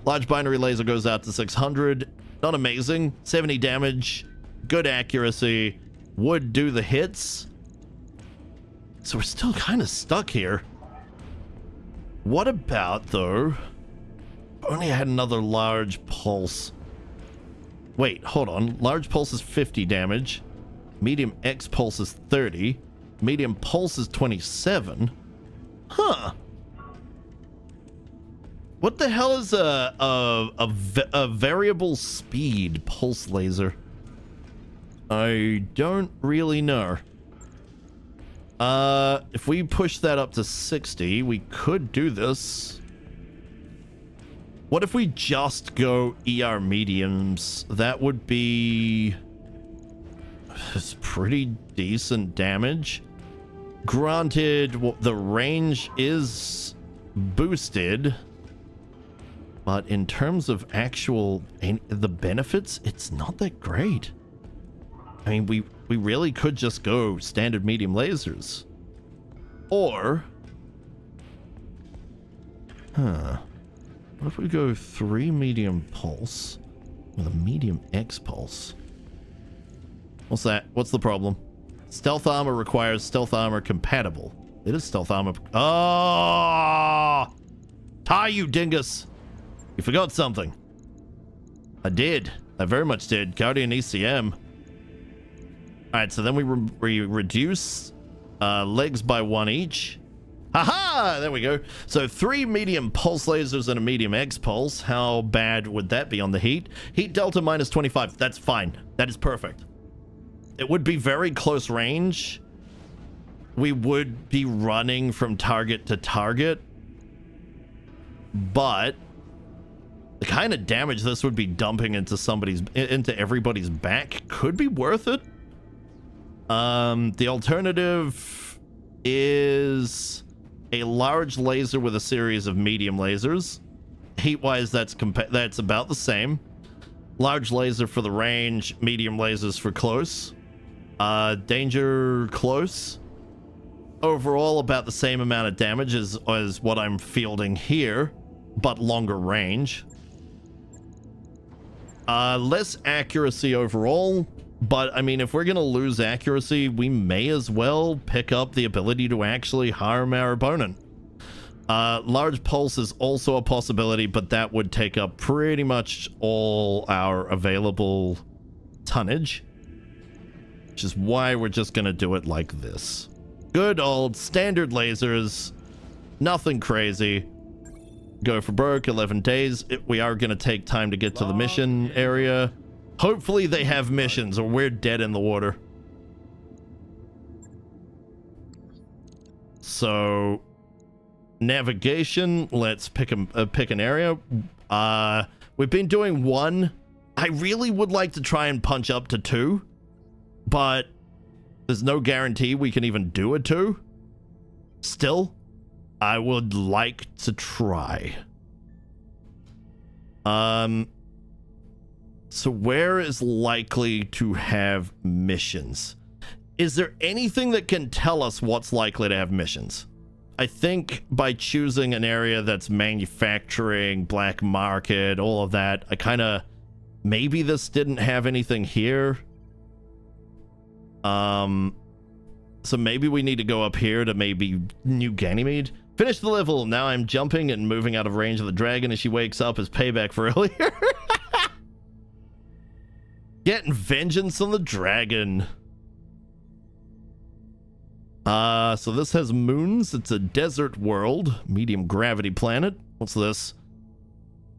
Large binary laser goes out to 600. Not amazing. 70 damage. Good accuracy. Would do the hits. So we're still kind of stuck here. What about, though, if only I had another large pulse? Wait, hold on. Large pulse is 50 damage. Medium X pulse is 30. Medium pulse is 27. Huh. What the hell is a variable speed pulse laser? I don't really know. If we push that up to 60, we could do this. What if we just go ER mediums? That would be... It's pretty decent damage. Granted, the range is boosted, but in terms of actual the benefits, it's not that great. I mean, we really could just go standard medium lasers, or what if we go 3 medium pulse with a medium X pulse? What's that? What's the problem? Stealth armor requires stealth armor compatible. It is stealth armor. Oh! Tie, you dingus! You forgot something. I did. I very much did. Guardian ECM. Alright, so then we reduce legs by 1 each. Haha! There we go. So 3 medium pulse lasers and a medium X pulse. How bad would that be on the heat? Heat delta minus 25. That's fine. That is perfect. It would be very close range. We would be running from target to target. But the kind of damage this would be dumping into everybody's back could be worth it. The alternative is a large laser with a series of medium lasers. Heat-wise, that's about the same. Large laser for the range, medium lasers for close. Danger close. Overall, about the same amount of damage as what I'm fielding here, but longer range. Less accuracy overall, but I mean, if we're gonna lose accuracy, we may as well pick up the ability to actually harm our opponent. Large pulse is also a possibility, but that would take up pretty much all our available tonnage, which is why we're just gonna do it like this. Good old standard lasers, nothing crazy. Go for broke, 11 days. We are gonna take time to get to the mission area. Hopefully they have missions, or we're dead in the water. So, navigation, let's pick an area. We've been doing 1. I really would like to try and punch up to 2, but There's no guarantee we can even do it to. Still, I would like to try. So where is likely to have missions? Is there anything that can tell us what's likely to have missions? I think by choosing an area that's manufacturing, black market, all of that, I kind of... Maybe this didn't have anything here. So maybe we need to go up here to maybe New Ganymede. Finish the level. Now I'm jumping and moving out of range of the dragon as she wakes up as payback for earlier. Getting vengeance on the dragon. So this has moons. It's a desert world, medium gravity planet. What's this?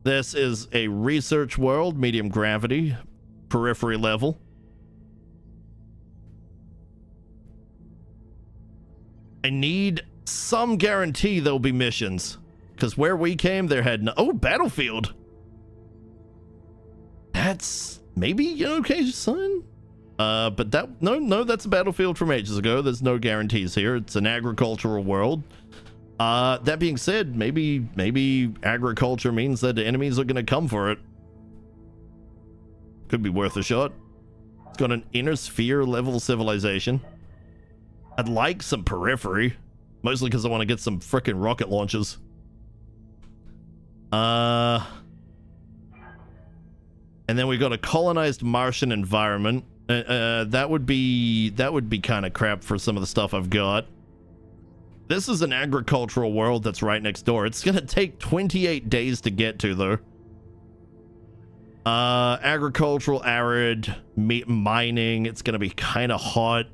This is a research world, medium gravity, periphery level. I need some guarantee there'll be missions, because where we came, there had no... Oh, battlefield. That's maybe an okay sign. But that... No, that's a battlefield from ages ago. There's no guarantees here. It's an agricultural world. That being said, maybe agriculture means that the enemies are going to come for it. Could be worth a shot. It's got an inner sphere level civilization. I'd like some periphery, mostly because I want to get some frickin' rocket launchers. And then we got a colonized Martian environment. That would be kind of crap for some of the stuff I've got. This is an agricultural world that's right next door. It's gonna take 28 days to get to, though. Agricultural, arid, mining. It's gonna be kind of hot.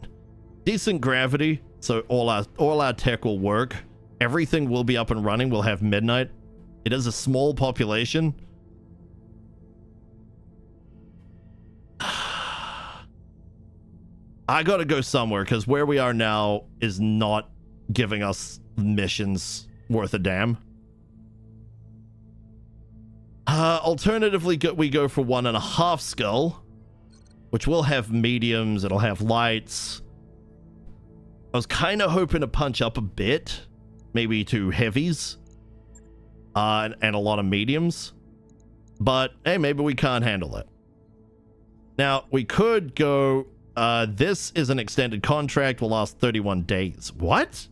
Decent gravity, so all our tech will work. Everything will be up and running. We'll have midnight. It is a small population. I gotta go somewhere, because where we are now is not giving us missions worth a damn. Alternatively, we go for 1.5 skull, which will have mediums. It'll have lights. I was kind of hoping to punch up a bit, maybe to heavies, and a lot of mediums, but hey, maybe we can't handle it. Now, we could go, this is an extended contract, will last 31 days. What?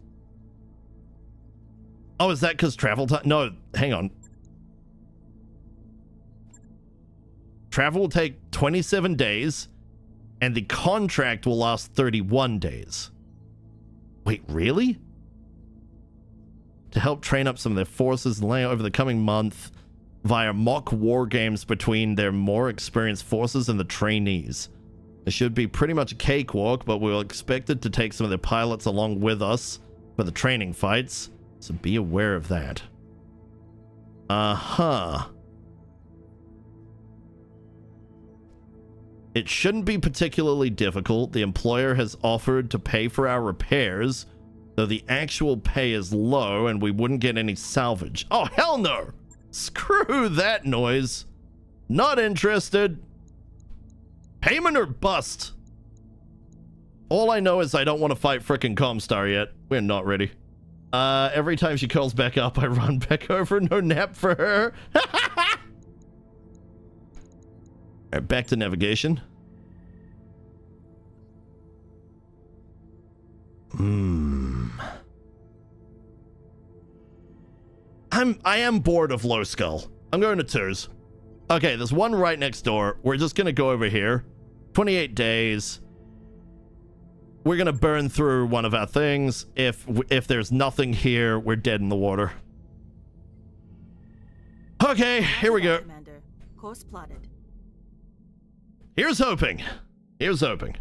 Oh, is that because travel time? No, hang on. Travel will take 27 days, and the contract will last 31 days. Wait, really? To help train up some of their forces and lay over the coming month via mock war games between their more experienced forces and the trainees. It should be pretty much a cakewalk, but we'll expect it to take some of their pilots along with us for the training fights, so be aware of that. It shouldn't be particularly difficult. The employer has offered to pay for our repairs, though the actual pay is low and we wouldn't get any salvage. Oh, hell no! Screw that noise. Not interested. Payment or bust. All I know is I don't want to fight frickin' Comstar yet. We're not ready. Every time she calls back up, I run back over. No nap for her. Alright, back to navigation. I am bored of low skull. I'm going to twos. Okay, there's one right next door. We're just gonna go over here. 28 days. We're gonna burn through one of our things. If there's nothing here, we're dead in the water. Okay, here we go. Commander. Course plotted. Here's hoping. Here's hoping.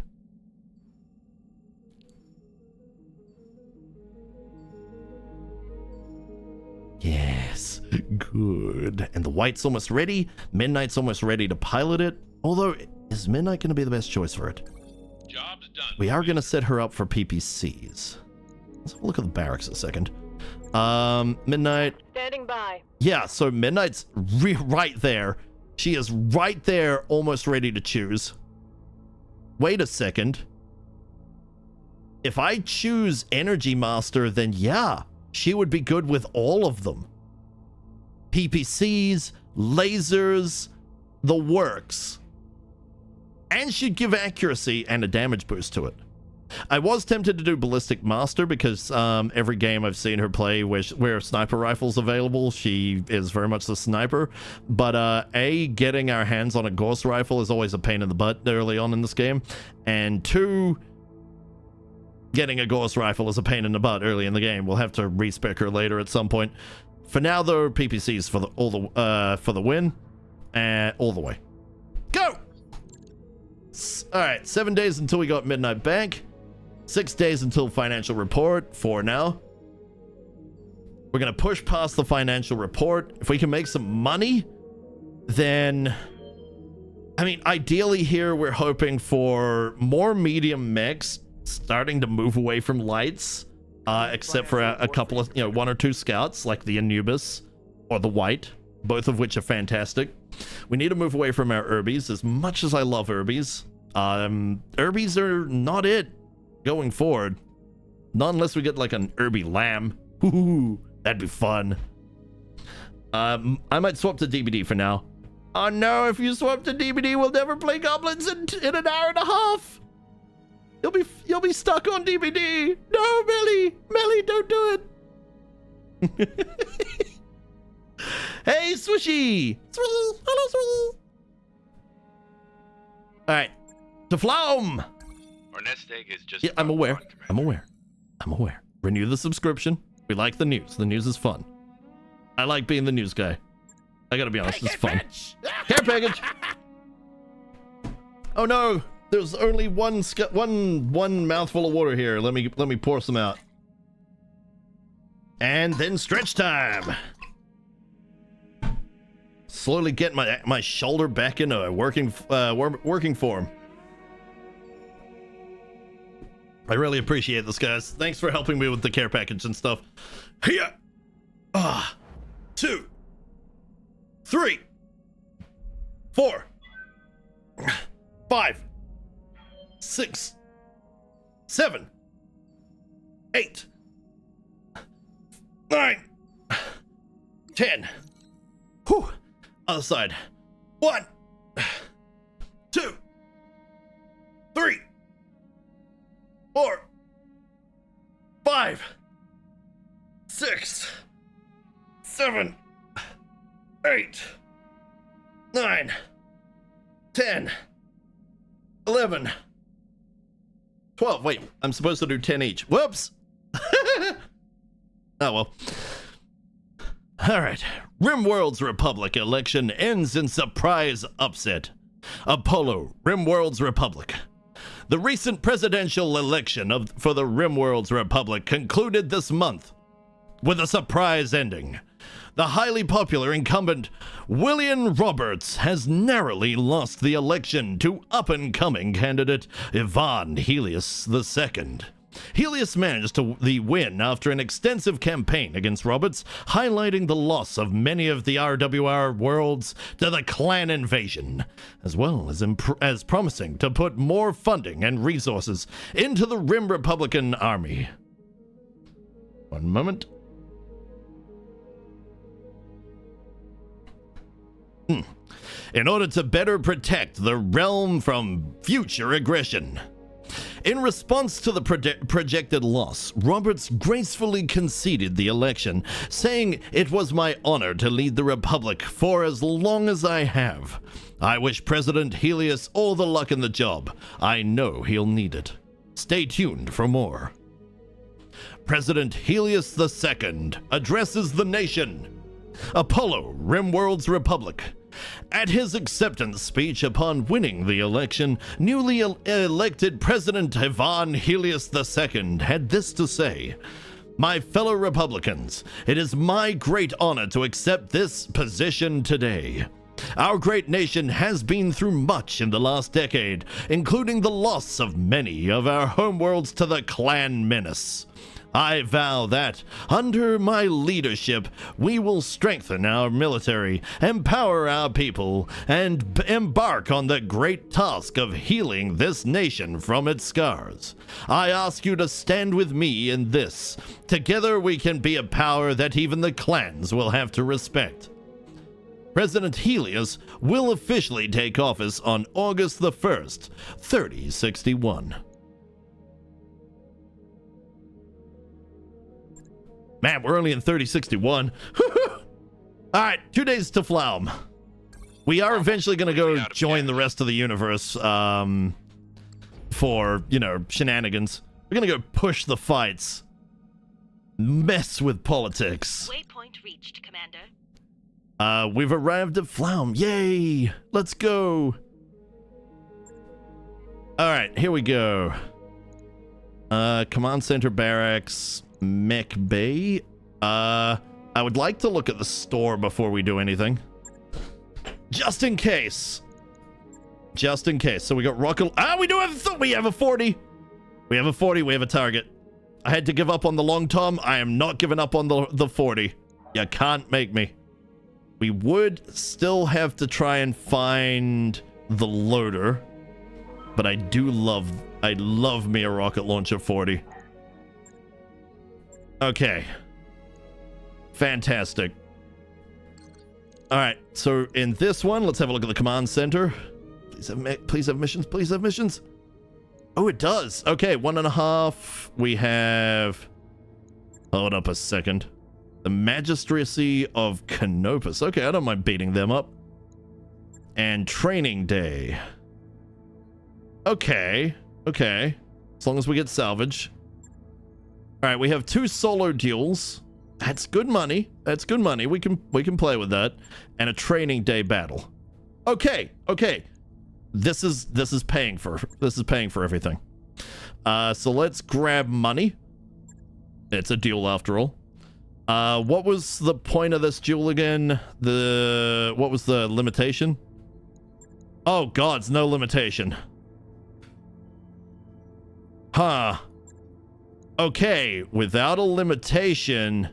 Yes, good. And the white's almost ready. Midnight's almost ready to pilot it. Although, is Midnight going to be the best choice for it? Job's done. We are going to set her up for PPCs. Let's have a look at the barracks a second. Midnight. Standing by. Yeah, so Midnight's right there. She is right there, almost ready to choose. Wait a second. if I choose Energy Master, then yeah, she would be good with all of them. PPCs, lasers, the works. And she'd give accuracy and a damage boost to it. I was tempted to do Ballistic Master because every game I've seen her play where sniper rifle's available, she is very much the sniper. But getting our hands on a Ghost Rifle is always a pain in the butt early on in this game. And 2, getting a Ghost Rifle is a pain in the butt early in the game. We'll have to respec her later at some point. For now, though, PPCs for the win, and all the way. Go! All right, 7 days until we got Midnight Bank. 6 days until financial report. 4 now. We're gonna push past the financial report. If we can make some money, then, I mean, ideally here we're hoping for more medium mechs starting to move away from lights, except for a couple of, 1 or 2 scouts like the Anubis or the White, both of which are fantastic. We need to move away from our Urbies. As much as I love Urbies, Urbies are not it going forward. Not unless we get like an Urbie Lamb. Ooh, that'd be fun. I might swap to DBD for now. Oh no, if you swap to DBD, we'll never play Goblins in an hour and a half. You'll be stuck on DBD. No, Melly, don't do it. Hey, Swishy! Swishy! Hello, Swishy! Alright. To Flaum! Our nest egg is just. Yeah, I'm aware. Renew the subscription. We like the news. The news is fun. I like being the news guy. I gotta be honest, it's fun. Care package! Oh no! There's only one mouthful of water here. Let me pour some out. And then stretch time! Slowly get my shoulder back into a working form. I really appreciate this, guys. Thanks for helping me with the care package and stuff. Here. 2, 3, 4, 5, 6, 7, 8, 9, 10. Whew. Other side. 1, 2, 3, 4, 5, 6, 7, 8, 9, 10, 11, 12. Wait, I'm supposed to do 10 each. Whoops. Oh well. All right. RimWorld's Republic election ends in surprise upset. Apollo, RimWorld's Republic. The recent presidential election for the RimWorld's Republic concluded this month with a surprise ending. The highly popular incumbent William Roberts has narrowly lost the election to up-and-coming candidate Ivan Helios II. Helios managed the win after an extensive campaign against Roberts, highlighting the loss of many of the RWR worlds to the clan invasion, as well as promising to put more funding and resources into the Rim Republican army. One moment. In order to better protect the realm from future aggression. In response to the projected loss, Roberts gracefully conceded the election, saying, "It was my honor to lead the Republic for as long as I have. I wish President Helios all the luck in the job. I know he'll need it. Stay tuned for more." President Helios II addresses the nation. Apollo, RimWorld's Republic. At his acceptance speech upon winning the election, newly elected President Ivan Helios II had this to say: "My fellow Republicans, it is my great honor to accept this position today. Our great nation has been through much in the last decade, including the loss of many of our homeworlds to the clan menace. I vow that, under my leadership, we will strengthen our military, empower our people, and embark on the great task of healing this nation from its scars. I ask you to stand with me in this. Together we can be a power that even the clans will have to respect. President Helios will officially take office on August the 1st, 3061. Man, we're only in 3061. Alright, 2 days to Flaum. We are eventually going to go join the rest of the universe for, you know, shenanigans. We're going to go push the fights. Mess with politics. Waypoint reached, Commander. We've arrived at Flaum. Yay! Let's go. Alright, here we go. Command Center Barracks, Mech Bay. I would like to look at the store before we do anything. Just in case. Just in case. So we got rocket... we do have... we have a 40. We have a 40. We have a target. I had to give up on the long tom. I am not giving up on the 40. You can't make me. We would still have to try and find the loader. But I love me a rocket launcher 40. Okay. Fantastic. Alright, so in this one, let's have a look at the command center. Please have missions. Please have missions. Oh, it does. Okay, 1.5. We have... Hold up a second. The Magistracy of Canopus. Okay, I don't mind beating them up. And Training Day. Okay. Okay. As long as we get salvage. Alright, we have 2 solo duels. That's good money. That's good money. We can play with that. And a Training Day battle. Okay. Okay. This is paying for everything. So let's grab money. It's a duel after all. What was the point of this duel again? What was the limitation? Oh gods, no limitation. Huh. Okay, without a limitation,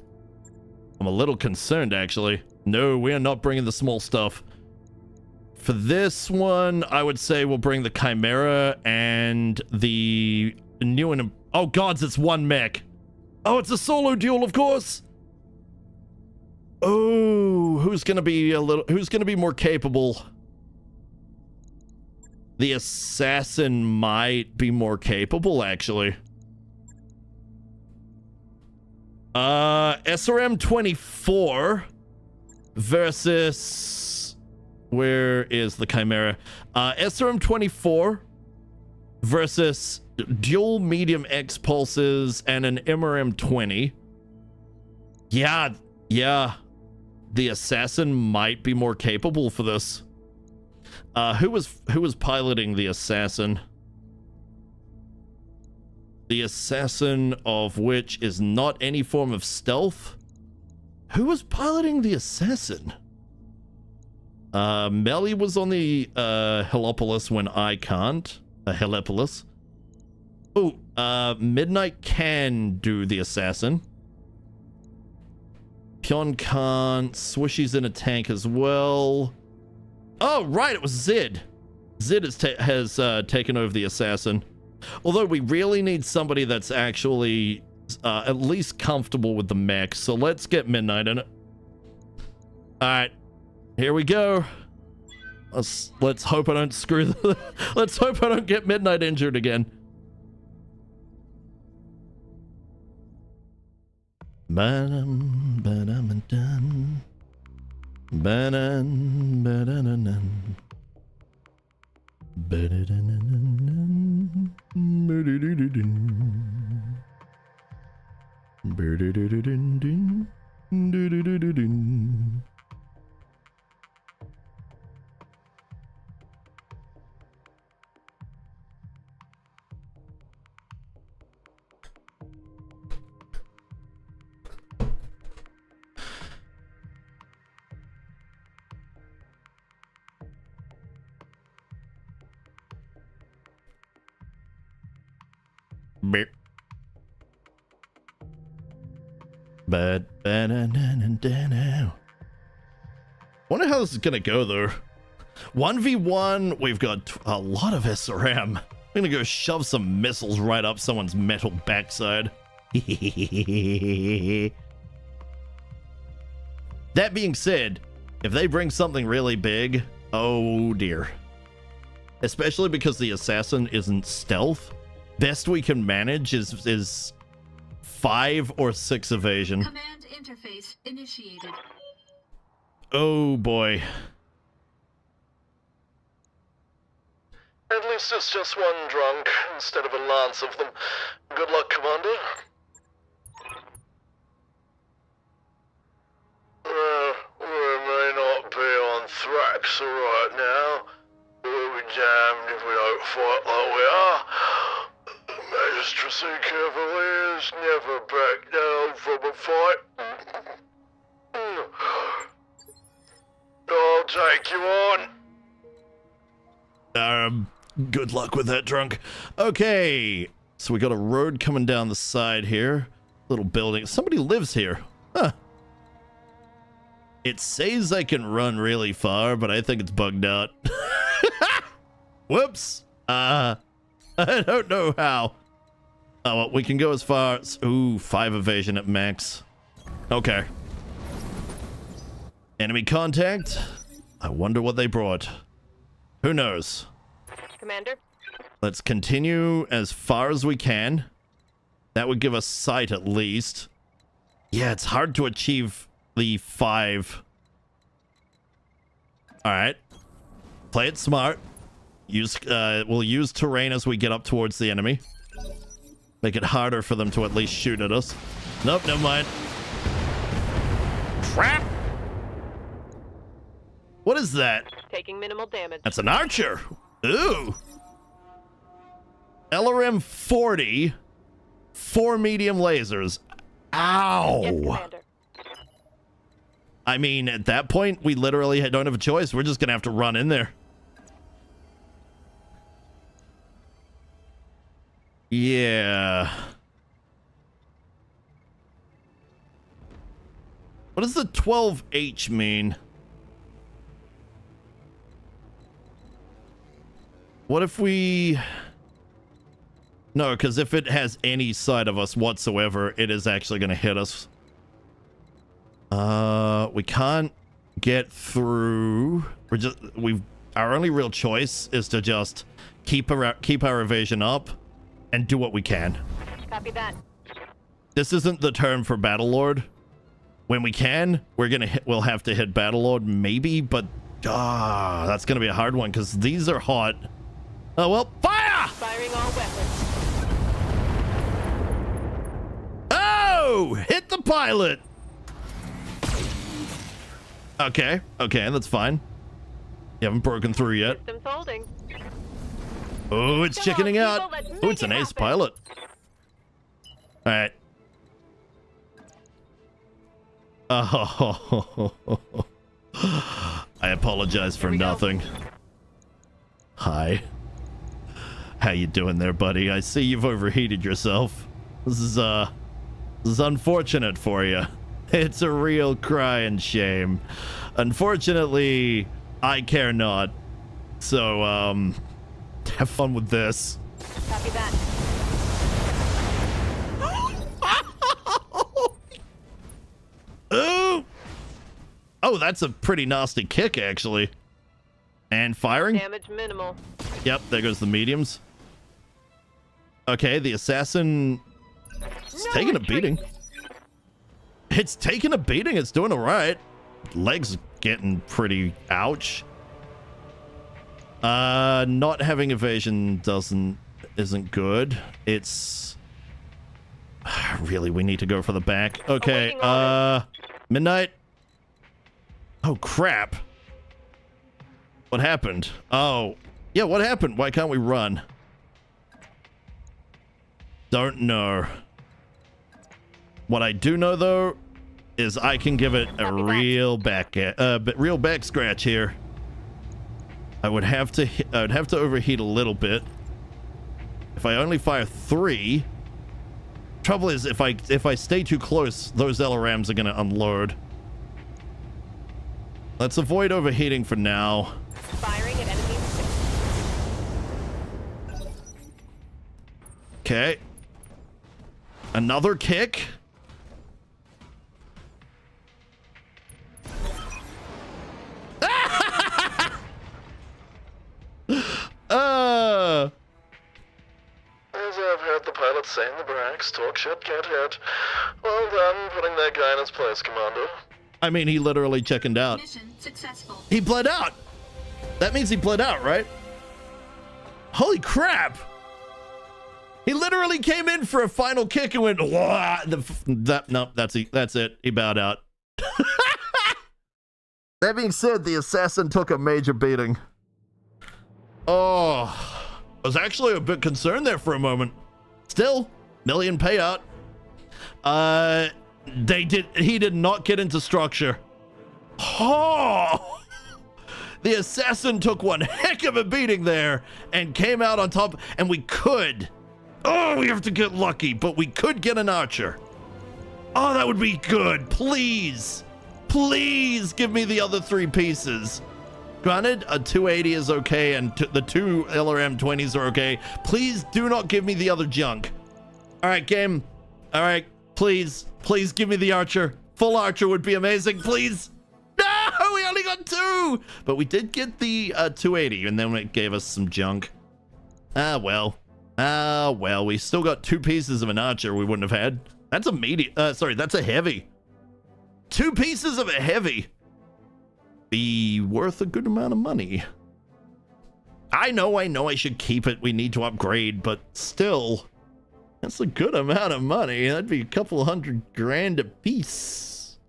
I'm a little concerned actually. No, we are not bringing the small stuff. For this one, I would say we'll bring the Chimera and the new and... Oh gods, it's one mech. Oh, it's a solo duel, of course. Oh, who's gonna be more capable? The assassin might be more capable, actually. SRM 24 versus... Where is the Chimera? SRM 24 versus dual medium X pulses and an MRM 20. Yeah. The assassin might be more capable for this. Who was piloting the assassin? The assassin of which is not any form of stealth. Who was piloting the assassin? Melly was on the Heliopolis when I can't. Heliopolis. Oh, Midnight can do the assassin. Pion can't. Swishy's in a tank as well. Oh, right, it was Zid. Zid has taken over the assassin. Although we really need somebody that's actually at least comfortable with the mech. So let's get Midnight in it. Alright. Here we go. Let's hope I don't screw the... Let's hope I don't get Midnight injured again. Ba-dum, ba-dum, dum. Ba-dum, ba-dum, ba-dum, ba-dum. Beep. But wonder how this is gonna go though. 1v1, we've got a lot of SRM. I'm gonna go shove some missiles right up someone's metal backside. That being said, if they bring something really big, oh dear. Especially because the assassin isn't stealth. Best we can manage is 5 or 6 evasion. Command interface initiated. Oh boy. At least it's just one drunk instead of a lance of them. Good luck, Commander. We may not be on Thrax right now. We'll be damned if we don't fight like we are. Magistracy Cavaliers never back down from a fight. I'll take you on. Good luck with that, drunk. Okay, so we got a road coming down the side here. Little building. Somebody lives here. Huh. It says I can run really far, but I think it's bugged out. Whoops. I don't know how. Oh, well, we can go as far as... Ooh, 5 evasion at max. Okay. Enemy contact. I wonder what they brought. Who knows? Commander? Let's continue as far as we can. That would give us sight at least. Yeah, it's hard to achieve the 5. Alright. Play it smart. We'll use terrain as we get up towards the enemy. Make it harder for them to at least shoot at us. Nope, never mind. Trap! What is that? Taking minimal damage. That's an archer. Ooh. LRM 40. 4 medium lasers. Ow. Yes, Commander. I mean, at that point, we literally don't have a choice. We're just going to have to run in there. Yeah. What does the 12H mean? What if we... No, because if it has any side of us whatsoever, it is actually going to hit us. We can't get through. Our only real choice is to just keep our evasion up and do what we can. Copy that. This isn't the turn for Battlelord. When we can, we'll have to hit Battlelord maybe, but that's gonna be a hard one because these are hot. Oh well, fire! Firing all weapons. Oh, hit the pilot. Okay, that's fine. You haven't broken through yet. Systems holding. Oh, it's Come chickening on, out. people, let's Oh, it's make an it ace happen. pilot. All right. Oh, I apologize for Here we go. nothing. Hi. How you doing there, buddy? I see you've overheated yourself. This is unfortunate for you. It's a real crying shame. Unfortunately, I care not. So, have fun with this. Copy that. Ooh! Oh, that's a pretty nasty kick, actually. And firing? Damage minimal. Yep, there goes the mediums. Okay, the assassin... It's No taking a retreat. beating. It's taking a beating. It's doing all right. Legs getting pretty ouch. Not having evasion isn't good. It's... Really, we need to go for the back. Okay, Awaiting orders. Midnight. Oh, crap. What happened? Oh, yeah, what happened? Why can't we run? Don't know. What I do know, though, is I can give it a Copy that. real back scratch here. I would have to overheat a little bit. If I only fire 3, Trouble is, if I stay too close, those LRMs are gonna unload. Let's avoid overheating for now. Firing at enemy. Okay. Another kick. As I've heard the pilots say in the barracks, talk shit, get hit. Well done, putting that guy in his place, Commander. I mean, he literally chickened out. Mission successful. He bled out. That means he bled out, right? Holy crap. He literally came in for a final kick and went, wah, no, that's it. He bowed out. That being said, the assassin took a major beating. Oh, I was actually a bit concerned there for a moment. Still, million payout. He did not get into structure. Oh, the assassin took one heck of a beating there and came out on top, and we could. Oh, we have to get lucky, but we could get an archer. Oh, that would be good. Please, please give me the other 3 pieces. Granted, a 280 is okay, and the 2 LRM 20s are okay. Please do not give me the other junk. All right, game. All right, please give me the archer. Full archer would be amazing, please. No, we only got 2, but we did get the 280, and then it gave us some junk. Ah, well, we still got 2 pieces of an archer we wouldn't have had. That's a medium. Sorry, that's a heavy. 2 pieces of a heavy. Be worth a good amount of money. I know I should keep it. We need to upgrade, but still, that's a good amount of money. That'd be a couple $100 grand a piece.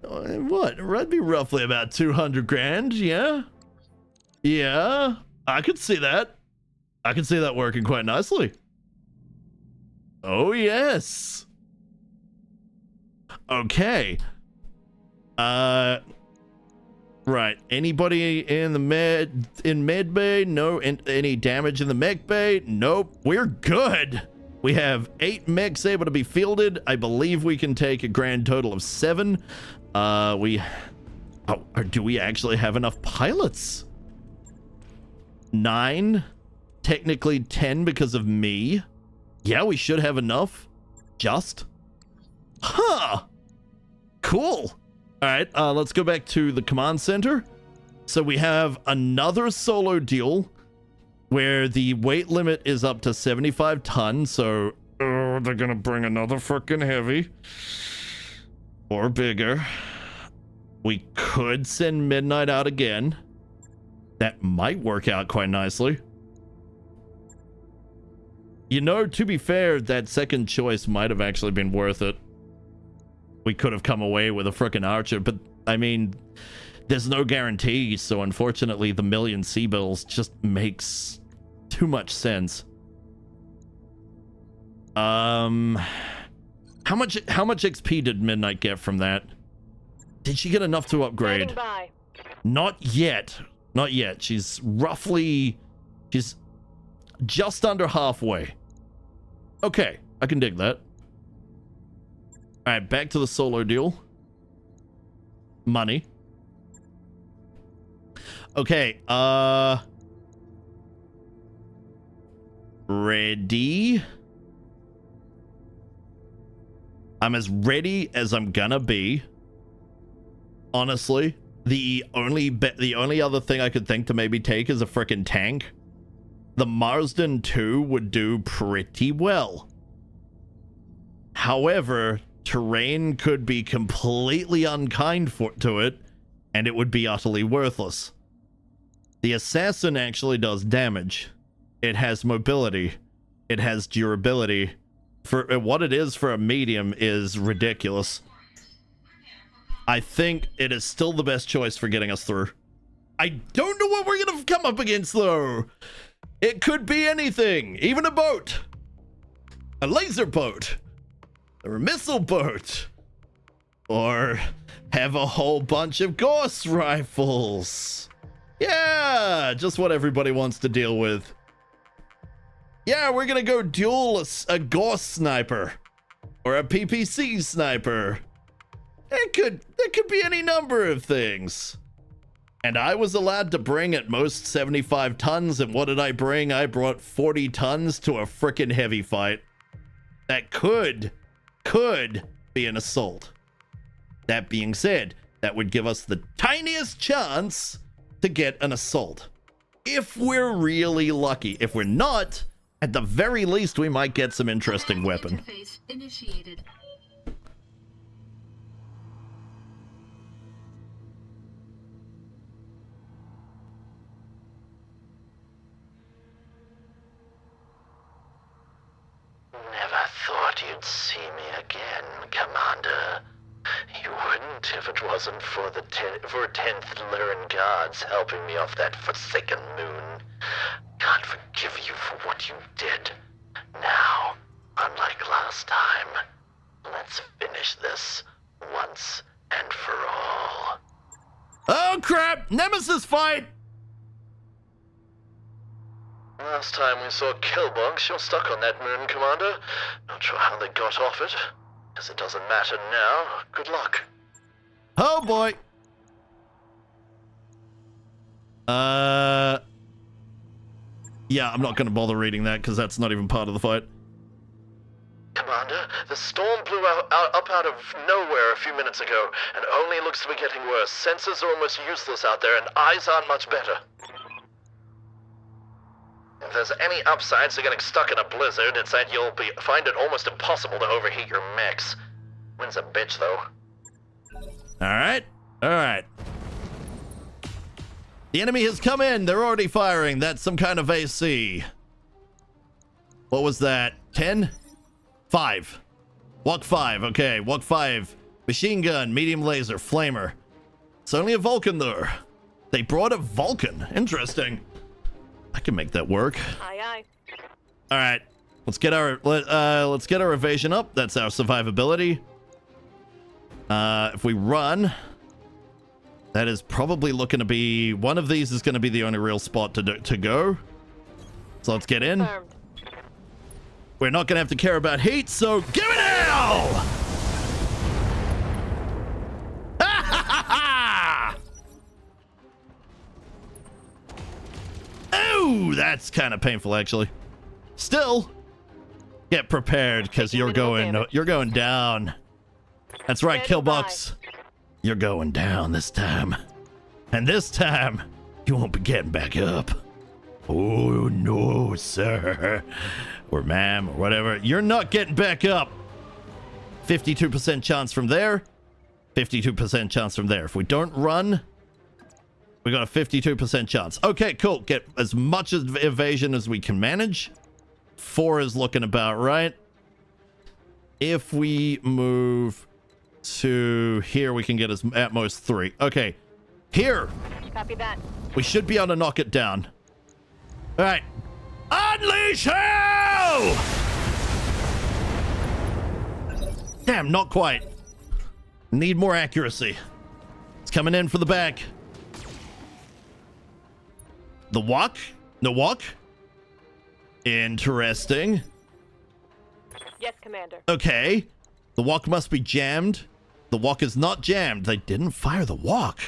What? That'd be roughly about 200 grand, yeah? Yeah, I could see that. I could see that working quite nicely. Oh, yes. Okay. Right. Anybody in the med bay? No. Any damage in the mech bay? Nope. We're good. We have 8 mechs able to be fielded. I believe we can take a grand total of 7. Do we actually have enough pilots? 9. Technically 10 because of me. Yeah, we should have enough. Just. Huh. Cool. All right, let's go back to the command center. So we have another solo deal where the weight limit is up to 75 tons. So they're gonna bring another freaking heavy or bigger. We could send Midnight out again. That might work out quite nicely. You know, to be fair, that second choice might have actually been worth it. We could have come away with a frickin' archer, but I mean, there's no guarantees, so unfortunately the million C-bills just makes too much sense. How much XP did Midnight get from that? Did she get enough to upgrade? Not yet. Not yet. She's just under halfway. Okay, I can dig that. All right, back to the solo deal. Money. Okay, ready? I'm as ready as I'm gonna be. Honestly, the only other thing I could think to maybe take is a frickin' tank. The Marsden 2 would do pretty well. However, terrain could be completely unkind to it, and it would be utterly worthless. The assassin actually does damage. It has mobility. It has durability. For what it is for a medium is ridiculous. I think it is still the best choice for getting us through. I don't know what we're gonna come up against though. It could be anything, even a boat, a laser boat, or a missile boat, or have a whole bunch of ghost rifles. Yeah, just what everybody wants to deal with. Yeah, we're gonna go duel a Gauss sniper or a PPC sniper. It could be any number of things. And I was allowed to bring at most 75 tons, and what did I bring? I brought 40 tons to a frickin' heavy fight. That could be an assault. That being said, that would give us the tiniest chance to get an assault. If we're really lucky. If we're not, at the very least, we might get some interesting weapon. Interface initiated. Never thought you'd see me again, Commander. You wouldn't if it wasn't for the 10th Lyran Guards helping me off that forsaken moon. Can't forgive you for what you did. Now, unlike last time, let's finish this once and for all. Oh crap! Nemesis fight! Last time we saw Killbunks, you're stuck on that moon, Commander. Not sure how they got off it. Guess it doesn't matter now. Good luck. Oh boy. Yeah, I'm not gonna bother reading that because that's not even part of the fight. Commander, the storm blew up out of nowhere a few minutes ago, and only looks to be getting worse. Sensors are almost useless out there, and eyes aren't much better. If there's any upsides to getting stuck in a blizzard, it's that you'll find it almost impossible to overheat your mechs. Wind's a bitch, though. Alright. Alright. The enemy has come in. They're already firing. That's some kind of AC. What was that? 10? 5. Walk 5. Okay, walk 5. Machine gun, medium laser, flamer. It's only a Vulcan, though. They brought a Vulcan. Interesting. I can make that work. Aye, aye. All right, let's get our evasion up. That's our survivability. If we run, that is probably looking to be one of these is going to be the only real spot to go. So let's get in. Confirmed. We're not going to have to care about heat, so give it hell! Ooh, that's kind of painful, actually. Still, get prepared because you're going down. That's right, Killbox. You're going down this time, and this time you won't be getting back up. Oh no, sir, or ma'am, or whatever. You're not getting back up. 52% chance from there. 52% chance from there. If we don't run, we got a 52% chance. Okay, cool. Get as much evasion as we can manage. 4 is looking about right. If we move to here, we can get at most 3. Okay, here. Copy that. We should be able to knock it down. All right. Unleash hell! Damn, not quite. Need more accuracy. It's coming in for the back. The walk? No walk? Interesting. Yes, Commander. Okay. The walk must be jammed. The walk is not jammed. They didn't fire the walk.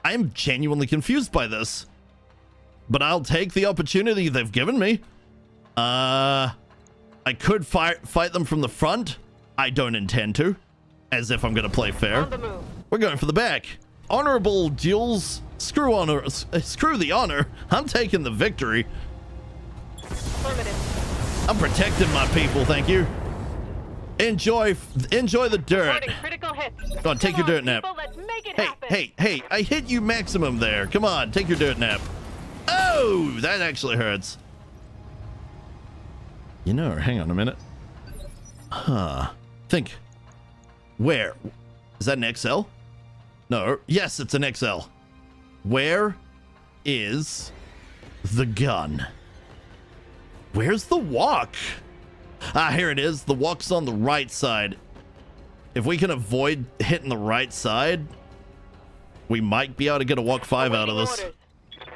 I am genuinely confused by this. But I'll take the opportunity they've given me. I could fight them from the front. I don't intend to. As if I'm going to play fair. On the move. We're going for the back. Honorable duels. Screw honor. Screw the honor. I'm taking the victory. Affirmative. I'm protecting my people, thank you. Enjoy the dirt. Reporting critical hits. Go on, take your dirt nap. People, let's make it happen. Hey, I hit you maximum there. Come on, take your dirt nap. Oh, that actually hurts. You know, hang on a minute. Think. Where? Is that an XL? No. Yes, it's an XL. Where is the gun? Where's the walk? Ah, here it is. The walk's on the right side. If we can avoid hitting the right side, we might be able to get a walk 5 out of this. Orders.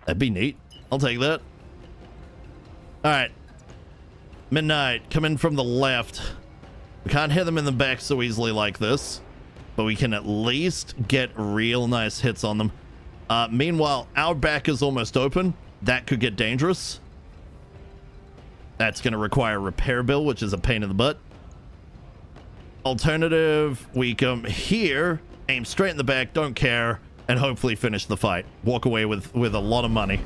That'd be neat. I'll take that. All right. Midnight, come in from the left. We can't hit them in the back so easily like this, but we can at least get real nice hits on them. Meanwhile, our back is almost open. That could get dangerous. That's going to require a repair bill, which is a pain in the butt. Alternative, we come here, aim straight in the back, don't care, and hopefully finish the fight. Walk away with a lot of money.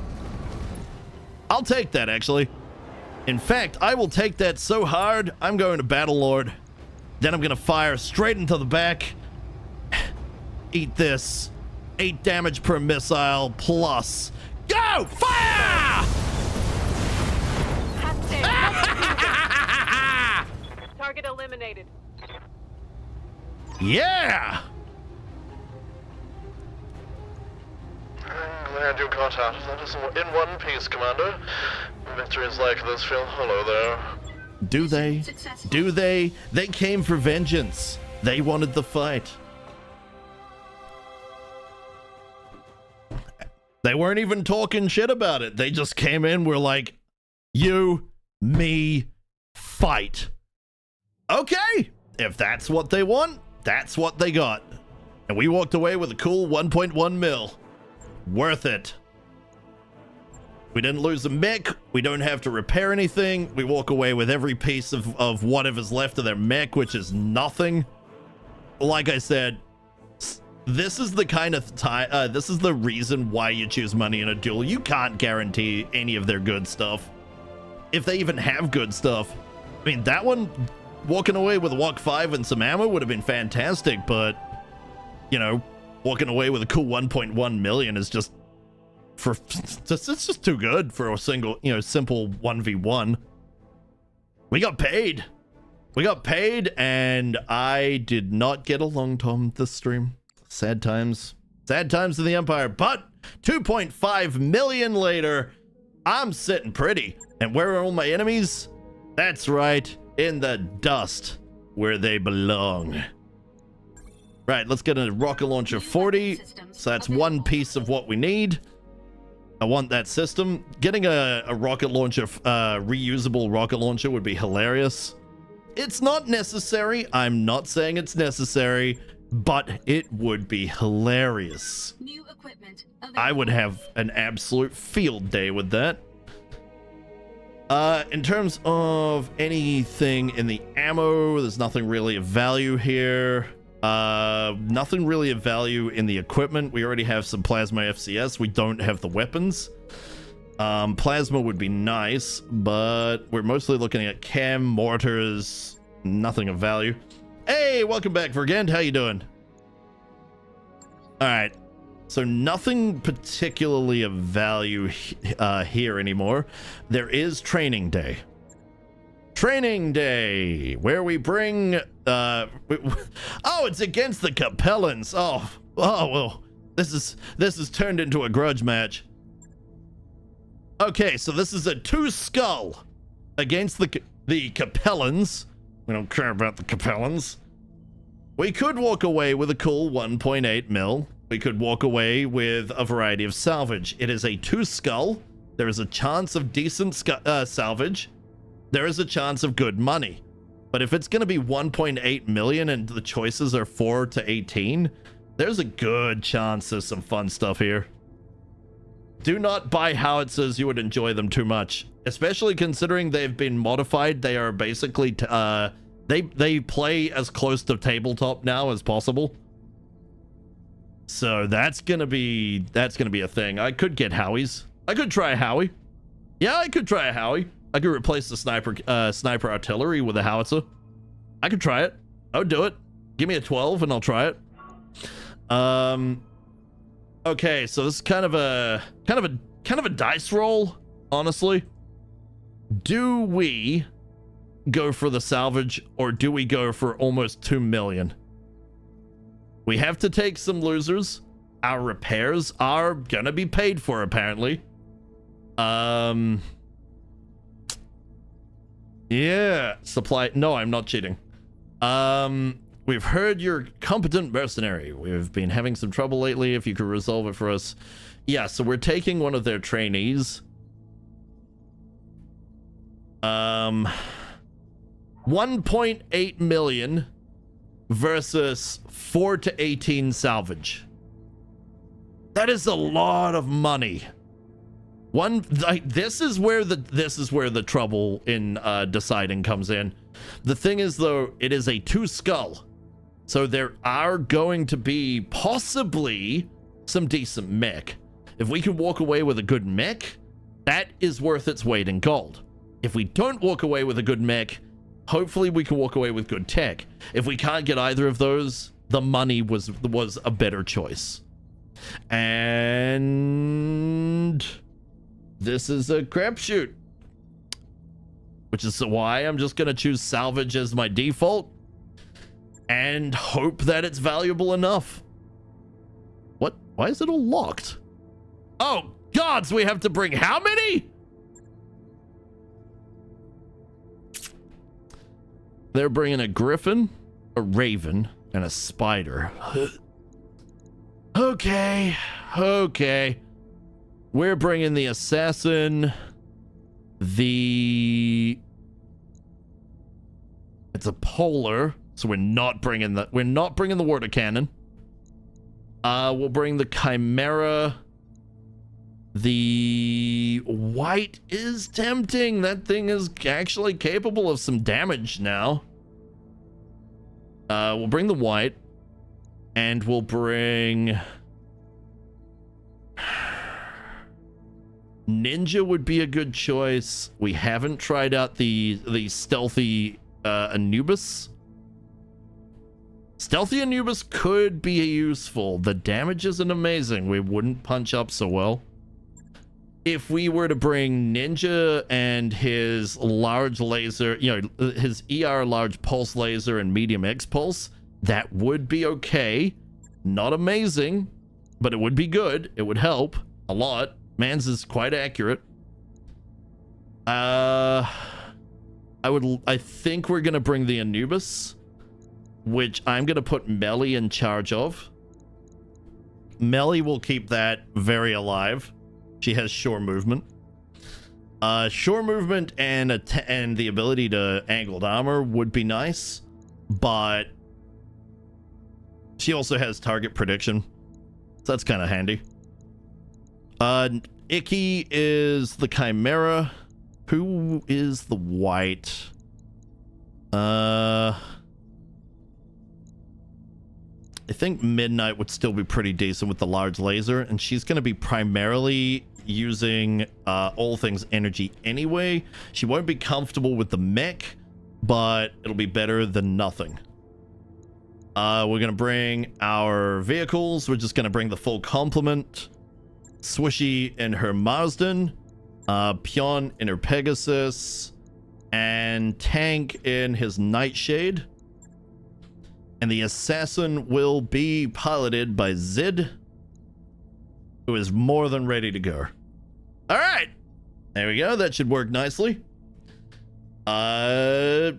I'll take that, actually. In fact, I will take that so hard, I'm going to Battle Lord. Then I'm going to fire straight into the back. Eat this. 8 damage per missile plus. Go! Fire! Target eliminated. Yeah! I'm glad you got out of that in one piece, Commander. Victories like this feel hollow there. Do they? Successful. Do they? They came for vengeance. They wanted the fight. They weren't even talking shit about it. They just came in, were like, you, me, fight. Okay, if that's what they want, that's what they got. And we walked away with a cool 1.1 mil. Worth it. We didn't lose a mech. We don't have to repair anything. We walk away with every piece of whatever's left of their mech, which is nothing. Like I said, this is the kind of time, this is the reason why you choose money in a duel. You can't guarantee any of their good stuff. If they even have good stuff. I mean, that one, walking away with a Walk 5 and some ammo would have been fantastic, but, you know, walking away with a cool 1.1 million is just, it's just too good for a single, you know, simple 1v1. We got paid. We got paid, and I did not get a long time this stream. Sad times. Sad times in the Empire, but 2.5 million later, I'm sitting pretty. And where are all my enemies? That's right, in the dust, where they belong. Right, let's get a rocket launcher 40. So that's one piece of what we need. I want that system. Getting a rocket launcher, reusable rocket launcher would be hilarious. It's not necessary. I'm not saying it's necessary, but it would be hilarious. New equipment available. I would have an absolute field day with that. In terms of anything in the ammo, there's nothing really of value here. Nothing really of value in the equipment. We already have some plasma FCS. We don't have the weapons. Plasma would be nice, but we're mostly looking at chem, mortars, nothing of value. Hey, welcome back, Vergent. How you doing? All right. So nothing particularly of value here anymore. There is Training Day. Training Day, where we bring oh, it's against the Capellans. Oh well, this is turned into a grudge match. Okay, so this is a 2-skull against the Capellans. We don't care about the Capellans. We could walk away with a cool 1.8 mil. We could walk away with a variety of salvage. It is a 2-skull. There is a chance of decent salvage. There is a chance of good money. But if it's going to be 1.8 million and the choices are 4 to 18, there's a good chance there's some fun stuff here. Do not buy howitzers. You would enjoy them too much, especially considering they've been modified. They are basically they play as close to tabletop now as possible. So that's gonna be a thing. I could get Howies. I could try a Howie. Yeah, I could try a Howie. I could replace the sniper artillery with a howitzer. I could try it. I would do it. Give me a 12 and I'll try it. Okay, so this is kind of a dice roll, honestly. Do we go for the salvage or do we go for almost 2 million? We have to take some losers. Our repairs are gonna be paid for, apparently. Yeah, supply. No, I'm not cheating. We've heard you're a competent mercenary. We've been having some trouble lately. If you could resolve it for us. Yeah, so we're taking one of their trainees. 1.8 million versus 4 to 18 salvage. That is a lot of money. This is where the trouble in deciding comes in. The thing is, though, it is a 2 skull, so there are going to be possibly some decent mech. If we can walk away with a good mech, that is worth its weight in gold. If we don't walk away with a good mech, hopefully we can walk away with good tech. If we can't get either of those, the money was a better choice. And this is a crapshoot, which is why I'm just gonna choose salvage as my default and hope that it's valuable enough. What? Why is it all locked? Oh, gods, we have to bring how many? They're bringing a griffin, a raven, and a spider. Okay. We're bringing the assassin, it's a polar, so we're not bringing the water cannon. We'll bring the chimera. The white is tempting. That thing is actually capable of some damage now. We'll bring the white, and we'll bring ninja would be a good choice. We haven't tried out the stealthy Anubis. Stealthy Anubis could be useful. The damage isn't amazing. We wouldn't punch up so well. If we were to bring ninja and his large laser, his ER large pulse laser and medium X pulse, that would be okay. Not amazing, but it would be good. It would help a lot. Man's is quite accurate. I think we're gonna bring the Anubis, which I'm gonna put Melly in charge of. Melly will keep that very alive. She has sure movement. Sure movement and the ability to angled armor would be nice, but she also has target prediction, so that's kind of handy. Icky is the chimera. Who is the white? I think Midnight would still be pretty decent with the large laser, and she's going to be primarily using all things energy anyway. She won't be comfortable with the mech, but it'll be better than nothing. We're going to bring our vehicles. We're just going to bring the full complement. Swishy in her Marsden, Pion in her Pegasus, and Tank in his Nightshade. And the assassin will be piloted by Zid, who is more than ready to go. All right, there we go. That should work nicely. Yeah.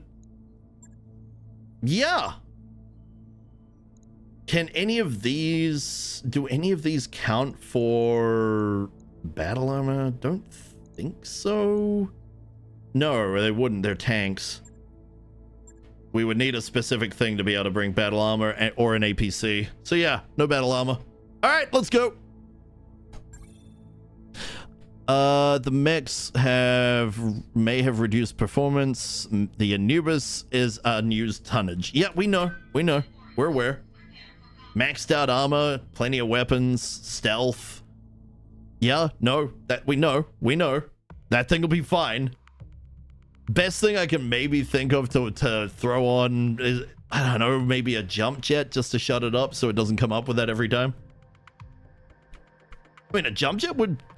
Do any of these count for battle armor? Don't think so. No, they wouldn't. They're tanks. We would need a specific thing to be able to bring battle armor or an APC. So yeah, no battle armor. All right, let's go. The mechs may have reduced performance. The Anubis is unused tonnage. Yeah, we know. We're aware. Maxed out armor, plenty of weapons, stealth. Yeah, no, that we know. That thing will be fine. Best thing I can maybe think of to throw on is, I don't know, maybe a jump jet just to shut it up so it doesn't come up with that every time. I mean,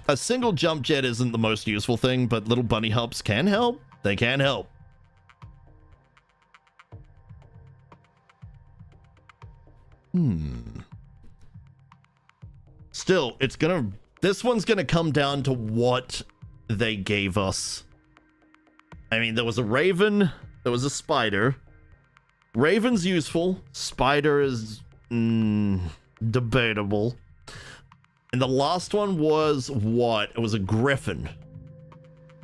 a single jump jet isn't the most useful thing, but little bunny hops can help. They can help. Still, this one's gonna come down to what they gave us. I mean, there was a raven, there was a spider. Raven's useful. Spider is debatable. And the last one was what? It was a griffin.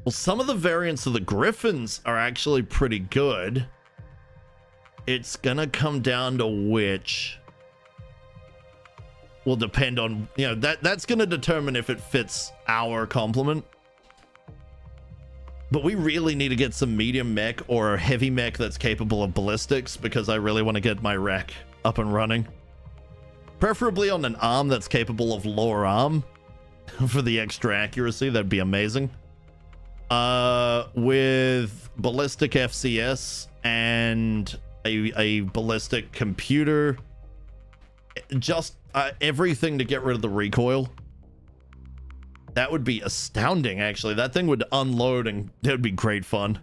Well, some of the variants of the Griffins are actually pretty good. It's gonna come down to which will depend on, you know, that's gonna determine if it fits our complement. But we really need to get some medium mech or heavy mech that's capable of ballistics, because I really want to get my rack up and running. Preferably on an arm that's capable of lower arm for the extra accuracy. That'd be amazing. With ballistic FCS and a ballistic computer, just everything to get rid of the recoil. That would be astounding, actually. That thing would unload and it would be great fun.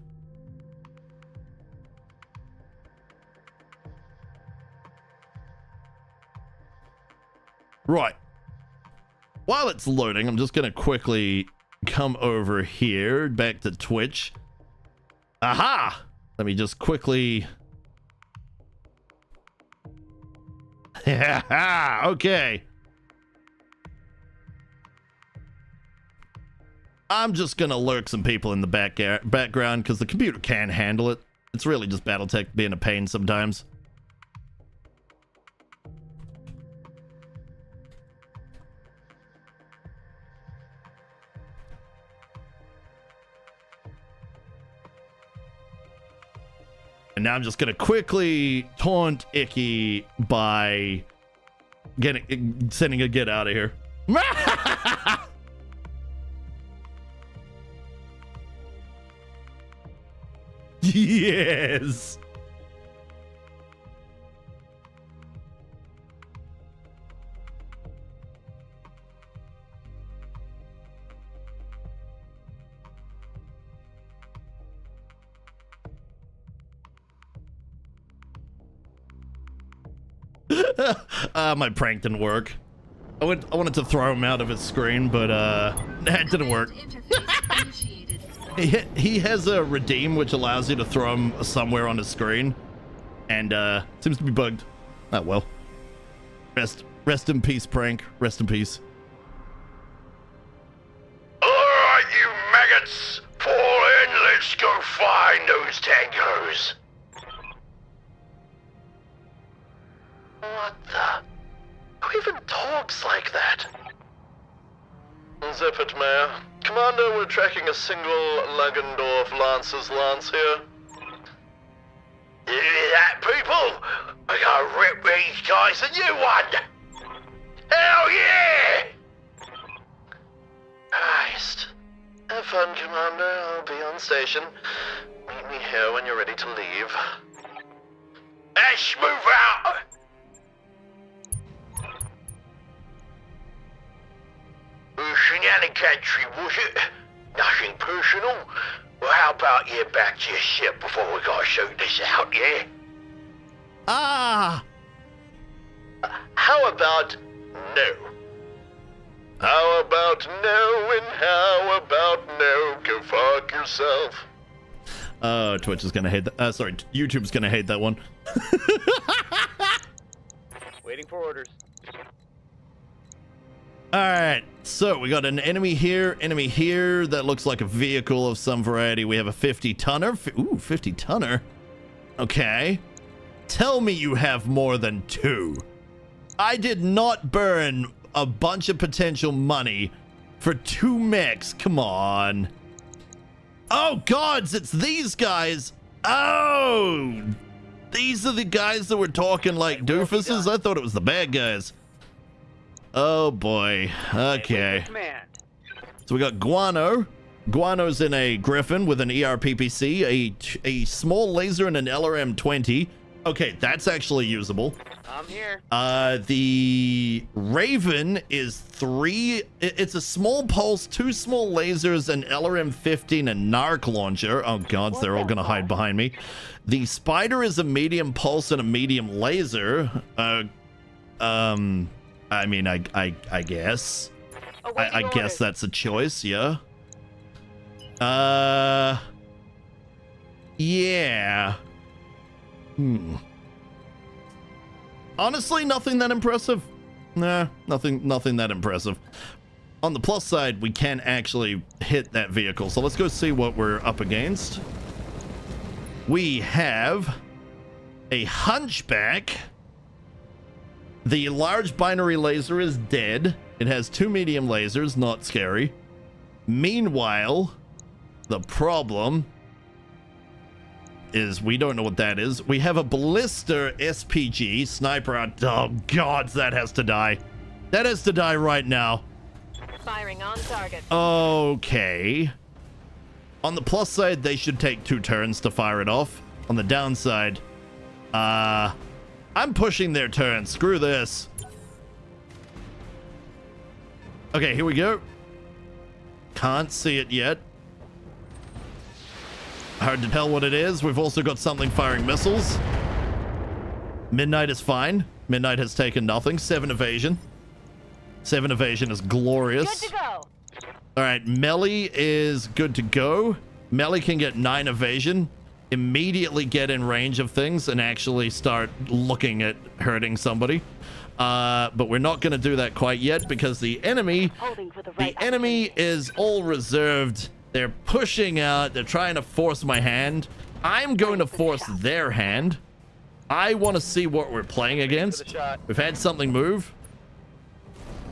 Right. While it's loading, I'm just going to quickly come over here, back to Twitch. Aha! Let me just quickly... Okay. I'm just gonna lurk some people in the background because the computer can handle it. It's really just BattleTech being a pain sometimes. And now I'm just gonna quickly taunt Icky by sending a get out of here. Yes. My prank didn't work. I wanted to throw him out of his screen, but that didn't work. He has a redeem which allows you to throw him somewhere on his screen, and seems to be bugged. Oh well. Rest in peace, prank. Rest in peace. Alright, you maggots! Fall in, let's go find those tangos. What the? Who even talks like that? Zip it, Mayor. Commander, we're tracking a single Langendorf Lancer's lance here. You hear that, people? I gotta rip these guys a new one! Hell yeah! Christ. Have fun, Commander. I'll be on station. Meet me here when you're ready to leave. Ash, move out! Shenanigan country, was it? Nothing personal? Well, how about you back to your ship before we gotta shoot this out, yeah? Ah! How about no? How about no and how about no? Go fuck yourself. Oh, Twitch is gonna hate that. Sorry, YouTube's gonna hate that one. Waiting for orders. Alright, so we got an enemy here, that looks like a vehicle of some variety. We have a 50-tonner. Ooh, 50-tonner. Okay. Tell me you have more than two. I did not burn a bunch of potential money for two mechs. Come on. Oh, gods, it's these guys. Oh, these are the guys that were talking like doofuses. I thought it was the bad guys. Oh boy. Okay. So we got Guano. Guano's in a Griffin with an ERPPC, a small laser, and an LRM-20. Okay, that's actually usable. I'm here. The Raven is it's a small pulse, two small lasers, an LRM-15, and Narc launcher. Oh god, they're all gonna hide behind me. The Spider is a medium pulse and a medium laser. I mean, I guess. I guess that's a choice, yeah. Yeah. Honestly, nothing that impressive. Nah, nothing that impressive. on the plus side, we can actually hit that vehicle. So let's go see what we're up against. We have a Hunchback. The large binary laser is dead. It has 2 medium lasers, not scary. Meanwhile, the problem is we don't know what that is. We have a Ballista SPG sniper out. Oh god, that has to die. That has to die right now. Firing on target. Okay. On the plus side, they should take 2 turns to fire it off. On the downside, I'm pushing their turn. Screw this. Okay, here we go. Can't see it yet. Hard to tell what it is. We've also got something firing missiles. Midnight is fine. Midnight has taken nothing. 7 evasion. 7 evasion is glorious. Good to go. All right, Melee is good to go. Melee can get 9 evasion, immediately get in range of things, and actually start looking at hurting somebody. But we're not going to do that quite yet because the enemy is all reserved. They're pushing out. They're trying to force my hand. I'm going to force their hand. I want to see what we're playing against. We've had something move.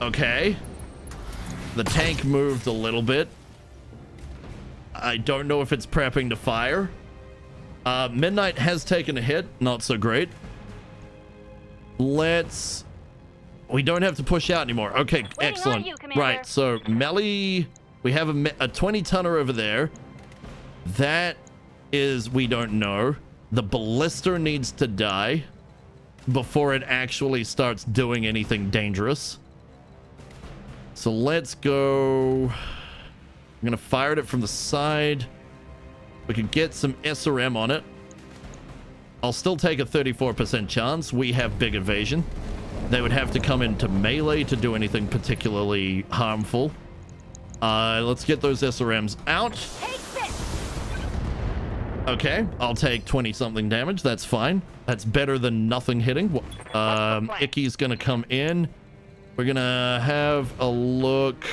Okay. The tank moved a little bit. I don't know if it's prepping to fire. Midnight has taken a hit. Not so great. We don't have to push out anymore. Okay, excellent. Right, so melee, we have a 20 tonner over there. That is, we don't know. The ballista needs to die before it actually starts doing anything dangerous. So let's go. I'm gonna fire it from the side. We could get some SRM on it. I'll still take a 34% chance. We have big evasion. They would have to come into melee to do anything particularly harmful. Let's get those SRMs out. Okay, I'll take 20-something damage. That's fine. That's better than nothing hitting. Icky's gonna come in. We're gonna have a look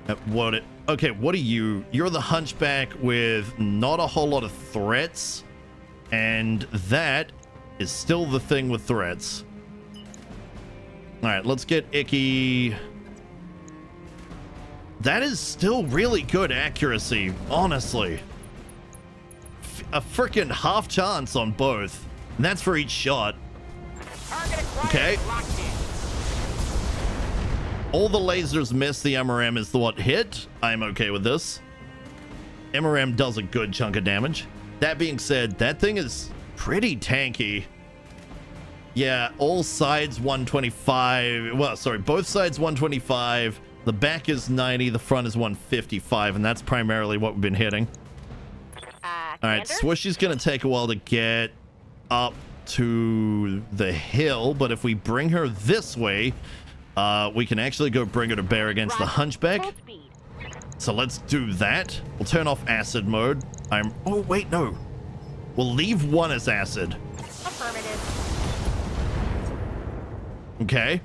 at what it... Okay, what are you? You're the Hunchback with not a whole lot of threats. And that is still the thing with threats. All right, let's get Icky. That is still really good accuracy, honestly. A freaking half chance on both. And that's for each shot. Okay. All the lasers miss. The MRM is the what hit. I'm okay with this. MRM does a good chunk of damage. That being said, that thing is pretty tanky. Yeah, all sides 125. Well, sorry, both sides 125. The back is 90. The front is 155. And that's primarily what we've been hitting. All right, Swooshy's going to take a while to get up to the hill. But if we bring her this way, we can actually go bring her to bear against the Hunchback. So let's do that. We'll turn off acid mode. Oh, wait, no. We'll leave one as acid. Affirmative. Okay.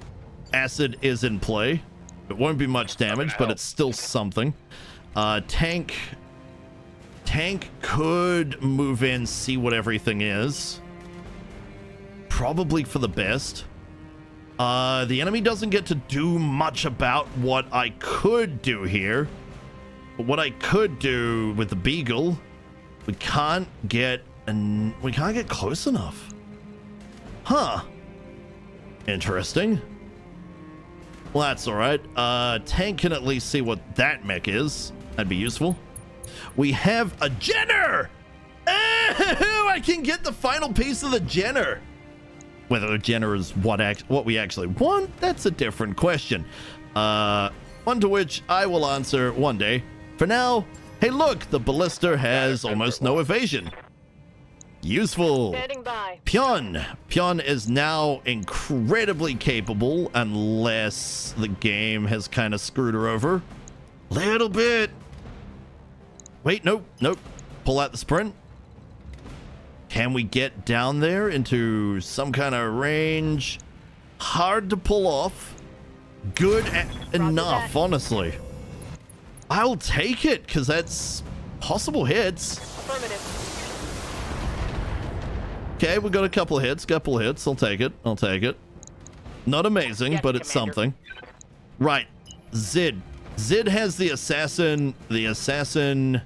Acid is in play. It won't be much damage, but it's still something. Tank could move in, see what everything is. Probably for the best. The enemy doesn't get to do much about what I could do here. But what I could do with the Beagle, we can't get close enough. Huh. Interesting. Well, that's all right. Tank can at least see what that mech is. That'd be useful. We have a Jenner! Oh, I can get the final piece of the Jenner. Whether the Jenner is what we actually want, that's a different question. One to which I will answer one day. For now, hey look, the ballista has almost no evasion. Useful. Standing by. Pion. Pion is now incredibly capable unless the game has kind of screwed her over. Little bit. Wait, nope. Pull out the sprint. Can we get down there into some kind of range? Hard to pull off. good enough, honestly. I'll take it, because that's possible hits. Affirmative. Okay, we got a couple of hits. I'll take it. I'll take it. Not amazing, Yes, but it's Commander. something. Right. Zid. Zid has the assassin. The assassin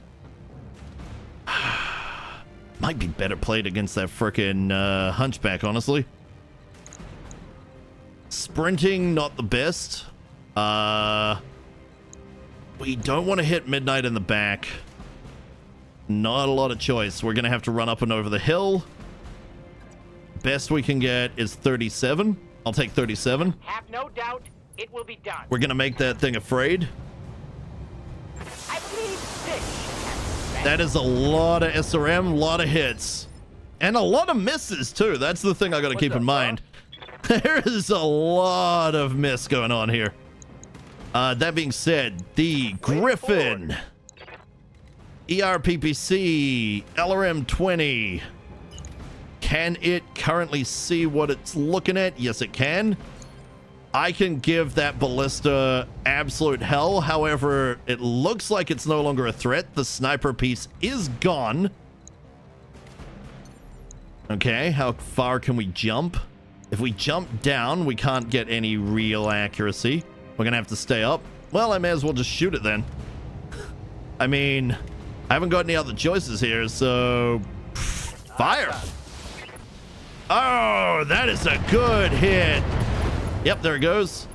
might be better played against that frickin' hunchback, honestly. Sprinting, not the best. We don't want to hit Midnight in the back. Not a lot of choice. We're going to have to run up and over the hill. Best we can get is 37. I'll take 37. Have no doubt it will be done. We're going to make that thing afraid. I believe this. That is a lot of SRM, a lot of hits. And a lot of misses, too. That's the thing I got to keep in mind. There is a lot of miss going on here. That being said, the Griffin, ERPPC, LRM 20. Can it currently see what it's looking at? Yes, it can. I can give that ballista absolute hell. However, it looks like it's no longer a threat. The sniper piece is gone. Okay, how far can we jump? If we jump down, we can't get any real accuracy. We're gonna have to stay up. Well, I may as well just shoot it then. I mean, I haven't got any other choices here, so fire. Oh, that is a good hit. Yep, there it goes.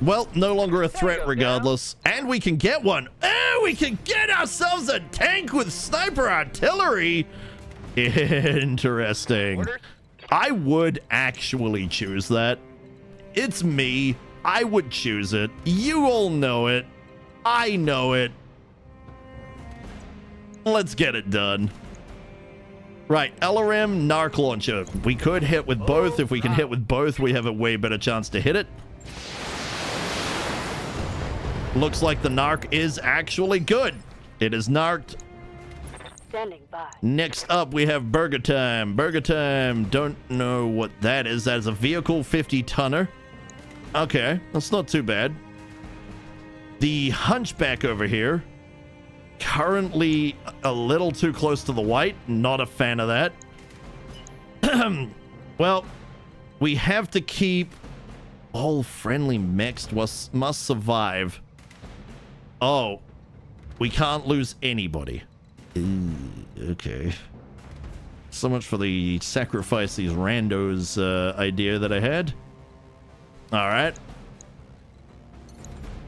Well, no longer a threat regardless. And we can get one. Oh, we can get ourselves a tank with sniper artillery. Interesting. I would actually choose that. It's me. I would choose it. You all know it. I know it. Let's get it done. Right, LRM, Narc Launcher. We could hit with both. If we can hit with both, we have a way better chance to hit it. Looks like the Narc is actually good. It is narked. Standing by. Next up, we have Burger Time. Burger Time, don't know what that is. That is a vehicle 50-tonner. Okay, that's not too bad. The Hunchback over here. Currently a little too close to the white. Not a fan of that. Well, we have to keep all friendly mechs must survive. Oh, we can't lose anybody. Okay. So much for the sacrifice these randos idea that I had. All right.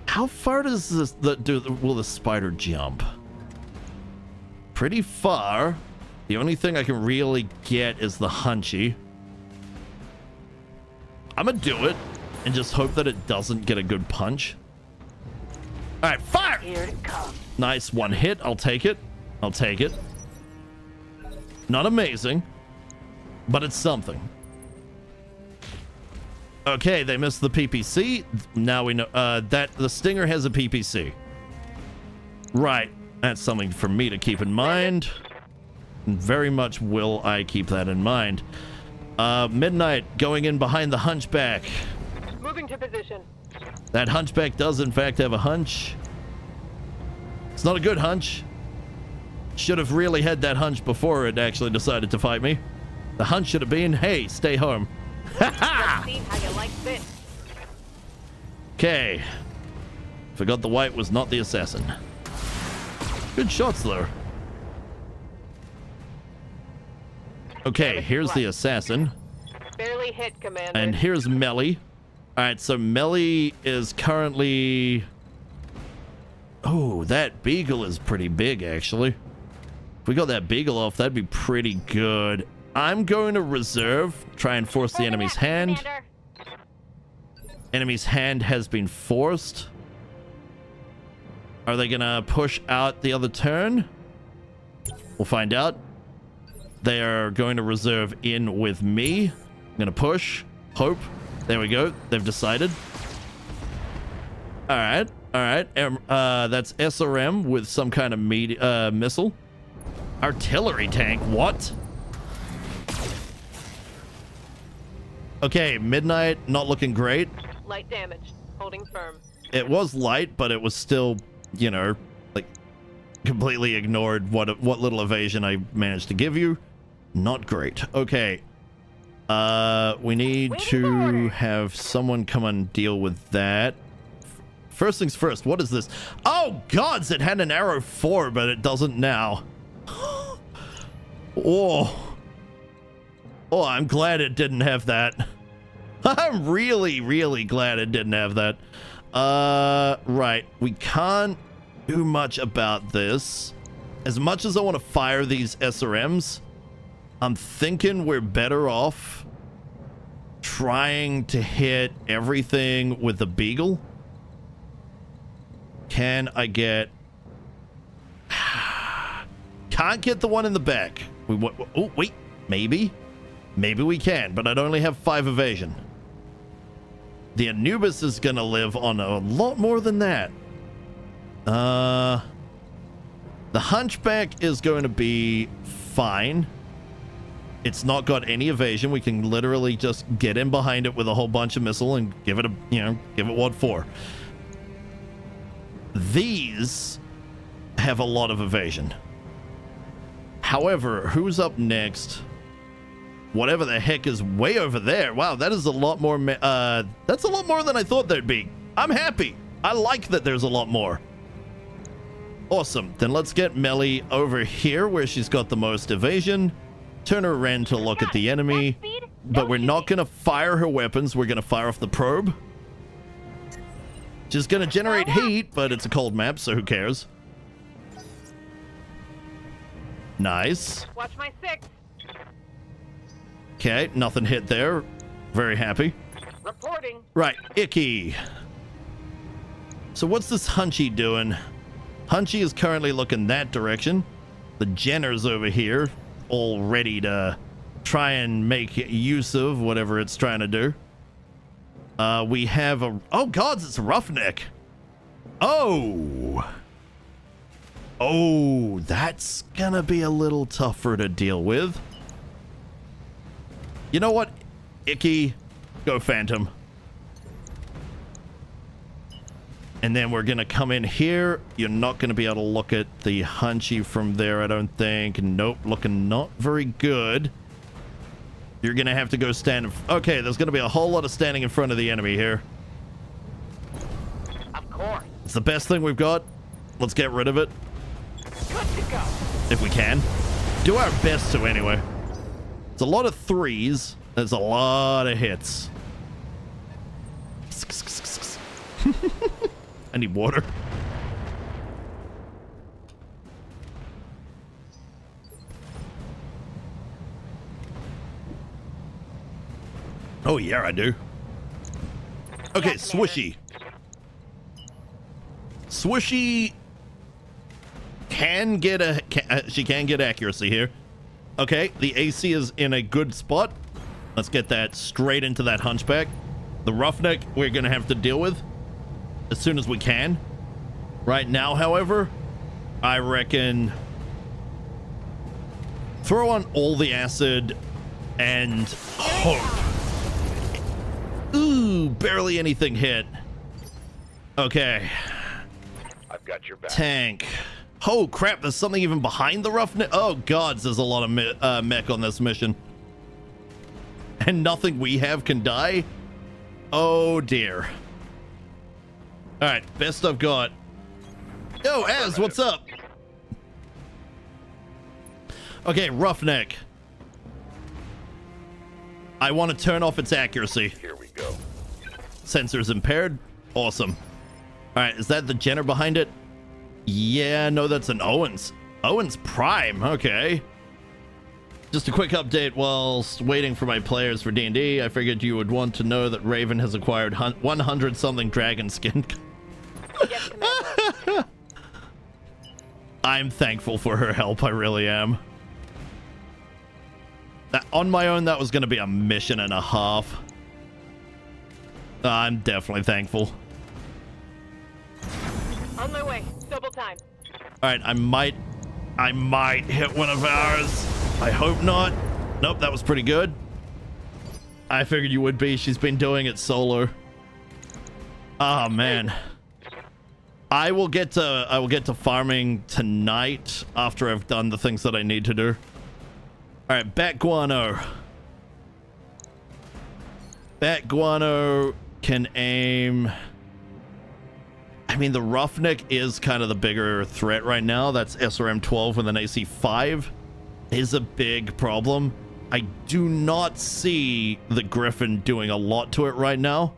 How far does this will the spider jump? Pretty far. The only thing I can really get is the Hunchy. I'm gonna do it and just hope that it doesn't get a good punch. All right, fire! Here it comes. Nice one hit. I'll take it. I'll take it. Not amazing, but it's something. Okay, they missed the PPC. Now we know that the Stinger has a PPC. Right. That's something for me to keep in mind. Very much will I keep that in mind. Midnight going in behind the Hunchback. Moving to position. That Hunchback does in fact have a hunch. It's not a good hunch. Should have really had that hunch before it actually decided to fight me. The hunch should have been, hey, stay home. Ha See how you like this. Okay. Forgot the white was not the assassin. Good shots though. Okay, here's the assassin. Barely hit, Commander. And here's Melly. Alright, so Melly is currently... Oh, that beagle is pretty big, actually. If we got that beagle off, that'd be pretty good. I'm going to reserve, try and force the enemy's hand. Commander. Enemy's hand has been forced. Are they gonna push out the other turn? We'll find out. They are going to reserve in with me. I'm gonna push. Hope. There we go. They've decided. All right. All right. That's SRM with some kind of missile. Artillery tank. What? Okay, Midnight not looking great. Light damage. Holding firm. It was light, but it was still, you know, like completely ignored what little evasion I managed to give you. Not great. Okay. We need to have someone come and deal with that. First things first, what is this? Oh, gods, it had an arrow 4, but it doesn't now. Oh. Oh, I'm glad it didn't have that. I'm really, really glad it didn't have that. Right. We can't do much about this. As much as I want to fire these SRMs, I'm thinking we're better off trying to hit everything with the Beagle. Can I get... Can't get the one in the back. Oh, wait. Maybe. Maybe we can, but I'd only have 5 evasion. The Anubis is going to live on a lot more than that. The Hunchback is going to be fine. It's not got any evasion. We can literally just get in behind it with a whole bunch of missile and give it a, you know, give it what for. These have a lot of evasion. However, who's up next? Whatever the heck is way over there. Wow, that is a lot more. That's a lot more than I thought there'd be. I'm happy. I like that there's a lot more. Awesome. Then let's get Melly over here where she's got the most evasion. Turn her around to look at the enemy. But we're not going to fire her weapons. We're going to fire off the probe. She's going to generate heat, but it's a cold map, so who cares? Nice. Watch my 6. Okay, nothing hit there. Very happy. Reporting. Right, Icky. So what's this Hunchy doing? Hunchy is currently looking that direction. The Jenner's over here, all ready to try and make use of whatever it's trying to do. We have a... Oh, gods, it's a Roughneck. Oh. Oh, that's gonna be a little tougher to deal with. You know what? Icky, go Phantom. And then we're going to come in here. You're not going to be able to look at the Hunchy from there, I don't think. Nope, looking not very good. You're going to have to go stand... Okay, there's going to be a whole lot of standing in front of the enemy here. Of course. It's the best thing we've got. Let's get rid of it. Good to go. If we can. Do our best to, anyway. It's a lot of 3s. There's a lot of hits. I need water. Oh, yeah, I do. Okay, Swishy. Swishy can get she can get accuracy here. Okay, the AC is in a good spot. Let's get that straight into that Hunchback. The Roughneck we're going to have to deal with as soon as we can. Right now, however, I reckon throw on all the acid and hope. Ooh, barely anything hit. Okay. I've got your back. Tank. Oh, crap, there's something even behind the Roughneck. Oh, gods, there's a lot of mech on this mission. And nothing we have can die? Oh, dear. All right, best I've got. Yo, Az, what's up? Okay, Roughneck. I want to turn off its accuracy. Here we go. Sensors impaired. Awesome. All right, is that the Jenner behind it? Yeah, no, that's an Owens. Owens Prime, okay. Just a quick update whilst waiting for my players for D&D. I figured you would want to know that Raven has acquired 100-something dragon skin. Yes, Commander. I'm thankful for her help, I really am. On my own, that was going to be a mission and a half. I'm definitely thankful. On my way. Double time. All right, I might hit one of ours. I hope not. Nope, that was pretty good. I figured you would be. She's been doing it solo. Oh man. I will get to farming tonight after I've done the things that I need to do. All right, Bat Guano. Bat Guano can aim. I mean, the Roughneck is kind of the bigger threat right now. That's SRM 12 with an AC 5 is a big problem. I do not see the Griffin doing a lot to it right now.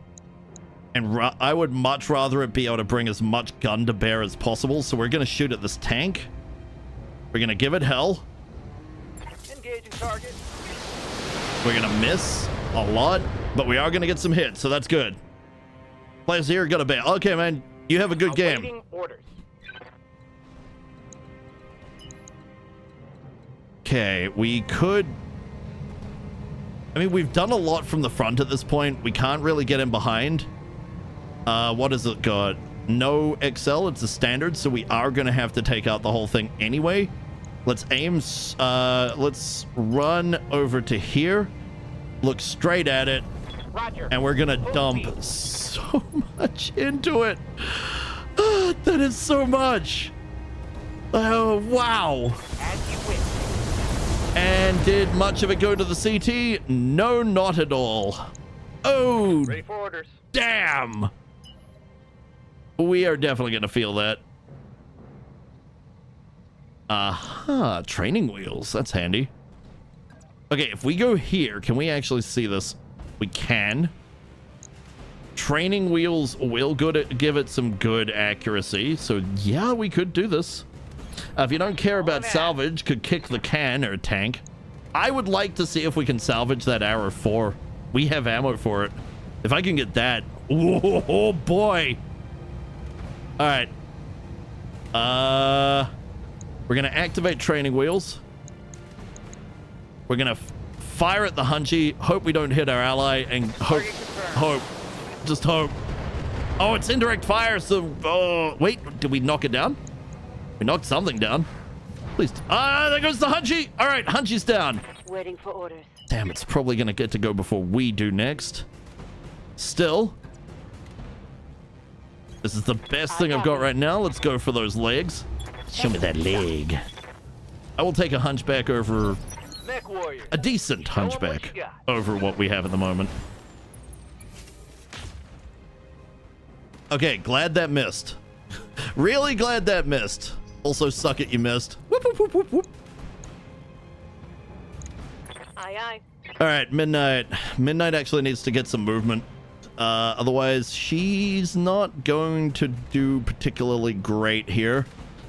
And I would much rather it be able to bring as much gun to bear as possible. So we're going to shoot at this tank. We're going to give it hell. Engaging target. We're going to miss a lot, but we are going to get some hits. So that's good. Players here got to bear. Okay, man. You have a good game. Awaiting orders. Okay, we could... I mean, we've done a lot from the front at this point. We can't really get in behind. What has it got? No XL, it's a standard, so we are going to have to take out the whole thing anyway. Let's aim, let's run over to here, look straight at it, Roger. and we're going to dump so much into it. That is so much. Oh, wow. As you wish. And did much of it go to the CT? No, not at all. Oh, Ready for orders. damn. We are definitely going to feel that. Aha, training wheels. That's handy. Okay, if we go here, can we actually see this? We can. Training wheels will give it some good accuracy. So, yeah, we could do this. If you don't care about salvage, could kick the can or tank. I would like to see if we can salvage that Arrow 4. We have ammo for it. If I can get that. Oh, boy. All right. We're going to activate training wheels. We're going to fire at the Henchie. Hope we don't hit our ally and hope. Just hope. Oh, it's indirect fire. So, wait, did we knock it down? We knocked something down. Please. There goes the Henchie. All right, Henchie's down. Waiting for orders. Damn, it's probably going to get to go before we do next. Still. This is the best thing I've got right now. Let's go for those legs. Show me that leg. I will take a hunchback over... Mech warrior. A decent hunchback over what we have at the moment. Okay, glad that missed. Really glad that missed. Also, suck it, you missed. Whoop, whoop, whoop, whoop, whoop. Aye, aye. All right, Midnight. Midnight actually needs to get some movement. Otherwise, she's not going to do particularly great here.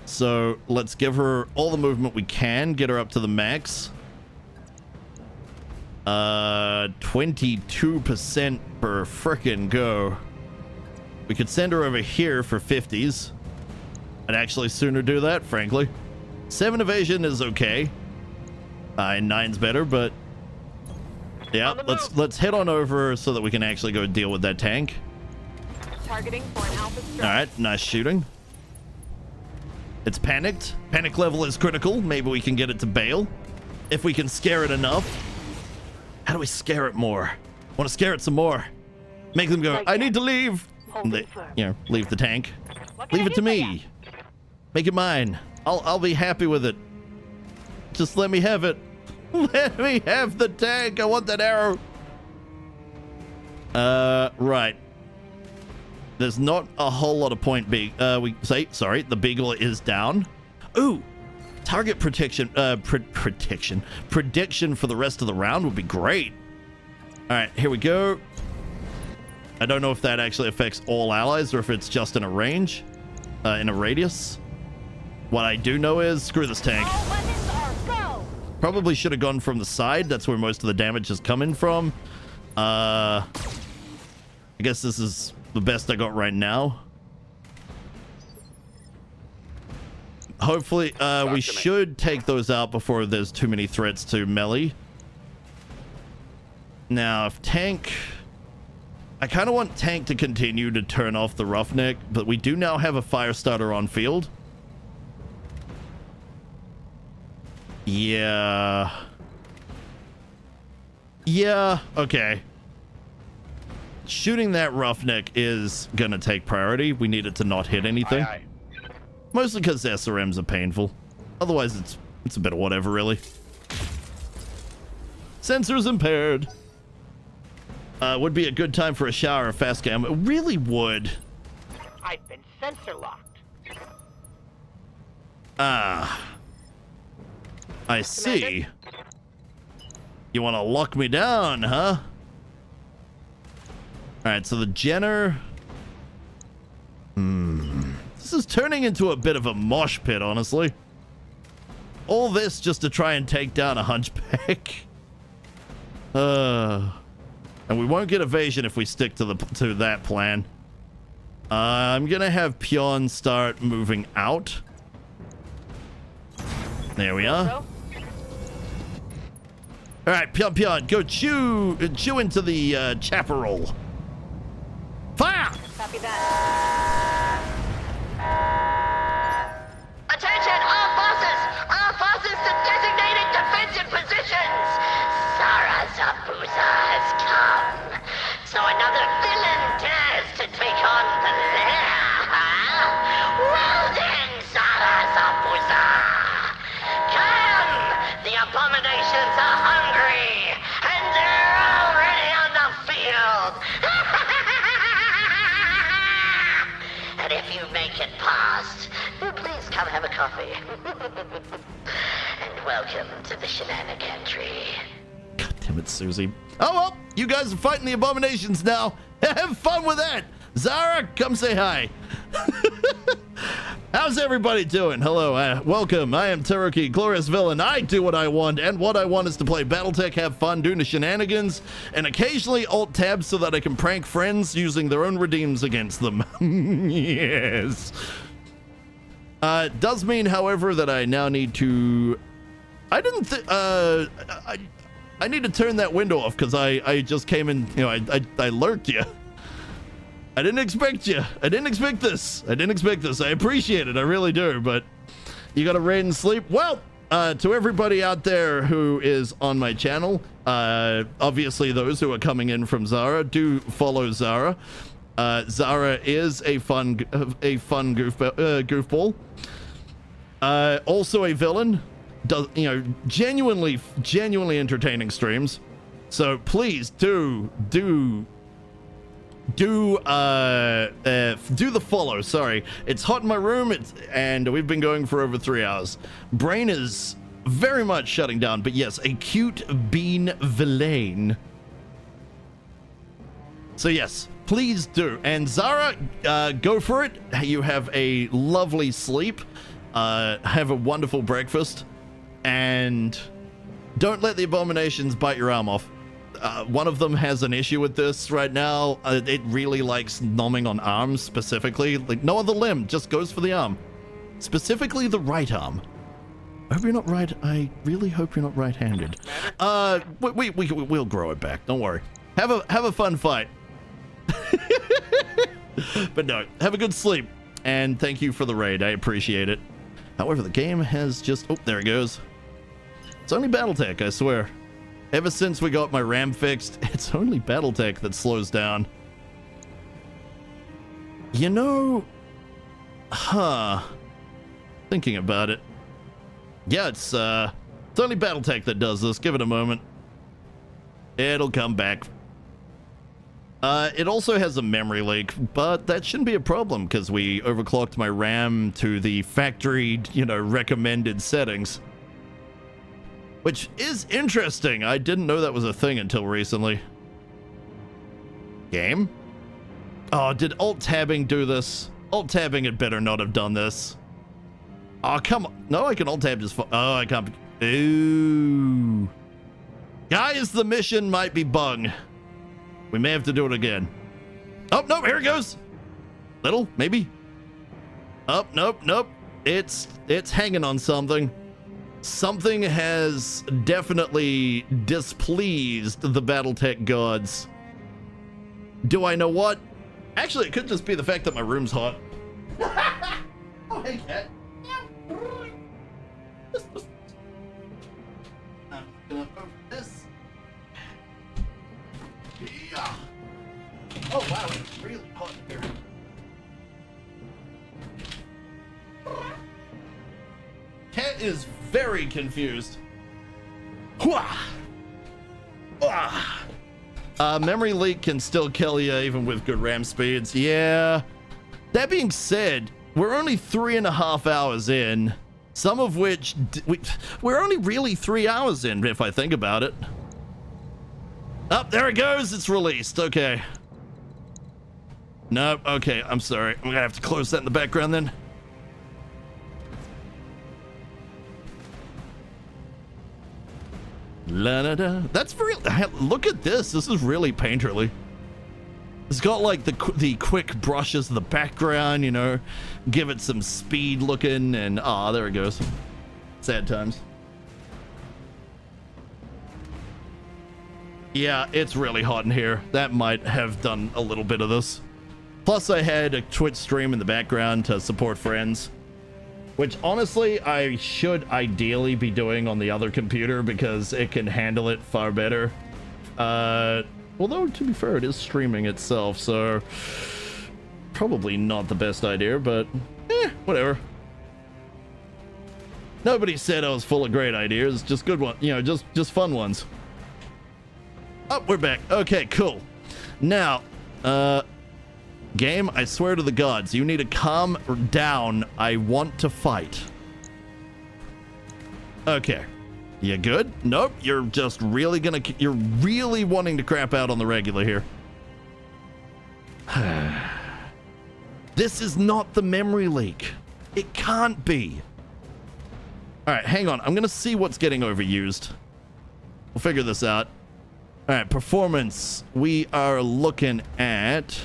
So let's give her all the movement we can. Get her up to the max. 22% per frickin' go. We could send her over here for 50s. I'd actually sooner do that, frankly. 7 evasion is okay. 9's better, but yeah, let's head on over so that we can actually go deal with that tank. Targeting for an alpha strike. All right, nice shooting. It's panicked. Panic level is critical. Maybe we can get it to bail if we can scare it enough. How do we scare it more? Want to scare it some more? Make them go, I need to leave. And they, you know, leave the tank. Leave it to me. Make it mine. I'll be happy with it. Just let me have it. Let me have the tank. I want that arrow. Right. There's not a whole lot of point B. Sorry, the Beagle is down. Ooh, target protection. Prediction for the rest of the round would be great. All right, here we go. I don't know if that actually affects all allies or if it's just in a range, in a radius. What I do know is, screw this tank. Probably should have gone from the side. That's where most of the damage is coming from. I guess this is the best I got right now. Hopefully, we should take those out before there's too many threats to melee. Now, if tank... I kind of want tank to continue to turn off the Roughneck, but we do now have a fire starter on field. Yeah. Yeah, okay. shooting that roughneck is gonna take priority. We need it to not hit anything. Aye, aye. Mostly because SRMs are painful. Otherwise, it's a bit of whatever, really. Sensors impaired. Would be a good time for a shower or fast cam. It really would. I've been sensor locked. Ah. I see. You want to lock me down, huh? Alright, so the Jenner... This is turning into a bit of a mosh pit, honestly. All this just to try and take down a hunchback. And we won't get evasion if we stick to that plan. I'm gonna have Pion start moving out. There we are. Alright, Pion, go chew into the chaparral. Fire! Copy that. Attention, all forces to designated defensive positions. Zara Zabuza has come. So another villain dares to take on the lair, huh? Well then, Zara Zabuza. Come! The abominations are hungry, and they're already on the field. And if you make it past, please come have a coffee. And welcome to the shenanigans. God damn it, Susie. Oh well, you guys are fighting the abominations now. Have fun with that. Zara, come say hi. How's everybody doing? Hello, welcome. I am Tyroki, glorious villain. I do what I want, and what I want is to play BattleTech, have fun, doing the shenanigans, and occasionally alt-tab so that I can prank friends using their own redeems against them. Yes. Does mean, however, that I now need to... I need to turn that window off because I just came in, you know, I lurked you. I didn't expect you. I didn't expect this. I appreciate it. I really do. But you got to raid and sleep. Well, to everybody out there who is on my channel, obviously those who are coming in from Zara, do follow Zara. Zara is a fun goofball. Also a villain. Does, you know, genuinely entertaining streams. So please do the follow. Sorry, it's hot in my room, and we've been going for over 3 hours. Brain is very much shutting down, but yes, a cute bean villain. So yes, please do. And Zara, go for it. You have a lovely sleep. Have a wonderful breakfast, and don't let the abominations bite your arm off. One of them has an issue with this right now. It really likes nomming on arms specifically. Like, no other limb, just goes for the arm. Specifically the right arm. I hope you're not right. I really hope you're not right-handed. We'll grow it back. Don't worry. Have a fun fight. But no, have a good sleep. And thank you for the raid. I appreciate it. However, the game has just... Oh, there it goes. It's only BattleTech, I swear. Ever since we got my RAM fixed, it's only BattleTech that slows down. You know... Thinking about it. Yeah, it's only BattleTech that does this. Give it a moment. It'll come back. It also has a memory leak, but that shouldn't be a problem because we overclocked my RAM to the factory, you know, recommended settings. Which is interesting. I didn't know that was a thing until recently. Game? Oh, did alt-tabbing do this? Alt-tabbing had better not have done this. Oh, come on. No, I can alt-tab just... Oh, I can't... Ooh. Guys, the mission might be bung. We may have to do it again. Oh, no, here it goes. Little, maybe. Oh, nope. It's hanging on something. Something has definitely displeased the BattleTech gods. Do I know what? Actually, it could just be the fact that my room's hot. Oh, hey, cat. I'm gonna open this. Yeah. Cat is very confused. Memory leak can still kill you even with good RAM speeds. Yeah. That being said, we're only 3.5 hours in, some of which we're only really 3 hours in, if I think about it. Oh, there it goes. It's released. Okay. No, okay. I'm sorry. I'm gonna have to close that in the background then. La da da. That's very. Look at this. This is really painterly. It's got like the quick brushes of the background, you know, give it some speed looking, and there it goes. Sad times. Yeah, it's really hot in here. That might have done a little bit of this. Plus, I had a Twitch stream in the background to support friends, which honestly I should ideally be doing on the other computer because it can handle it far better. Although, to be fair, it is streaming itself, so probably not the best idea, but whatever. Nobody said I was full of great ideas, just good ones, you know, just fun ones. Oh, we're back. Okay, cool. Now, game, I swear to the gods, you need to calm down. I want to fight. Okay. You good? Nope. You're just really you're really wanting to crap out on the regular here. This is not the memory leak. It can't be. All right, hang on. I'm going to see what's getting overused. We'll figure this out. All right, performance. We are looking at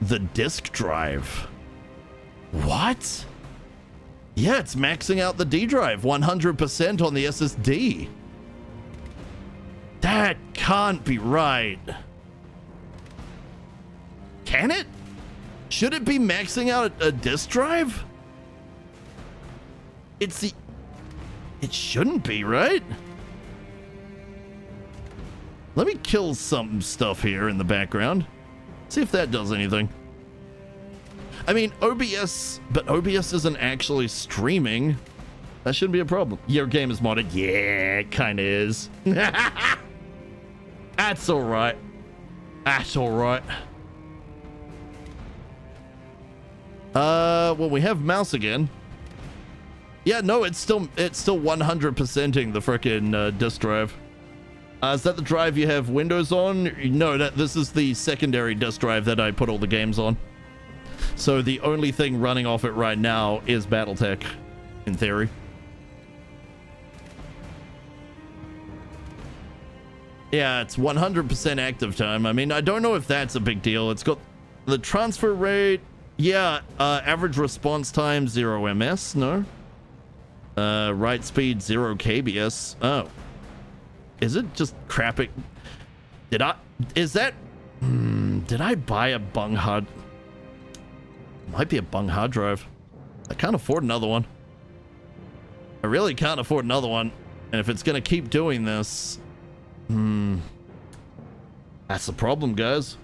the disk drive. What? Yeah, it's maxing out the D drive 100% on the SSD. That can't be right. Can it? Should it be maxing out a disk drive? It shouldn't be, right? Let me kill some stuff here in the background. See if that does anything. I mean, OBS, but OBS isn't actually streaming. That shouldn't be a problem. Your game is modded. Yeah, it kind of is. That's all right. That's all right. Well, we have mouse again. Yeah, no, it's still 100%ing the frickin' disk drive. Is that the drive you have Windows on? No, this is the secondary disk drive that I put all the games on. So the only thing running off it right now is BattleTech, in theory. Yeah, it's 100% active time. I mean, I don't know if that's a big deal. It's got the transfer rate. Yeah, average response time 0 ms. No. Write speed 0 kbs. Oh. Is it just crapping? Did I buy a bung hard? Might be a bung hard drive. I can't afford another one. I really can't afford another one. And if it's gonna keep doing this, that's the problem, guys.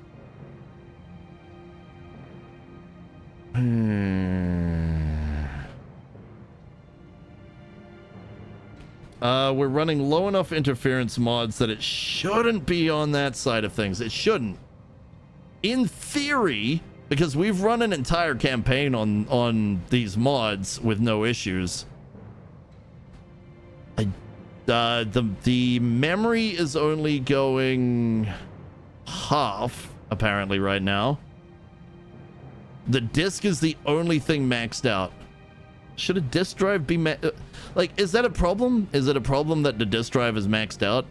We're running low enough interference mods that it shouldn't be on that side of things. It shouldn't. In theory, because we've run an entire campaign on these mods with no issues. The memory is only going half, apparently, right now. The disk is the only thing maxed out. Should a disk drive be like, is that a problem? Is it a problem that the disk drive is maxed out?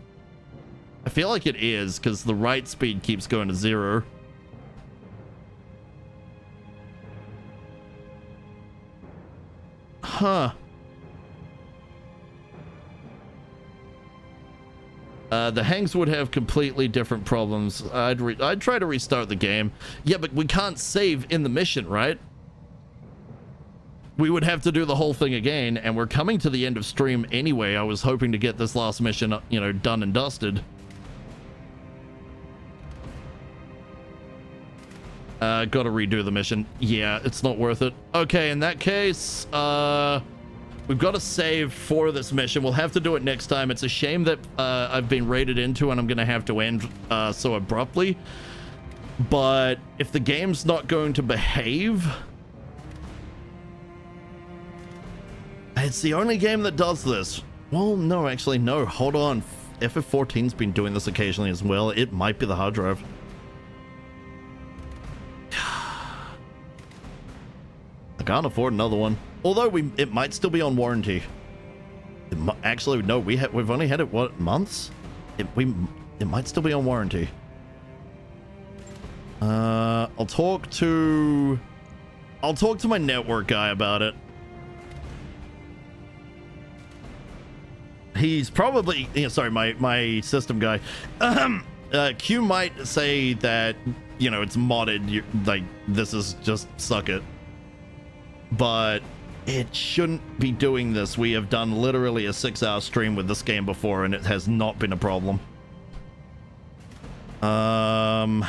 I feel like it is, because the write speed keeps going to 0. Huh. The hangs would have completely different problems. I'd try to restart the game. Yeah, but we can't save in the mission, right? We would have to do the whole thing again, and we're coming to the end of stream anyway. I was hoping to get this last mission, you know, done and dusted. Gotta redo the mission. Yeah, it's not worth it. Okay, in that case, we've got to save for this mission. We'll have to do it next time. It's a shame that I've been raided into and I'm gonna have to end so abruptly. But if the game's not going to behave... It's the only game that does this. Well, no, actually, no. Hold on. FF14's been doing this occasionally as well. It might be the hard drive. I can't afford another one. Although it might still be on warranty. Actually, no, we've only had it, what, months? It might still be on warranty. I'll talk to my network guy about it. He's probably, sorry, my system guy. Q might say that, you know, it's modded, like, this is just suck it. But it shouldn't be doing this. We have done literally a 6-hour stream with this game before, and it has not been a problem. The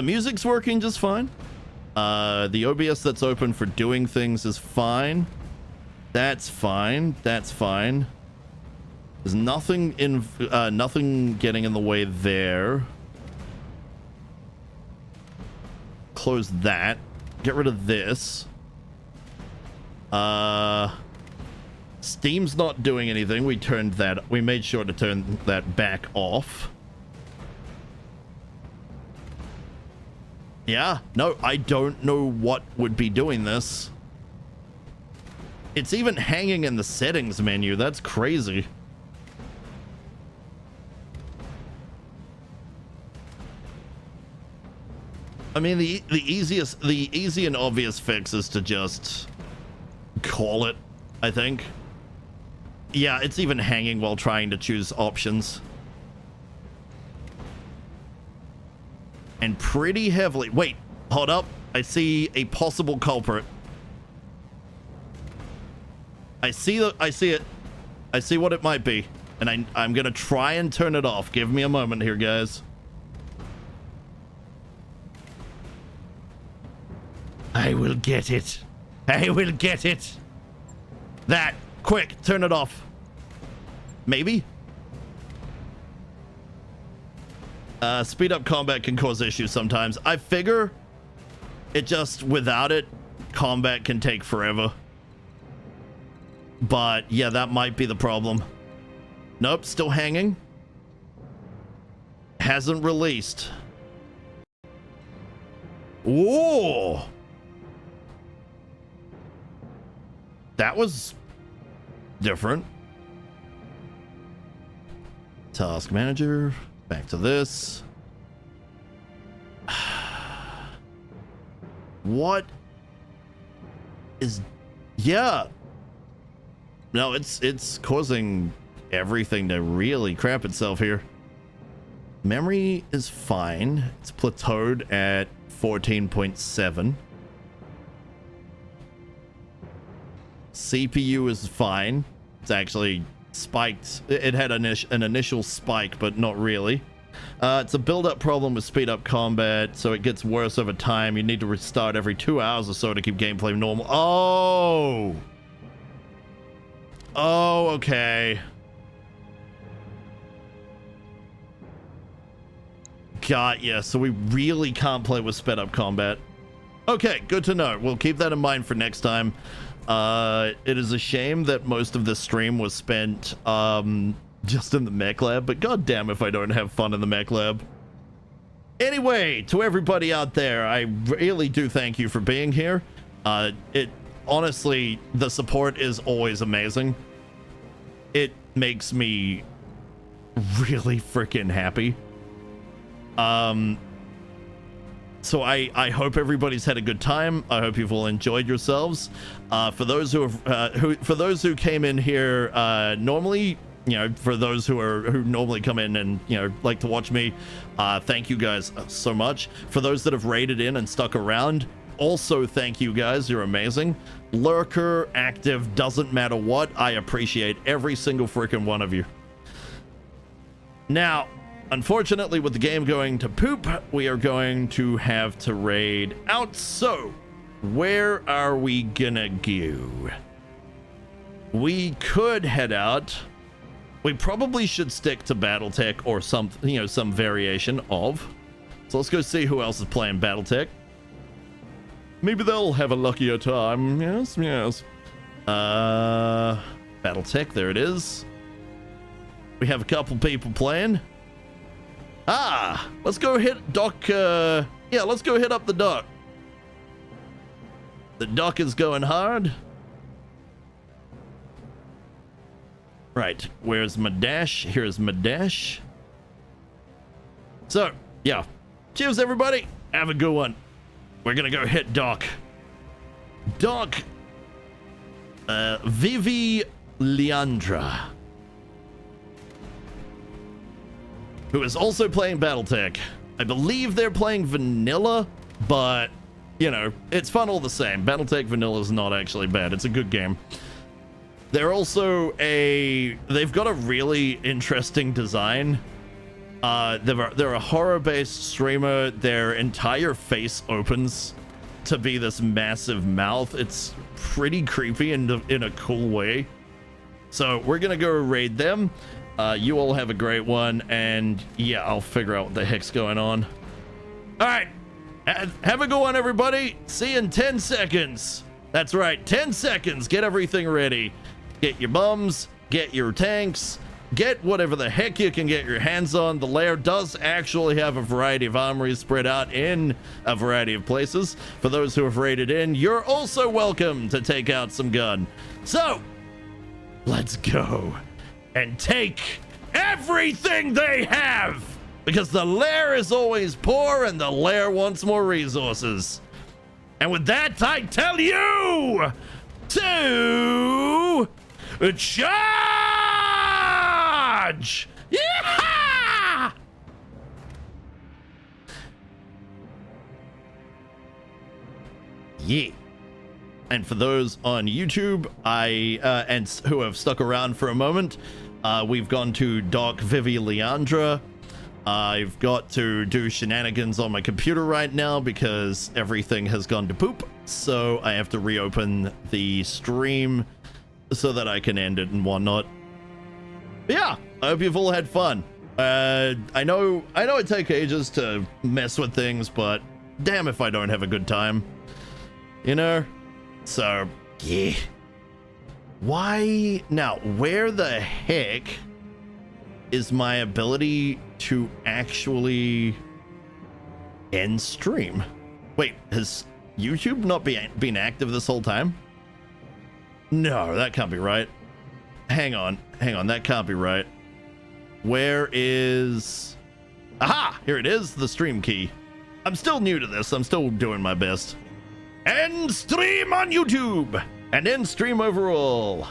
music's working just fine. The OBS that's open for doing things is fine. That's fine. That's fine. There's nothing getting in the way there. Close that. Get rid of this. Steam's not doing anything. We made sure to turn that back off. Yeah, no, I don't know what would be doing this. It's even hanging in the settings menu. That's crazy. I mean, the easy and obvious fix is to just call it, I think. Yeah, it's even hanging while trying to choose options. And pretty heavily. Wait, hold up. I see a possible culprit. I see it. I see what it might be. And I'm gonna try and turn it off. Give me a moment here, guys. I will get it. I will get it. That. Quick, turn it off. Maybe? Speed up combat can cause issues sometimes. I figure it just, without it, combat can take forever. But yeah, that might be the problem. Nope, still hanging. Hasn't released. Whoa! That was different. Task manager. Back to this. What is... Yeah. No, it's causing everything to really crap itself here. Memory is fine. It's plateaued at 14.7. CPU is fine. It's actually spiked. It had an initial spike, but not really. It's a build-up problem with speed-up combat, so it gets worse over time. You need to restart every 2 hours or so to keep gameplay normal. Oh! Oh, okay. Got ya. So we really can't play with sped-up combat. Okay, good to know. We'll keep that in mind for next time. It is a shame that most of this stream was spent just in the mech lab, but goddamn if I don't have fun in the mech lab. Anyway, to everybody out there, I really do thank you for being here. Honestly, the support is always amazing. It makes me really freaking happy. So I hope everybody's had a good time. I hope you've all enjoyed yourselves. For those who came in here normally, you know, for those who normally come in and, you know, like to watch me, thank you guys so much. For those that have raided in and stuck around, also thank you guys. You're amazing. Lurker, active, doesn't matter what. I appreciate every single freaking one of you. Now, unfortunately, with the game going to poop, we are going to have to raid out. So, where are we gonna go? We could head out. We probably should stick to BattleTech or some, some variation of. So let's go see who else is playing BattleTech. Maybe they'll have a luckier time. Yes, yes. BattleTech, there it is. We have a couple people playing. Let's go hit dock. Yeah, let's go hit up the dock. The dock is going hard. Right, where's my dash? Here's my dash. So, yeah. Cheers, everybody. Have a good one. We're gonna go hit dock. Dock. Vivi Leandra, who is also playing BattleTech. I believe they're playing vanilla, but, it's fun all the same. BattleTech vanilla is not actually bad. It's a good game. They're also they've got a really interesting design. They're a horror-based streamer. Their entire face opens to be this massive mouth. It's pretty creepy in a cool way. So we're gonna go raid them. You all have a great one, and yeah, I'll figure out what the heck's going on. All right, have a good one, everybody. See you in 10 seconds. That's right, 10 seconds. Get everything ready. Get your bums, get your tanks, get whatever the heck you can get your hands on. The lair does actually have a variety of armories spread out in a variety of places. For those who have raided in, you're also welcome to take out some gun. So, let's go and take everything they have, because the lair is always poor and the lair wants more resources. And with that, I tell you to charge! Yeah! Yeah. And for those on YouTube, and who have stuck around for a moment, we've gone to Doc Vivi Leandra. I've got to do shenanigans on my computer right now because everything has gone to poop. So I have to reopen the stream so that I can end it and whatnot. But yeah, I hope you've all had fun. I know it takes ages to mess with things, but damn if I don't have a good time. So, yeah. Why? Now, where the heck is my ability to actually end stream? Wait, has YouTube not been active this whole time? No, that can't be right. Hang on, that can't be right. Where is... Aha! Here it is, the stream key. I'm still new to this, I'm still doing my best. End stream on YouTube! And end stream overall.